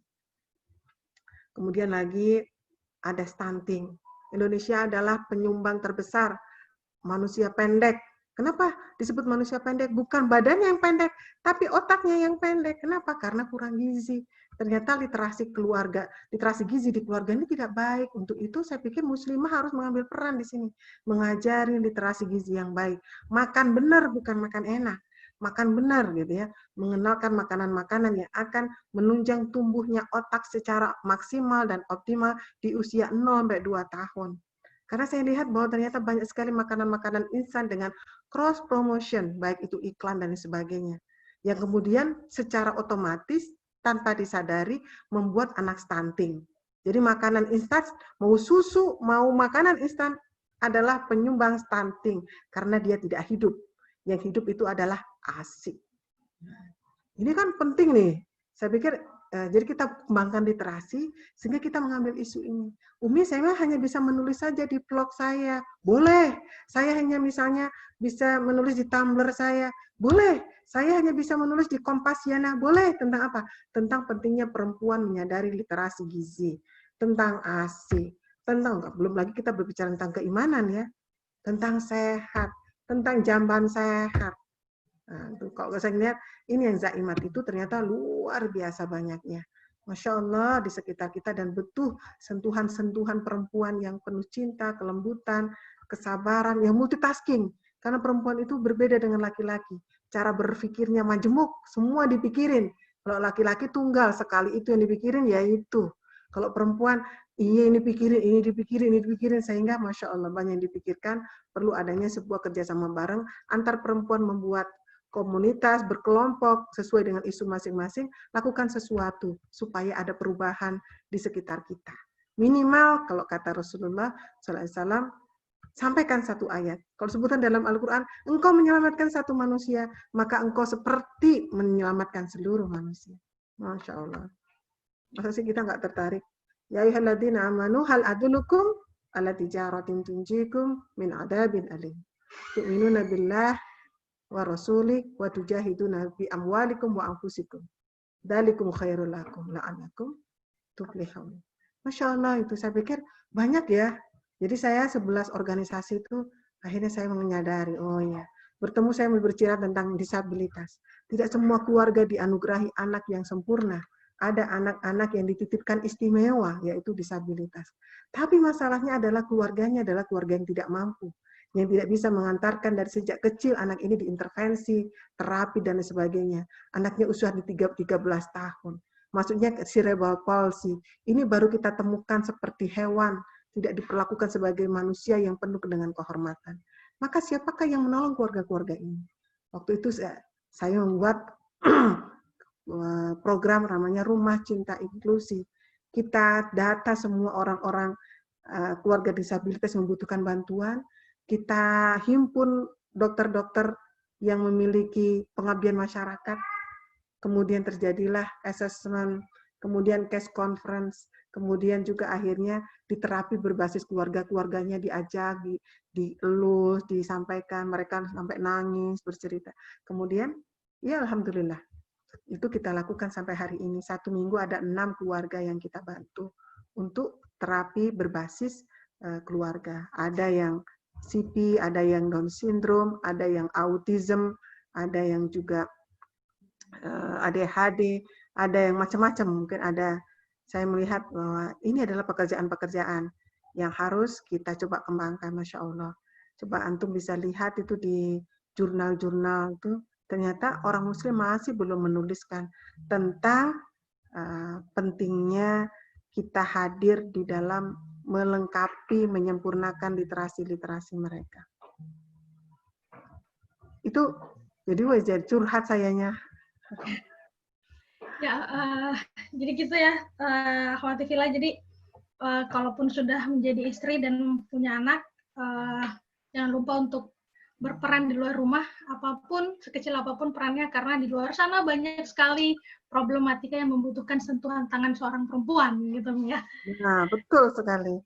Kemudian lagi ada stunting. Indonesia adalah penyumbang terbesar manusia pendek. Kenapa disebut manusia pendek? Bukan badannya yang pendek, tapi otaknya yang pendek. Kenapa? Karena kurang gizi. Ternyata literasi keluarga, literasi gizi di keluarga ini tidak baik. Untuk itu saya pikir muslimah harus mengambil peran di sini. Mengajari literasi gizi yang baik. Makan benar, bukan makan enak. Makan benar gitu ya. Mengenalkan makanan-makanan yang akan menunjang tumbuhnya otak secara maksimal dan optimal di usia 0-2 tahun. Karena saya lihat bahwa ternyata banyak sekali makanan-makanan instan dengan cross promotion, baik itu iklan dan sebagainya, yang kemudian secara otomatis tanpa disadari membuat anak stunting. Jadi makanan instan, mau susu, mau makanan instan adalah penyumbang stunting karena dia tidak hidup. Yang hidup itu adalah ASI. Ini kan penting nih. Saya pikir jadi kita kembangkan literasi sehingga kita mengambil isu ini. Umi, saya hanya bisa menulis saja di blog saya. Boleh. Saya hanya misalnya bisa menulis di Tumblr saya. Boleh. Saya hanya bisa menulis di Kompasiana. Boleh. Tentang apa? Tentang pentingnya perempuan menyadari literasi gizi. Tentang ASI. Tentang, belum lagi kita berbicara tentang keimanan ya. Tentang sehat. Tentang jamban sehat. Nah, kalau saya lihat, ini yang zaimat itu ternyata luar biasa banyaknya. Masya Allah di sekitar kita dan butuh sentuhan-sentuhan perempuan yang penuh cinta, kelembutan, kesabaran, yang multitasking. Karena perempuan itu berbeda dengan laki-laki. Cara berpikirnya majemuk, semua dipikirin. Kalau laki-laki tunggal, sekali itu yang dipikirin, ya itu. Kalau perempuan, ini dipikirin, sehingga Masya Allah banyak yang dipikirkan, perlu adanya sebuah kerjasama bareng antar perempuan membuat komunitas, berkelompok, sesuai dengan isu masing-masing, lakukan sesuatu supaya ada perubahan di sekitar kita. Minimal, kalau kata Rasulullah SAW, sampaikan satu ayat. Kalau sebutan dalam Al-Quran, engkau menyelamatkan satu manusia, maka engkau seperti menyelamatkan seluruh manusia. Masya Allah. Masa sih kita nggak tertarik? Ya ayyuhalladzina amanu hal adulukum ala tijaratin tunjikum min adabin alim. Tu'minuna billah wa rasulik wa tujahiduna bi amwalikum wa anfusikum. Dzalikum khairul lakum la'allakum tuflihun. Masya Allah, itu saya pikir banyak ya. Jadi saya 11 organisasi itu akhirnya saya menyadari, oh ya, bertemu saya berbicara tentang disabilitas. Tidak semua keluarga dianugerahi anak yang sempurna. Ada anak-anak yang dititipkan istimewa, yaitu disabilitas. Tapi masalahnya adalah keluarganya adalah keluarga yang tidak mampu, yang tidak bisa mengantarkan dari sejak kecil anak ini diintervensi, terapi, dan sebagainya. Anaknya usia di 13 tahun. Maksudnya cerebral palsy. Ini baru kita temukan seperti hewan, tidak diperlakukan sebagai manusia yang penuh dengan kehormatan. Maka siapakah yang menolong keluarga-keluarga ini? Waktu itu saya membuat program namanya Rumah Cinta Inklusi. Kita data semua orang-orang keluarga disabilitas yang membutuhkan bantuan, kita himpun dokter-dokter yang memiliki pengabdian masyarakat, kemudian terjadilah assessment, kemudian case conference, kemudian juga akhirnya di terapi berbasis keluarga-keluarganya diajak, dielus, disampaikan, mereka sampai nangis, bercerita. Kemudian, ya alhamdulillah, itu kita lakukan sampai hari ini. 1 minggu ada 6 keluarga yang kita bantu untuk terapi berbasis keluarga. Ada yang CP, ada yang Down syndrome, ada yang autism, ada yang juga ADHD, ada yang macam-macam. Mungkin ada, saya melihat bahwa ini adalah pekerjaan-pekerjaan yang harus kita coba kembangkan, Masya Allah. Coba antum bisa lihat itu di jurnal-jurnal itu, ternyata orang muslim masih belum menuliskan tentang pentingnya kita hadir di dalam melengkapi, menyempurnakan literasi-literasi mereka. Itu jadi wajar curhat sayanya. Ya, jadi gitu ya, Akhwati Fillah. Jadi kalaupun sudah menjadi istri dan punya anak, jangan lupa untuk berperan di luar rumah, apapun, sekecil apapun perannya, karena di luar sana banyak sekali problematika yang membutuhkan sentuhan tangan seorang perempuan, gitu ya. Nah, betul sekali.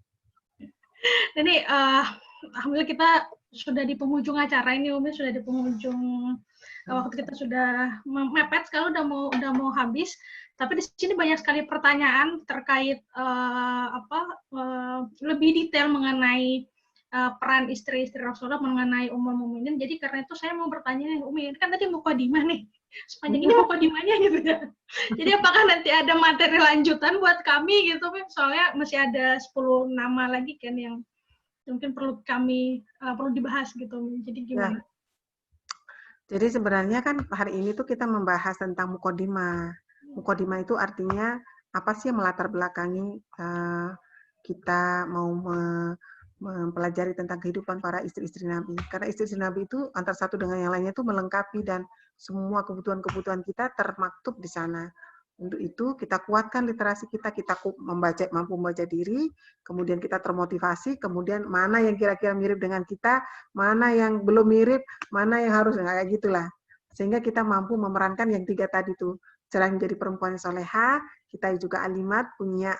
Jadi, alhamdulillah kita sudah di penghujung acara ini, Umi, sudah di penghujung waktu kita sudah mepet sekali, udah mau habis. Tapi di sini banyak sekali pertanyaan terkait lebih detail mengenai peran istri-istri Rasulullah mengenai Ummul Mukminin. Jadi karena itu saya mau bertanya, Umi, kan tadi mukadimah nih, sepanjang ini mukadimahnya gitu ya. Jadi apakah nanti ada materi lanjutan buat kami gitu, soalnya masih ada 10 nama lagi kan yang mungkin perlu dibahas gitu. Jadi gimana? Ya. Jadi sebenarnya kan hari ini tuh kita membahas tentang mukodimah. Mukodimah itu artinya apa sih yang melatar belakangi kita mau mempelajari tentang kehidupan para istri-istri Nabi. Karena istri-istri Nabi itu antara satu dengan yang lainnya itu melengkapi dan semua kebutuhan-kebutuhan kita termaktub di sana. Untuk itu kita kuatkan literasi kita mampu membaca diri, kemudian kita termotivasi, kemudian mana yang kira-kira mirip dengan kita, mana yang belum mirip, mana yang harus, kayak gitulah. Sehingga kita mampu memerankan yang 3 tadi tuh. Selain menjadi perempuan yang soleha, kita juga alimat, punya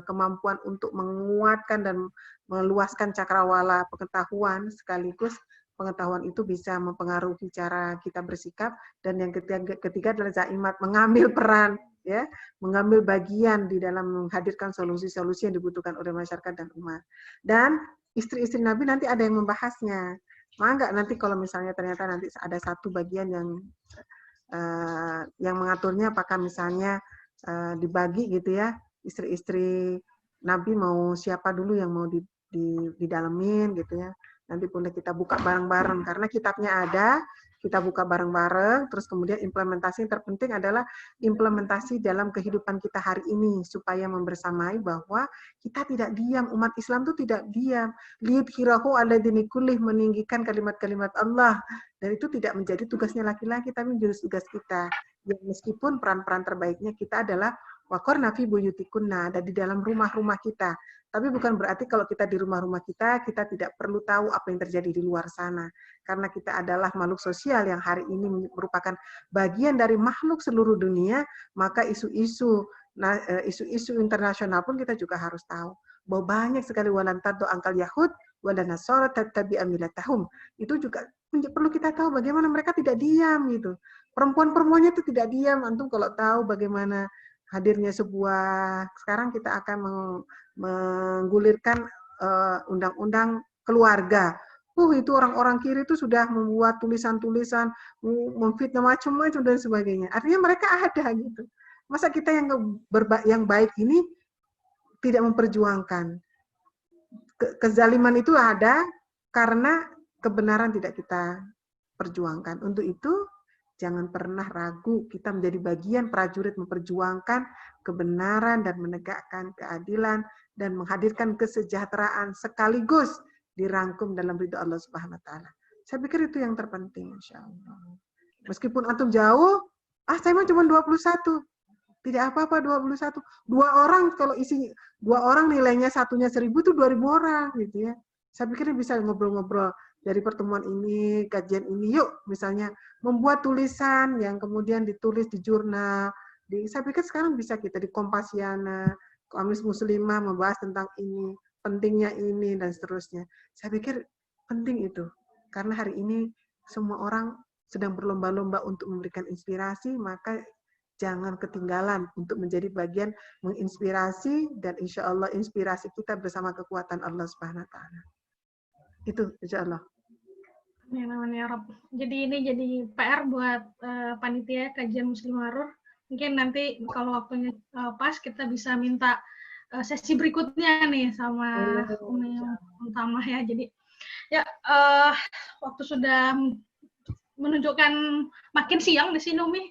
kemampuan untuk menguatkan dan meluaskan cakrawala pengetahuan, sekaligus pengetahuan itu bisa mempengaruhi cara kita bersikap, dan yang ketiga adalah zaimat, mengambil peran, ya, mengambil bagian di dalam menghadirkan solusi-solusi yang dibutuhkan oleh masyarakat dan umat. Dan istri-istri Nabi nanti ada yang membahasnya. Enggak nanti kalau misalnya ternyata nanti ada satu bagian yang mengaturnya, apakah misalnya dibagi gitu ya, istri-istri Nabi mau siapa dulu yang mau didalemin gitu ya. Nanti boleh kita buka bareng-bareng karena kitabnya ada, kita buka bareng-bareng, terus kemudian implementasi yang terpenting adalah implementasi dalam kehidupan kita hari ini supaya membersamai bahwa kita tidak diam, umat Islam itu tidak diam. Liyudhhirahu ala dini kullih, meninggikan kalimat-kalimat Allah, dan itu tidak menjadi tugasnya laki-laki tapi menjadi tugas kita. Ya, meskipun peran-peran terbaiknya kita adalah waqarna fi buyutikunna, ada di dalam rumah-rumah kita. Tapi bukan berarti kalau kita di rumah-rumah kita tidak perlu tahu apa yang terjadi di luar sana. Karena kita adalah makhluk sosial yang hari ini merupakan bagian dari makhluk seluruh dunia, maka isu-isu internasional pun kita juga harus tahu. Bahwa banyak sekali walantado angkal Yahud, walanasara tattabi'a millatahum. Itu juga perlu kita tahu bagaimana mereka tidak diam gitu. Perempuan-perempuannya itu tidak diam. Antum kalau tahu bagaimana hadirnya sekarang kita akan menggulirkan undang-undang keluarga. Itu orang-orang kiri itu sudah membuat tulisan-tulisan, memfitnah macam-macam dan sebagainya. Artinya mereka ada gitu. Masa kita yang baik ini tidak memperjuangkan? Kezaliman itu ada karena kebenaran tidak kita perjuangkan. Untuk itu, jangan pernah ragu, kita menjadi bagian prajurit memperjuangkan kebenaran dan menegakkan keadilan dan menghadirkan kesejahteraan sekaligus dirangkum dalam ridho Allah Subhanahu wa taala. Saya pikir itu yang terpenting, insyaallah. Meskipun antum jauh, saya mah cuma 21. Tidak apa-apa 21. 2 orang kalau isi 2 orang nilainya satunya 1000 itu 2000 orang gitu ya. Saya pikir bisa ngobrol-ngobrol dari pertemuan ini, kajian ini, yuk misalnya membuat tulisan yang kemudian ditulis di jurnal. Saya pikir sekarang bisa kita di Kompasiana, Kamis Muslimah membahas tentang ini, pentingnya ini, dan seterusnya. Saya pikir penting itu. Karena hari ini semua orang sedang berlomba-lomba untuk memberikan inspirasi, maka jangan ketinggalan untuk menjadi bagian menginspirasi, dan insya Allah inspirasi kita bersama kekuatan Allah Subhanahu wa taala. Itu insya Allah. Ya Rob. Jadi ini jadi PR buat panitia kajian Muslim Marur. Mungkin nanti kalau waktunya pas kita bisa minta sesi berikutnya nih sama Umi Utama ya. Jadi ya waktu sudah menunjukkan makin siang di sini Umi.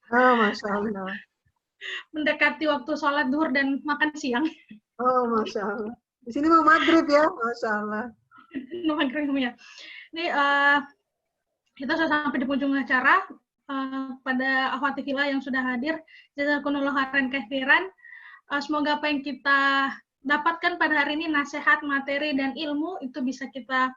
Oh, Masya Allah. Mendekati waktu sholat duhur dan makan siang. Oh, Masya Allah. Di sini mau maghrib ya, Masya Allah. Maghrib ya. Ini kita sudah sampai di penghujung acara. Pada akhwati fillah yang sudah hadir, jazakumullah khairan katsiran. Semoga apa yang kita dapatkan pada hari ini, nasihat, materi, dan ilmu itu bisa kita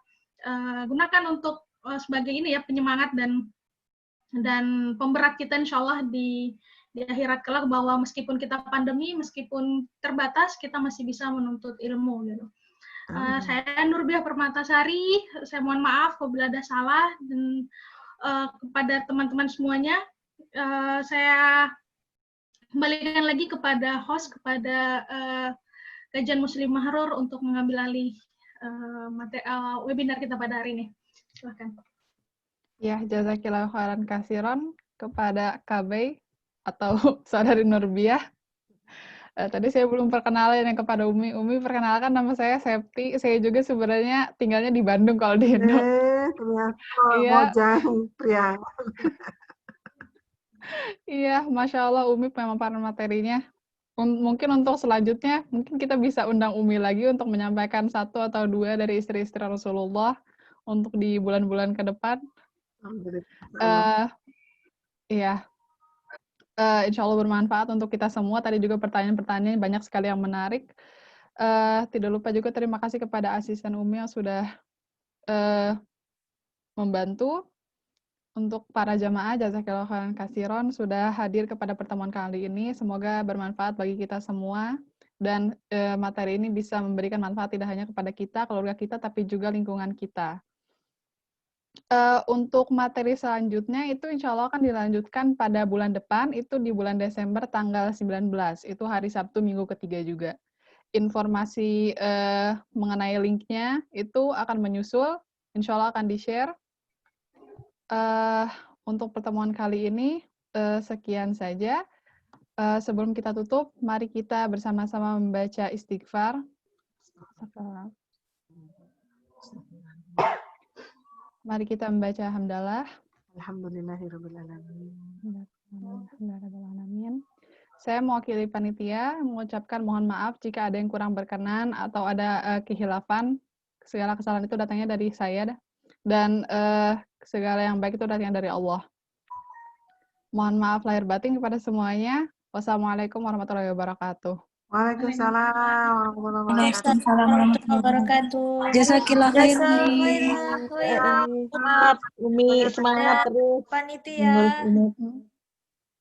gunakan untuk sebagai ini ya, penyemangat dan pemberat kita insya Allah di akhirat kelak, bahwa meskipun kita pandemi, meskipun terbatas, kita masih bisa menuntut ilmu gitu. Saya Nurbiah Permatasari, saya mohon maaf apabila ada salah, dan kepada teman-teman semuanya, saya kembalikan lagi kepada host, kepada kajian Muslim Mahrur untuk mengambil alih webinar kita pada hari ini. Silahkan. Ya, jazakillahu khairan kasiron kepada KB atau Saudari Nurbiah. Tadi saya belum perkenalin yang kepada Umi. Umi, perkenalkan nama saya Septi. Saya juga sebenarnya tinggalnya di Bandung kalau di Indo. Ternyata Iya, Mojang pria. iya, Masya Allah Umi pemaparan materinya. Mungkin untuk selanjutnya, mungkin kita bisa undang Umi lagi untuk menyampaikan 1 atau 2 dari istri-istri Rasulullah untuk di bulan-bulan ke depan. Alhamdulillah. Iya, insya Allah bermanfaat untuk kita semua. Tadi juga pertanyaan-pertanyaan banyak sekali yang menarik. Tidak lupa juga terima kasih kepada asisten Umi yang sudah membantu. Untuk para jamaah, jazakillahu khairan katsiran sudah hadir kepada pertemuan kali ini. Semoga bermanfaat bagi kita semua. Dan materi ini bisa memberikan manfaat tidak hanya kepada kita, keluarga kita, tapi juga lingkungan kita. Untuk materi selanjutnya itu insya Allah akan dilanjutkan pada bulan depan, itu di bulan Desember tanggal 19, itu hari Sabtu minggu ketiga juga. Informasi mengenai linknya itu akan menyusul, insya Allah akan di-share. Untuk pertemuan kali ini, sekian saja. Sebelum kita tutup, mari kita bersama-sama membaca istighfar. Mari kita membaca hamdalah. Alhamdulillahirrahmanirrahim. Saya mewakili panitia mengucapkan mohon maaf jika ada yang kurang berkenan atau ada kehilafan. Segala kesalahan itu datangnya dari saya dan segala yang baik itu datangnya dari Allah. Mohon maaf lahir batin kepada semuanya. Wassalamualaikum warahmatullahi wabarakatuh. Waalaikumsalam warahmatullahi warahmatullahi wabarakatuh. Jazakillah khairan. Jazakallah Umi, semangat terus. panitia.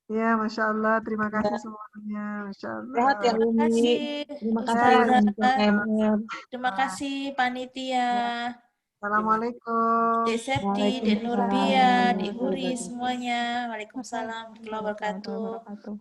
Ya, Masya Allah. Terima kasih semuanya. Masya Allah. Sehat ya Terima Umi. kasih. Terima Ustazah. kasih untuk KMR. Terima kasih panitia. Assalamualaikum. Dek Septi, Dek Nurbiah, Dek Huri semuanya. Waalaikumsalam warahmatullahi wabarakatuh.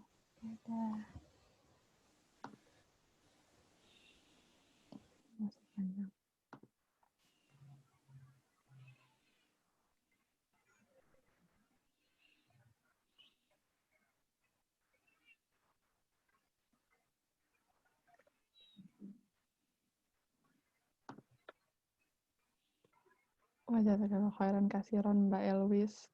Wajazakallahu khairan katsiran Mbak Elwis.